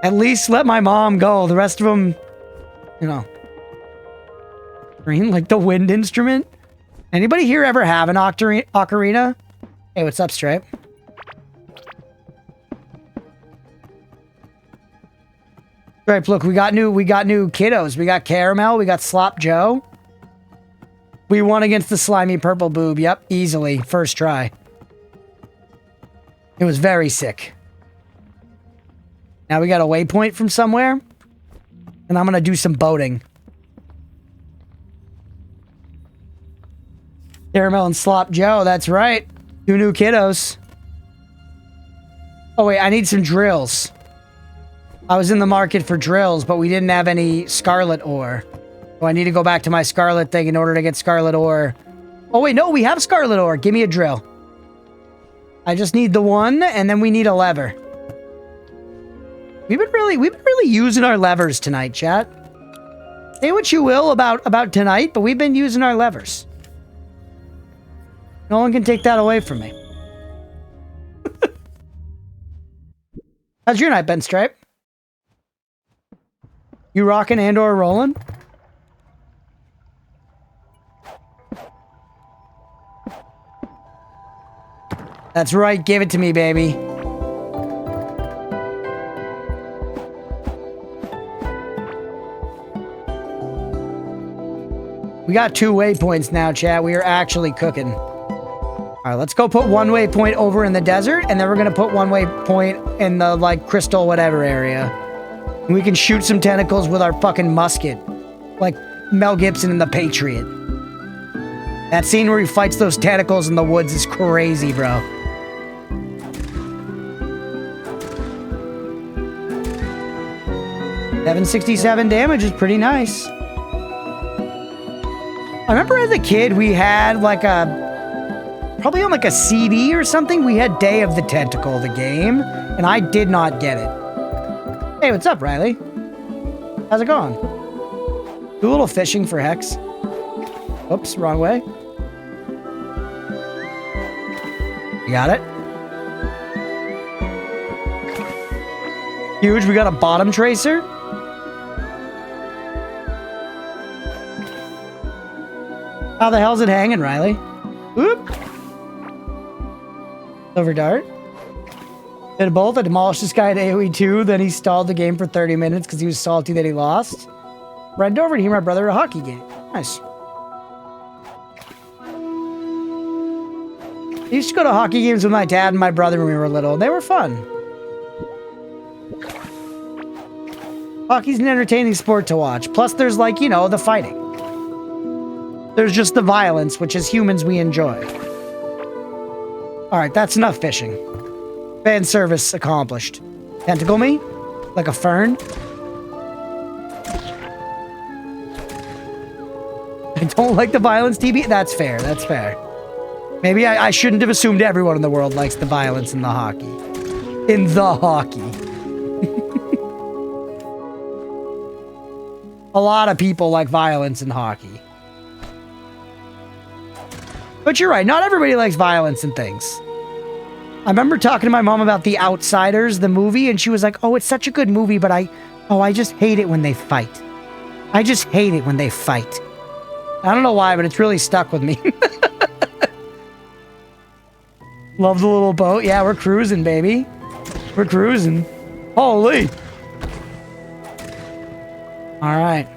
At least let my mom go. The rest of them, you know. Like the wind instrument. Anybody here ever have an ocarina? Hey, what's up, Stripe? Stripe, look, we got new kiddos. We got Caramel, we got Slop Joe. We won against the slimy purple boob. Yep, easily. First try. It was very sick. Now we got a waypoint from somewhere. And I'm gonna do some boating. Caramel and Slop Joe, that's right. 2 new kiddos. Oh wait, I need some drills. I was in the market for drills, but we didn't have any scarlet ore. So I need to go back to my scarlet thing in order to get scarlet ore. Oh wait, no, we have scarlet ore. Give me a drill. I just need the one, and then we need a lever. We've been really using our levers tonight, chat. Say what you will about tonight, but we've been using our levers. No one can take that away from me. How's your night been, Stripe? You rocking and or rolling? That's right. Give it to me, baby. We got 2 waypoints now, chat. We are actually cooking. All right, let's go put 1 waypoint over in the desert, and then we're going to put 1 waypoint in the, like, crystal whatever area. We can shoot some tentacles with our fucking musket. Like Mel Gibson in The Patriot. That scene where he fights those tentacles in the woods is crazy, bro. $767 damage is pretty nice. I remember as a kid, we had like probably on like a CD or something, we had Day of the Tentacle, the game, and I did not get it. Hey, what's up, Riley? How's it going? Do a little fishing for Hex. Oops, wrong way. You got it? Huge, we got a bottom tracer. How the hell's it hanging, Riley? Whoop. Silver dart. Did both. I demolished this guy at AoE 2, then he stalled the game for 30 minutes because he was salty that he lost. Ran over to hear my brother a hockey game. Nice. I used to go to hockey games with my dad and my brother when we were little. They were fun. Hockey's an entertaining sport to watch. Plus, there's like, you know, the fighting. There's just the violence, which as humans we enjoy. Alright, that's enough fishing. Fan service accomplished. Tentacle me? Like a fern? I don't like the violence, TB. That's fair, that's fair. Maybe I shouldn't have assumed everyone in the world likes the violence in the hockey. In the hockey. A lot of people like violence in hockey. But you're right, not everybody likes violence and things. I remember talking to my mom about The Outsiders, the movie, and she was like, oh, it's such a good movie, but I just hate it when they fight. I just hate it when they fight. I don't know why, but it's really stuck with me. Love the little boat. Yeah, we're cruising, baby. We're cruising. Holy. All right.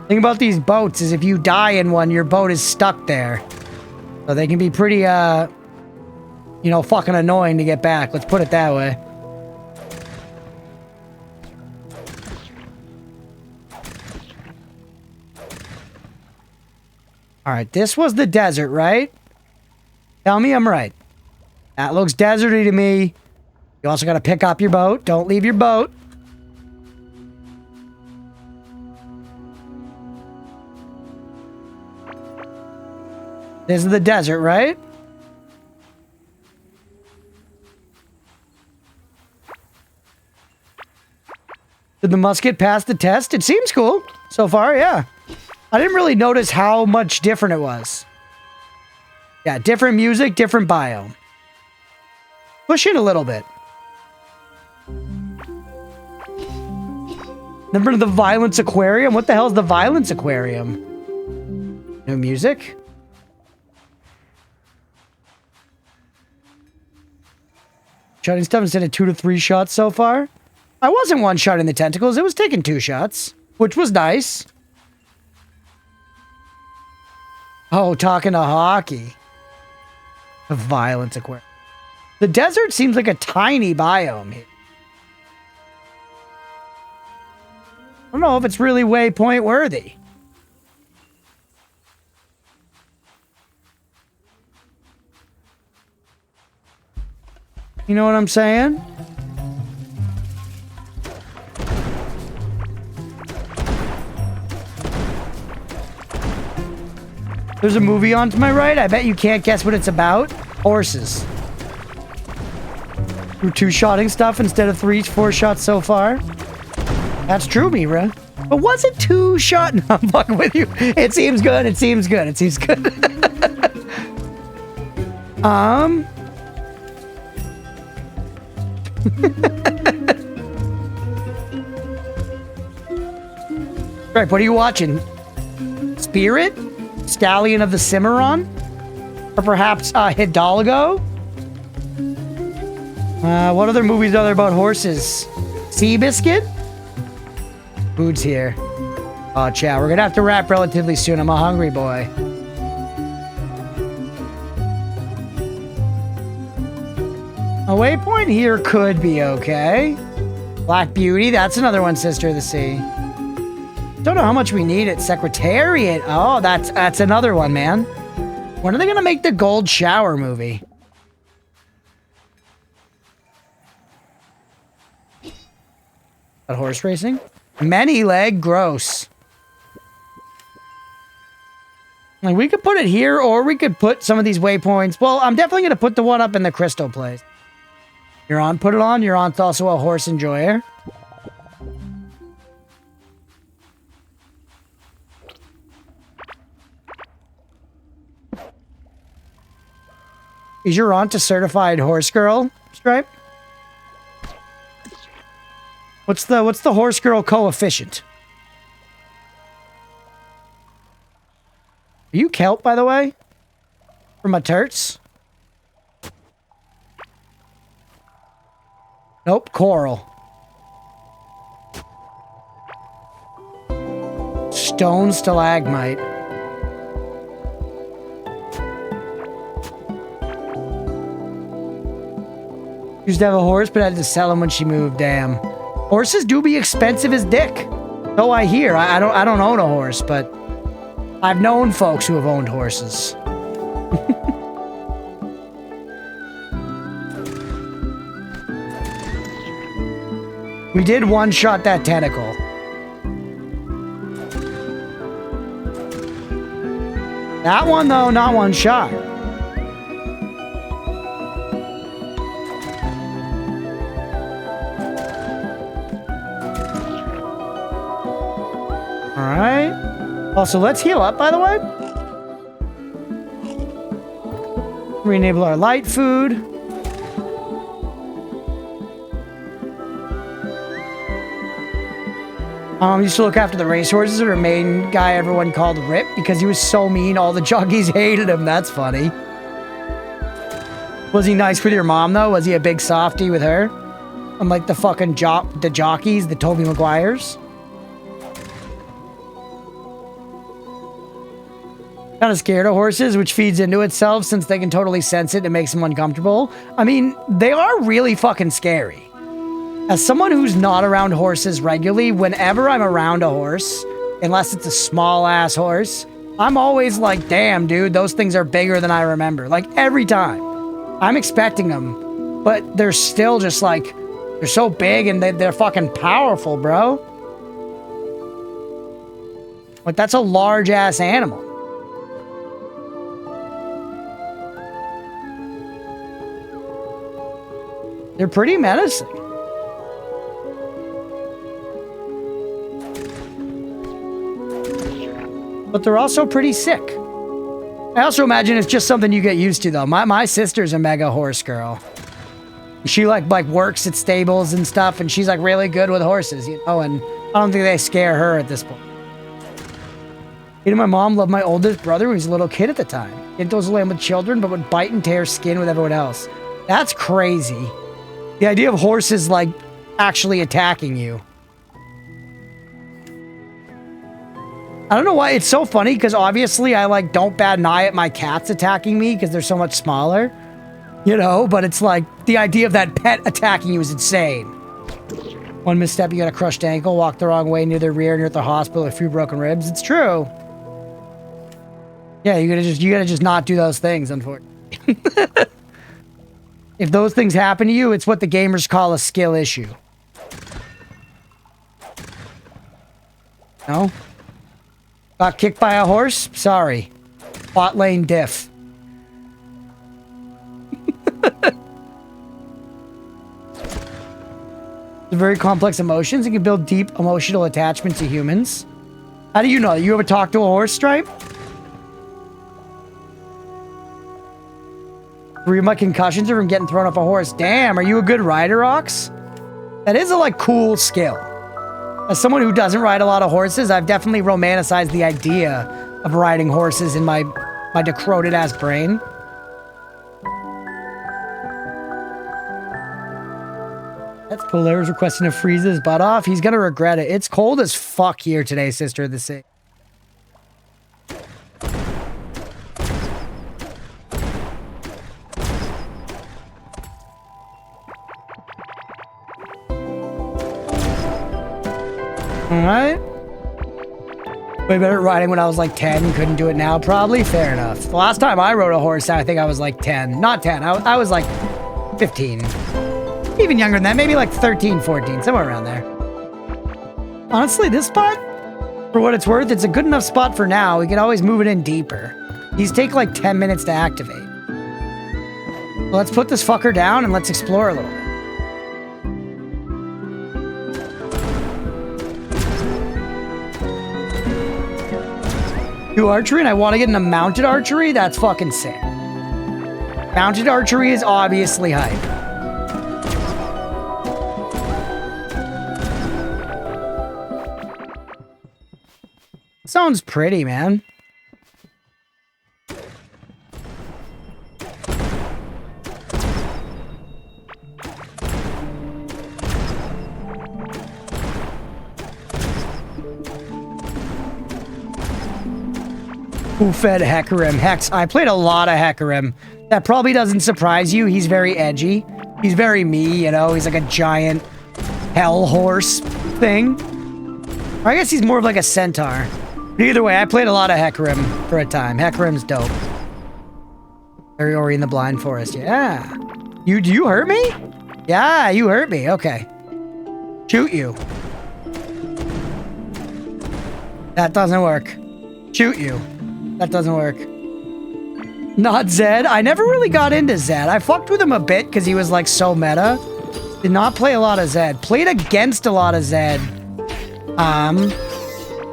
Thing about these boats is if you die in one, your boat is stuck there. So they can be pretty, you know, fucking annoying to get back. Let's put it that way. All right, this was the desert, right? Tell me I'm right. That looks deserty to me. You also got to pick up your boat. Don't leave your boat. This is the desert, right? Did the musket pass the test? It seems cool so far, yeah. I didn't really notice how much different it was. Yeah, different music, different biome. Push in a little bit. Remember the Violence Aquarium? What the hell is the Violence Aquarium? No music? Shotting stuff instead of 2 to 3 shots so far. I wasn't one-shotting the tentacles. It was taking 2 shots, which was nice. Oh, talking to hockey. The Violence Aquarium. The desert seems like a tiny biome here. I don't know if it's really waypoint worthy. You know what I'm saying? There's a movie on to my right. I bet you can't guess what it's about. Horses. We're 2-shotting stuff instead of 3, 4 shots so far. That's true, Mira. But was it 2-shot? No, I'm fucking with you. It seems good. It seems good. It seems good. Right, what are you watching? Spirit? Stallion of the Cimarron? Or perhaps Hidalgo? What other movies are there about horses? Seabiscuit? Food's here. Oh, chat, we're gonna have to wrap relatively soon. I'm a hungry boy. A waypoint here could be okay. Black Beauty, that's another one, Sister of the Sea. Don't know how much we need at Secretariat. Oh, that's another one, man. When are they gonna make the Gold Shower movie? That horse racing? Many leg, gross. Like, we could put it here, or we could put some of these waypoints. Well, I'm definitely gonna put the one up in the Crystal place. You're on, put it on. You're on also a horse enjoyer. Is your aunt a certified horse girl, Stripe? What's the horse girl coefficient? Are you kelp, by the way? For my turts? Nope, coral. Stone stalagmite. Used to have a horse, but had to sell him when she moved. Damn. Horses do be expensive as dick. So I hear. I don't own a horse, but I've known folks who have owned horses. We did one-shot that tentacle. That one, though, not one shot. Alright. Also, let's heal up, by the way. Re-enable our light food. Used to look after the racehorses. Our main guy everyone called Rip because he was so mean. All the jockeys hated him. That's funny. Was he nice with your mom, though? Was he a big softie with her? Unlike the fucking jockeys, the Tobey Maguires. Kind of scared of horses, which feeds into itself since they can totally sense it and makes them uncomfortable. I mean, they are really fucking scary. As someone who's not around horses regularly, whenever I'm around a horse, unless it's a small-ass horse, I'm always like, damn, dude, those things are bigger than I remember. Like, every time. I'm expecting them, but they're still just like, they're so big and they're fucking powerful, bro. Like, that's a large-ass animal. They're pretty menacing. But they're also pretty sick. I also imagine it's just something you get used to, though. My sister's a mega horse girl. She like works at stables and stuff, and she's like really good with horses, you know, and I don't think they scare her at this point. You know, my mom loved my oldest brother when he was a little kid at the time. He didn't those land with children, but would bite and tear skin with everyone else. That's crazy. The idea of horses, like, actually attacking you. I don't know why. It's so funny, because obviously I, like, don't bat an eye at my cats attacking me, because they're so much smaller. You know? But it's like, the idea of that pet attacking you is insane. One misstep, you got a crushed ankle, walk the wrong way near the rear, near the hospital, a few broken ribs. It's true. Yeah, you gotta just not do those things, unfortunately. If those things happen to you, it's what the gamers call a skill issue. No? Got kicked by a horse? Sorry. Bot lane diff. They're very complex emotions and can build deep emotional attachment to humans. How do you know? You ever talk to a horse, Stripe? My concussions are from getting thrown off a horse. Damn, are you a good rider, Ox? That is a, like, cool skill. As someone who doesn't ride a lot of horses, I've definitely romanticized the idea of riding horses in my decrepit-ass brain. Polaire's requesting to freeze his butt off. He's gonna regret it. It's cold as fuck here today, Sister of the Sea. Alright. Way better at riding when I was like 10. Couldn't do it now, probably. Fair enough. The last time I rode a horse, I think I was like 10. Not 10. I was like 15. Even younger than that. Maybe like 13, 14. Somewhere around there. Honestly, this spot, for what it's worth, it's a good enough spot for now. We can always move it in deeper. These take like 10 minutes to activate. Let's put this fucker down and let's explore a little bit. Do archery and I want to get into mounted archery? That's fucking sick. Mounted archery is obviously hype. Sounds pretty, man. Who fed Hecarim? Hex, I played a lot of Hecarim. That probably doesn't surprise you. He's very edgy. He's very me, you know? He's like a giant hell horse thing. Or I guess he's more of like a centaur. But either way, I played a lot of Hecarim for a time. Hecarim's dope. Very Ori in the Blind Forest. Yeah. Do you hurt me? Yeah, you hurt me. Okay. Shoot you. That doesn't work. Shoot you. That doesn't work. Not Zed. I never really got into Zed. I fucked with him a bit because he was like so meta. Did not play a lot of Zed. Played against a lot of Zed.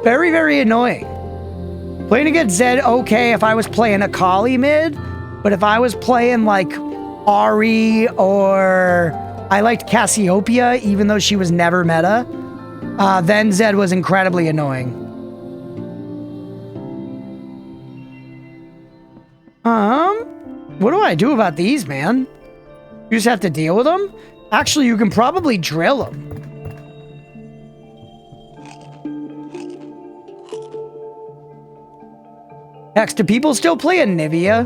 Very, very annoying. Playing against Zed, okay, if I was playing a Kali mid, but if I was playing like Ari or I liked Cassiopeia, even though she was never meta, then Zed was incredibly annoying. What do I do about these, man? You just have to deal with them? Actually, you can probably drill them. Hex, do people still play Anivia?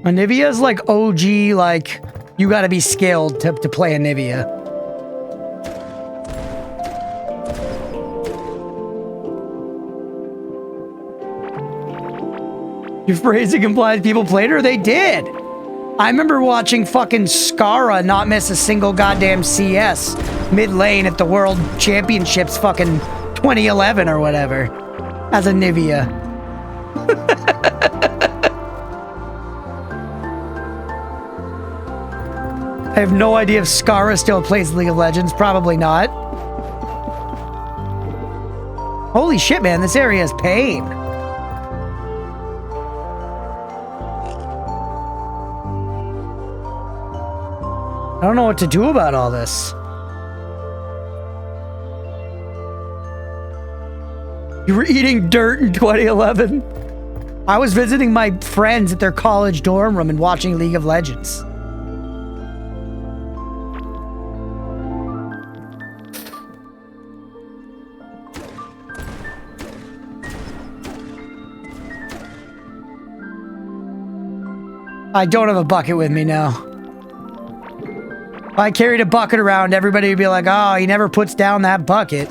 Anivia's like OG, like, you gotta be skilled to play Anivia. Your phrasing implies people played her? They did! I remember watching fucking Skara not miss a single goddamn CS mid lane at the World Championships fucking 2011 or whatever. As a Nivea. I have no idea if Skara still plays League of Legends. Probably not. Holy shit, man. This area is pain. I don't know what to do about all this. You were eating dirt in 2011. I was visiting my friends at their college dorm room and watching League of Legends. I don't have a bucket with me now. If I carried a bucket around, everybody would be like, oh, he never puts down that bucket.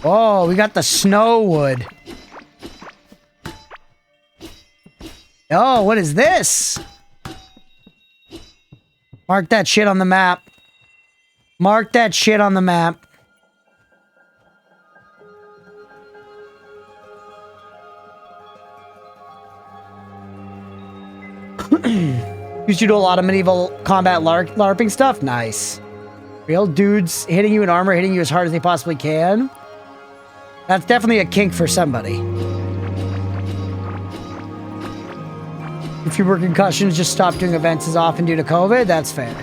Oh, we got the snow wood. Oh, what is this? Mark that shit on the map. Mark that shit on the map. Used to do a lot of medieval combat LARPing stuff. Nice. Real dudes hitting you in armor, hitting you as hard as they possibly can. That's definitely a kink for somebody. If you were concussions, just stop doing events as often due to COVID. That's fair.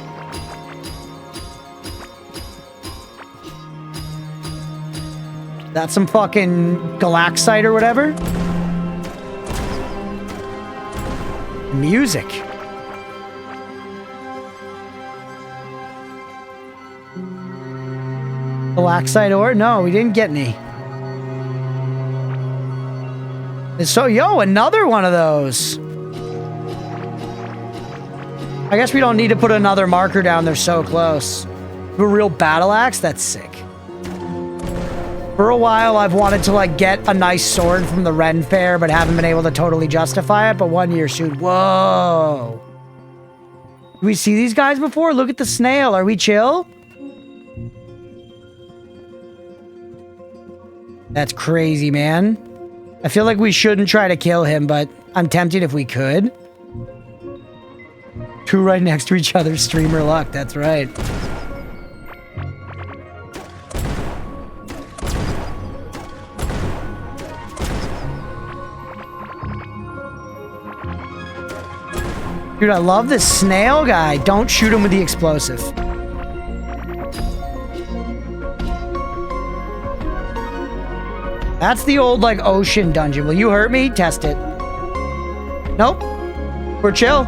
That's some fucking galaxite or whatever. Music. Galaxite ore? No, we didn't get any. So, yo, another one of those. I guess we don't need to put another marker down. They're so close. A real battle axe? That's sick. For a while, I've wanted to, like, get a nice sword from the Ren Fair, but haven't been able to totally justify it. But 1 year soon. Whoa. Did we see these guys before? Look at the snail. Are we chill? That's crazy, man. I feel like we shouldn't try to kill him, but I'm tempted if we could. Two right next to each other, streamer luck. That's right. Dude, I love this snail guy. Don't shoot him with the explosive. That's the old, like, ocean dungeon. Will you hurt me? Test it. Nope. We're chill.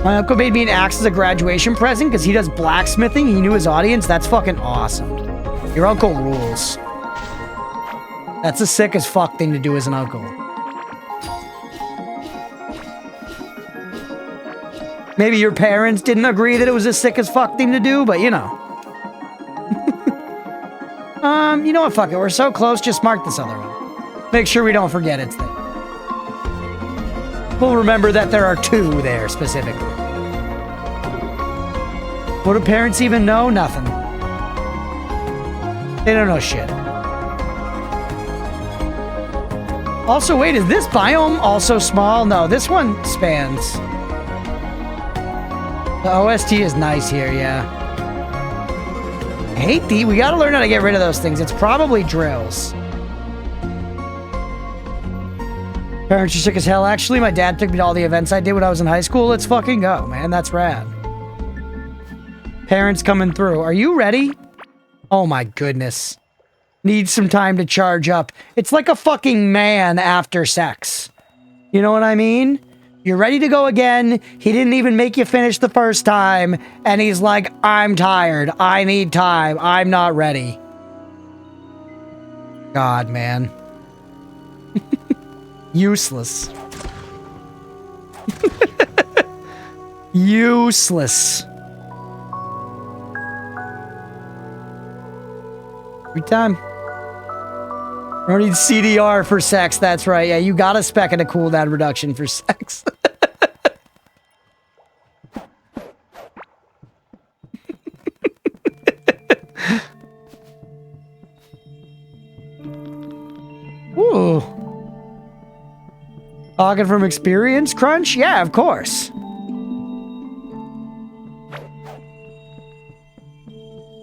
My uncle made me an axe as a graduation present because he does blacksmithing. He knew his audience. That's fucking awesome. Your uncle rules. That's a sick as fuck thing to do as an uncle. Maybe your parents didn't agree that it was a sick as fuck thing to do, but you know. You know what? Fuck it. We're so close. Just mark this other one. Make sure we don't forget it's there. We'll remember that there are two there specifically. What do parents even know? Nothing. They don't know shit. Also, wait, is this biome also small? No, this one spans. The OST is nice here, yeah. I hate these. We gotta learn how to get rid of those things. It's probably drills. Parents are sick as hell. Actually, my dad took me to all the events I did when I was in high school. Let's fucking go, man. That's rad. Parents coming through. Are you ready? Oh my goodness. Need some time to charge up. It's like a fucking man after sex. You know what I mean? You're ready to go again. He didn't even make you finish the first time. And he's like, I'm tired. I need time. I'm not ready. God, man. Useless. Useless. Every time. I don't need CDR for sex. That's right. Yeah, you gotta spec in a cooldown reduction for sex. Ooh. Talking from experience, Crunch? Yeah, of course.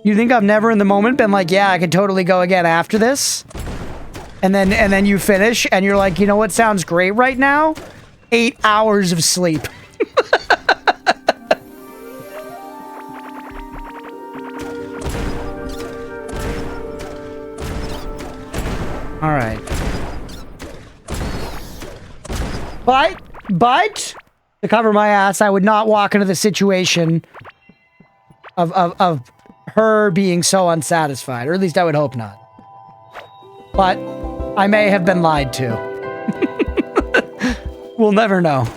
You think I've never in the moment been like, yeah, I could totally go again after this? And then you finish and you're like, you know what sounds great right now? 8 hours of sleep. All right. But to cover my ass, I would not walk into the situation of her being so unsatisfied, or at least I would hope not. But I may have been lied to. We'll never know.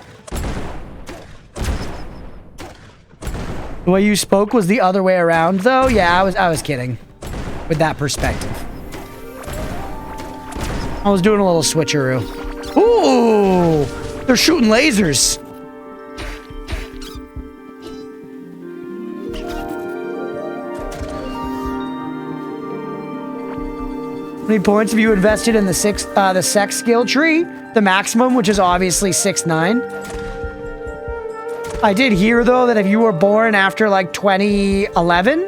The way you spoke was the other way around, though. Yeah, I was kidding with that perspective. I was doing a little switcheroo. Ooh, they're shooting lasers. How many points have you invested in the sex skill tree? The maximum, which is obviously 6-9. I did hear, though, that if you were born after, like, 2011,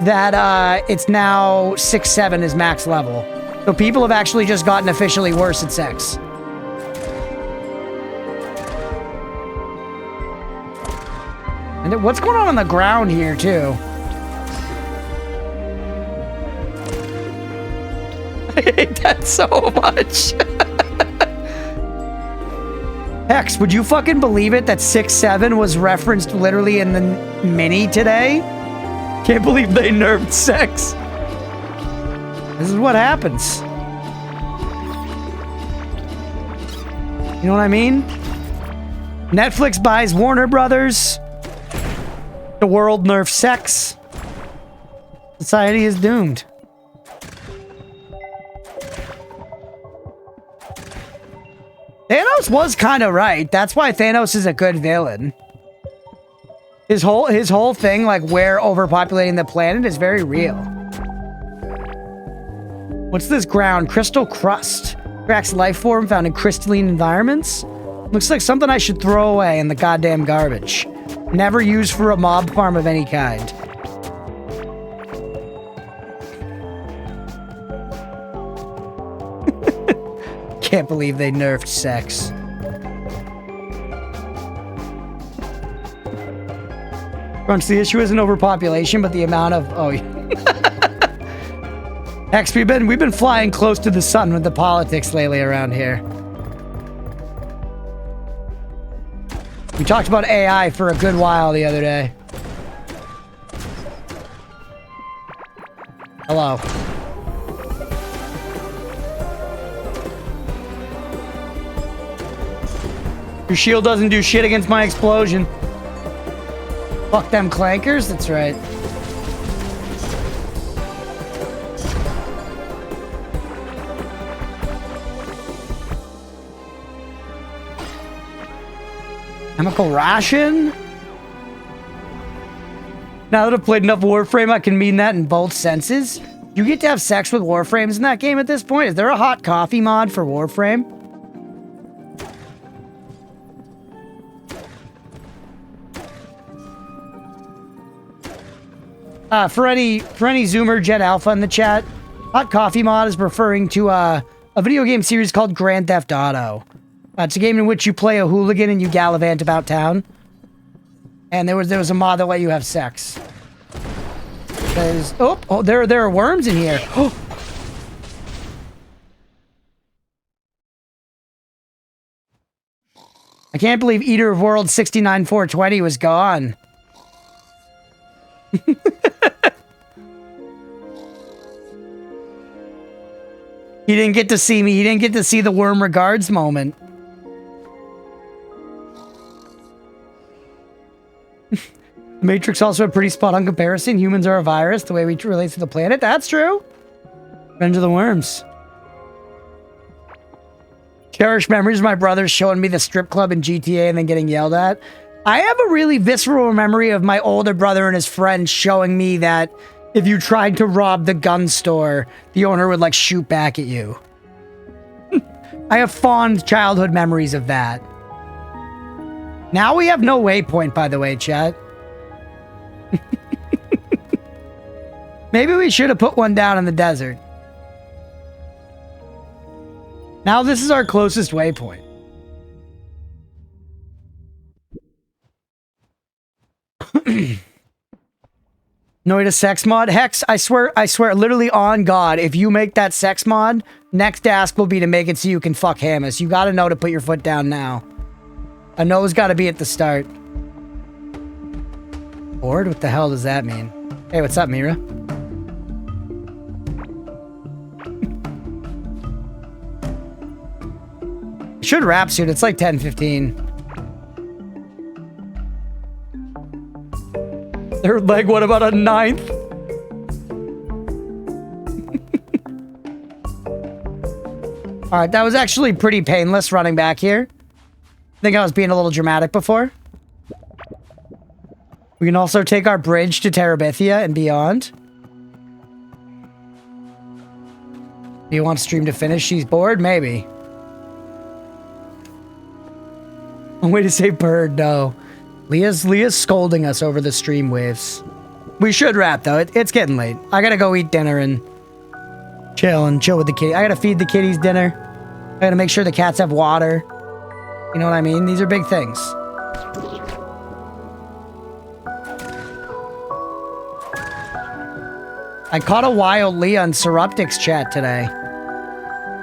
that it's now 6-7 is max level. So people have actually just gotten officially worse at sex. And what's going on the ground here, too? chat so much. Hex, would you fucking believe it that 6-7 was referenced literally in the mini today? Can't believe they nerfed sex. This is what happens. You know what I mean? Netflix buys Warner Brothers. The world nerfs sex. Society is doomed. Thanos was kind of right. That's why Thanos is a good villain. His whole thing, like we're overpopulating the planet, is very real. What's this ground? Crystal crust. Cracks life form found in crystalline environments. Looks like something I should throw away in the goddamn garbage. Never used for a mob farm of any kind. Can't believe they nerfed sex. Crunch, the issue isn't overpopulation, but the amount of... Oh, Hex, we've been flying close to the sun with the politics lately around here. We talked about AI for a good while the other day. Hello. Your shield doesn't do shit against my explosion. Fuck them clankers, that's right. Chemical ration? Now that I've played enough Warframe, I can mean that in both senses. You get to have sex with Warframes in that game at this point? Is there a hot coffee mod for Warframe? For any Zoomer Jet Alpha in the chat, hot coffee mod is referring to a video game series called Grand Theft Auto. It's a game in which you play a hooligan and you gallivant about town. And there was a mod that let you have sex. Oh, there are worms in here. Oh. I can't believe Eater of World 69420 was gone. He didn't get to see me. He didn't get to see the worm regards moment. Matrix also a pretty spot on comparison. Humans are a virus, the way we relate to the planet. That's true. Revenge of the Worms. Cherished memories of my brothers showing me the strip club in GTA and then getting yelled at. I have a really visceral memory of my older brother and his friends showing me that if you tried to rob the gun store, the owner would like shoot back at you. I have fond childhood memories of that. Now we have no waypoint, by the way, chat. Maybe we should have put one down in the desert. Now this is our closest waypoint. Noita sex mod? Hex, I swear, literally on God, if you make that sex mod, next task will be to make it so you can fuck Hamas. You gotta know to put your foot down now. A no's gotta be at the start. Bored? What the hell does that mean? Hey, what's up, Mira? Should wrap soon. It's like 10:15. Third leg, what about a 9th? Alright, that was actually pretty painless running back here. I think I was being a little dramatic before. We can also take our bridge to Terabithia and beyond. Do you want stream to finish? She's bored? Maybe. A way to say bird, no. Leah's scolding us over the stream waves. We should wrap, though. It's getting late. I gotta go eat dinner and chill with the kitty. I gotta feed the kitties dinner. I gotta make sure the cats have water. You know what I mean? These are big things. I caught a wild Leah on Surruptic's chat today.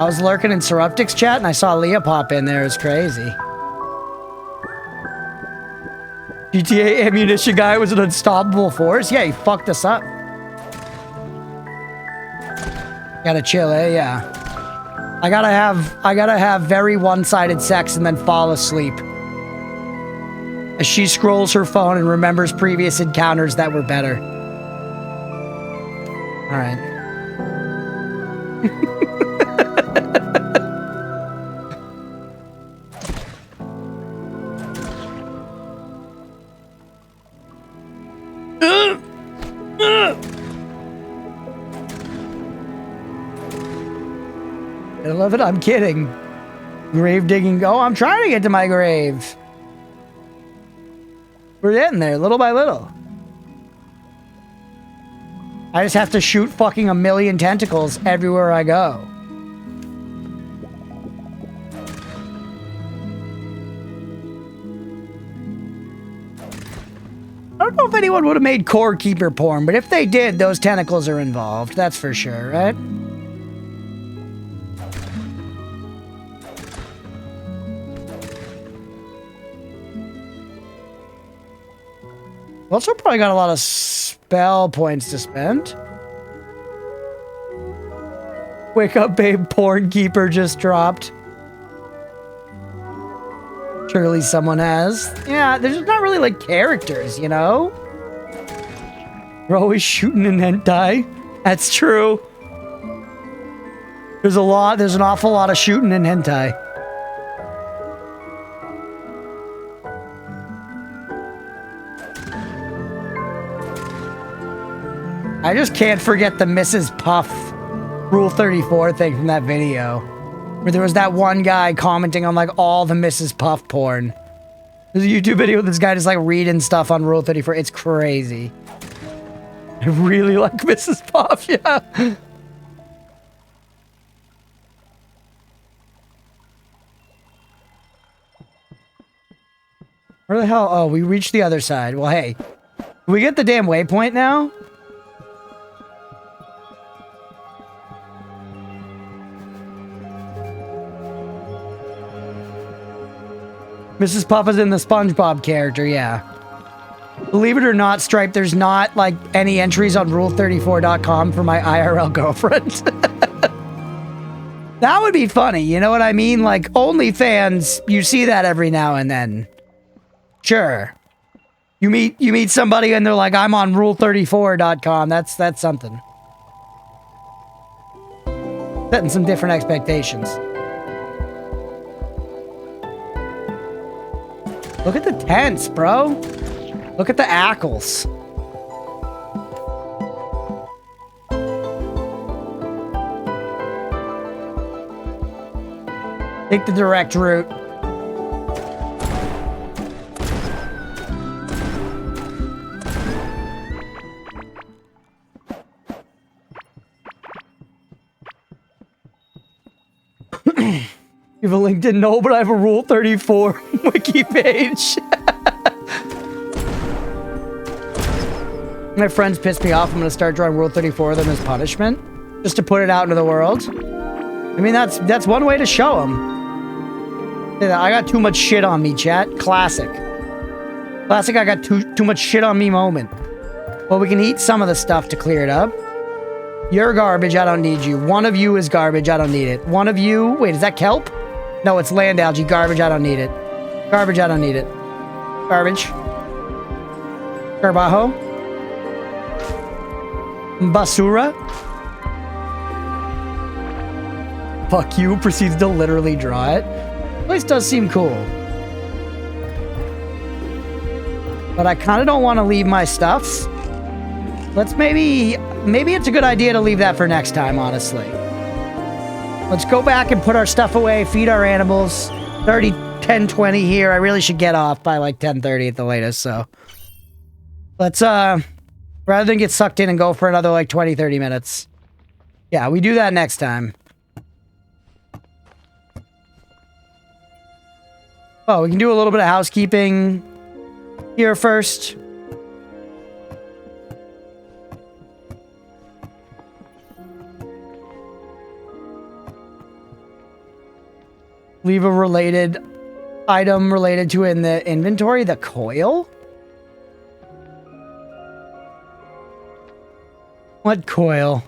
I was lurking in Surruptic's chat and I saw Leah pop in there. It was crazy. GTA ammunition guy was an unstoppable force? Yeah, he fucked us up. Gotta chill, eh? Yeah. I gotta have very one-sided sex and then fall asleep. As she scrolls her phone and remembers previous encounters that were better. Alright. I love it. I'm kidding. Grave digging. Oh, I'm trying to get to my grave. We're getting there, little by little. I just have to shoot fucking 1,000,000 tentacles everywhere I go. I don't know if anyone would have made core keeper porn, but if they did, those tentacles are involved. That's for sure, right? Also probably got a lot of spell points to spend. Wake up, babe. Porn keeper just dropped. Surely someone has. Yeah, there's not really like characters, you know? We're always shooting in hentai. That's true. There's an awful lot of shooting in hentai. I just can't forget the Mrs. Puff Rule 34 thing from that video. Where there was that one guy commenting on like all the Mrs. Puff porn. There's a YouTube video with this guy just like reading stuff on Rule 34. It's crazy. I really like Mrs. Puff, yeah. Where the hell? Oh, we reached the other side. Well, hey. Can we get the damn waypoint now? Mrs. Puff is in the SpongeBob character, yeah. Believe it or not, Stripe, there's not, like, any entries on Rule34.com for my IRL girlfriend. That would be funny, you know what I mean? Like, OnlyFans, you see that every now and then. Sure. You meet somebody and they're like, I'm on Rule34.com. That's something. Setting some different expectations. Look at the tents, bro. Look at the ackles. Take the direct route. You have a LinkedIn? No, but I have a Rule 34 wiki page. My friends piss me off. I'm going to start drawing Rule 34 of them as punishment. Just to put it out into the world. I mean, that's one way to show them. I got too much shit on me, chat. Classic. Classic, I got too much shit on me moment. Well, we can eat some of the stuff to clear it up. You're garbage, I don't need you. One of you is garbage, I don't need it. One of you... Wait, is that kelp? No, it's land algae. Garbage, I don't need it. Garbage, I don't need it. Garbage. Garbajo. Basura. Fuck you, proceeds to literally draw it. The place does seem cool. But I kind of don't want to leave my stuffs. Let's maybe it's a good idea to leave that for next time, honestly. Let's go back and put our stuff away, feed our animals. 30, 10, 20 here. I really should get off by like 10:30 at the latest, so. Let's, rather than get sucked in and go for another like 20, 30 minutes. Yeah, we do that next time. Oh, we can do a little bit of housekeeping here first. Leave a related item related to it in the inventory. The coil? What coil?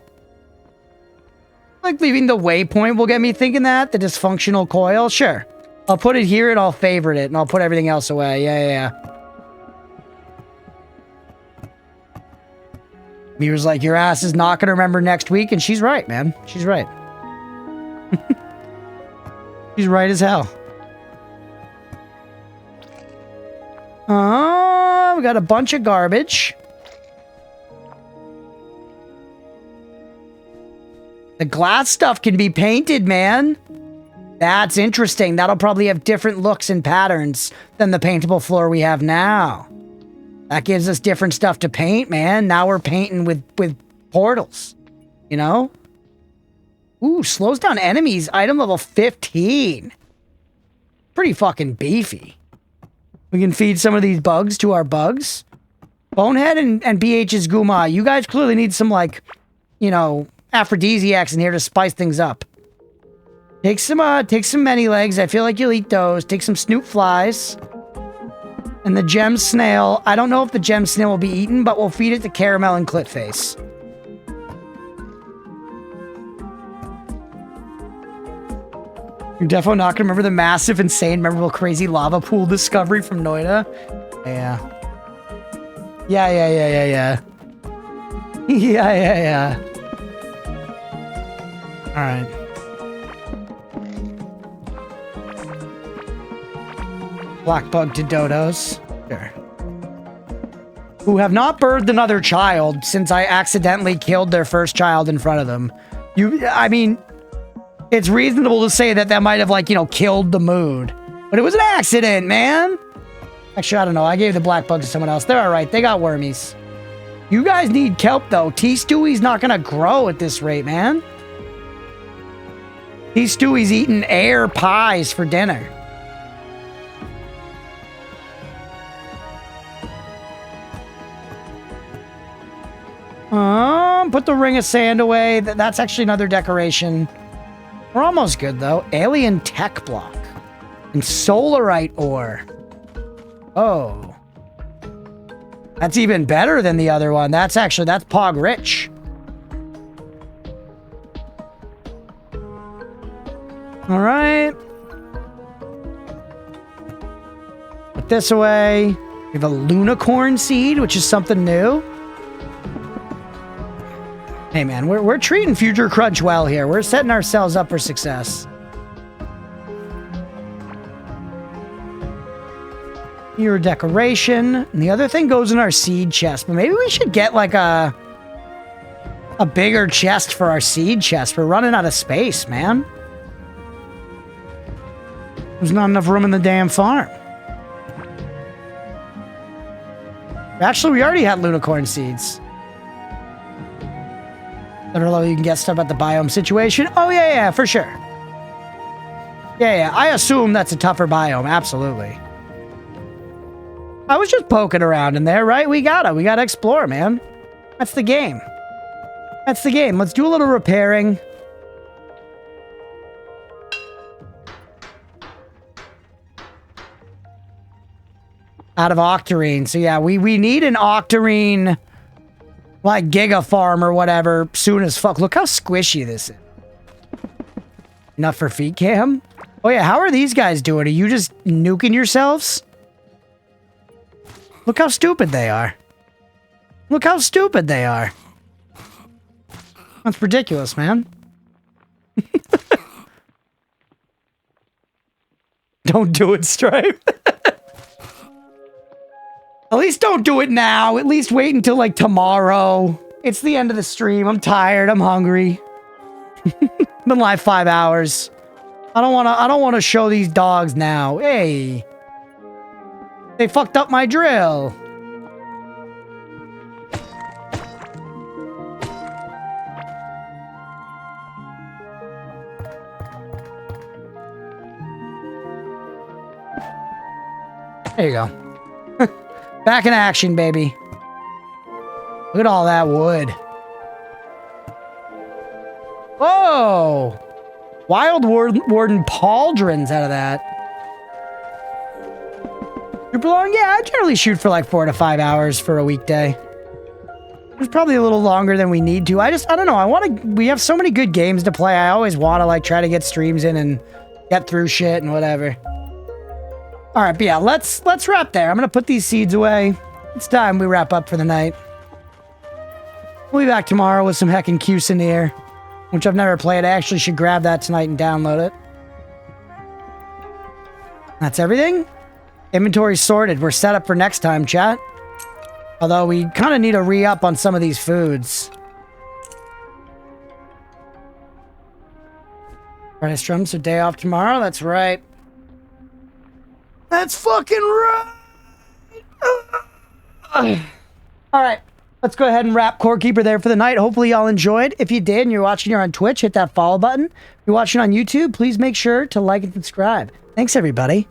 Like leaving the waypoint will get me thinking that? The dysfunctional coil? Sure. I'll put it here and I'll favorite it and I'll put everything else away. Yeah. Mirror's like, your ass is not going to remember next week. And she's right, man. She's right. She's right as hell. We got a bunch of garbage. The glass stuff can be painted, man. That's interesting. That'll probably have different looks and patterns than the paintable floor we have now. That gives us different stuff to paint, man. Now we're painting with portals. You know? Ooh, slows down enemies. Item level 15. Pretty fucking beefy. We can feed some of these bugs to our bugs. Bonehead and BH's Guma. You guys clearly need some, like, you know, aphrodisiacs in here to spice things up. Take some many legs. I feel like you'll eat those. Take some snoot flies. And the gem snail. I don't know if the gem snail will be eaten, but we'll feed it to Caramel and Clitface. You're definitely not gonna remember the massive, insane, memorable, crazy lava pool discovery from Noida. Yeah. Yeah. Yeah. Alright. Black bug to dodos. Sure. Who have not birthed another child since I accidentally killed their first child in front of them. I mean, it's reasonable to say that might have, like, you know, killed the mood. But it was an accident, man. Actually, I don't know. I gave the black bug to someone else. They're alright. They got wormies. You guys need kelp, though. T-Stewie's not gonna grow at this rate, man. T-Stewie's eating air pies for dinner. Put the ring of sand away. That's actually another decoration. We're almost good, though. Alien tech block. And solarite ore. Oh. That's even better than the other one. That's Pog Rich. All right. Put this away. We have a Lunicorn seed, which is something new. Hey, man, we're treating Future Crunch well here. We're setting ourselves up for success. Your decoration. And the other thing goes in our seed chest. But maybe we should get, like, a bigger chest for our seed chest. We're running out of space, man. There's not enough room in the damn farm. Actually, we already had Lunicorn seeds. I don't know if you can get stuff at the biome situation. Oh, yeah, for sure. Yeah, I assume that's a tougher biome, absolutely. I was just poking around in there, right? We gotta explore, man. That's the game. That's the game. Let's do a little repairing. Out of Octarine. So yeah, we need an Octarine, like, Giga Farm or whatever soon as fuck. Look how squishy this is. Enough for feet cam? Oh yeah, how are these guys doing? Are you just nuking yourselves? Look how stupid they are. Look how stupid they are. That's ridiculous, man. Don't do it, Stripe. At least don't do it now. At least wait until, like, tomorrow. It's the end of the stream. I'm tired. I'm hungry. Been live 5 hours. I don't wanna show these dogs now. Hey. They fucked up my drill. There you go. Back in action, baby. Look at all that wood. Whoa! Wild Warden pauldrons out of that. Super long? Yeah, I generally shoot for like 4 to 5 hours for a weekday. It's probably a little longer than we need to. I don't know. We have so many good games to play. I always want to like try to get streams in and get through shit and whatever. All right, but yeah, let's wrap there. I'm going to put these seeds away. It's time we wrap up for the night. We'll be back tomorrow with some heckin' Cuisinier, which I've never played. I actually should grab that tonight and download it. That's everything. Inventory sorted. We're set up for next time, chat. Although we kind of need a re-up on some of these foods. Friday Strums a day off tomorrow. That's right. That's fucking right. All right. Let's go ahead and wrap Core Keeper there for the night. Hopefully y'all enjoyed. If you did and you're watching here on Twitch, hit that follow button. If you're watching on YouTube, please make sure to like and subscribe. Thanks, everybody.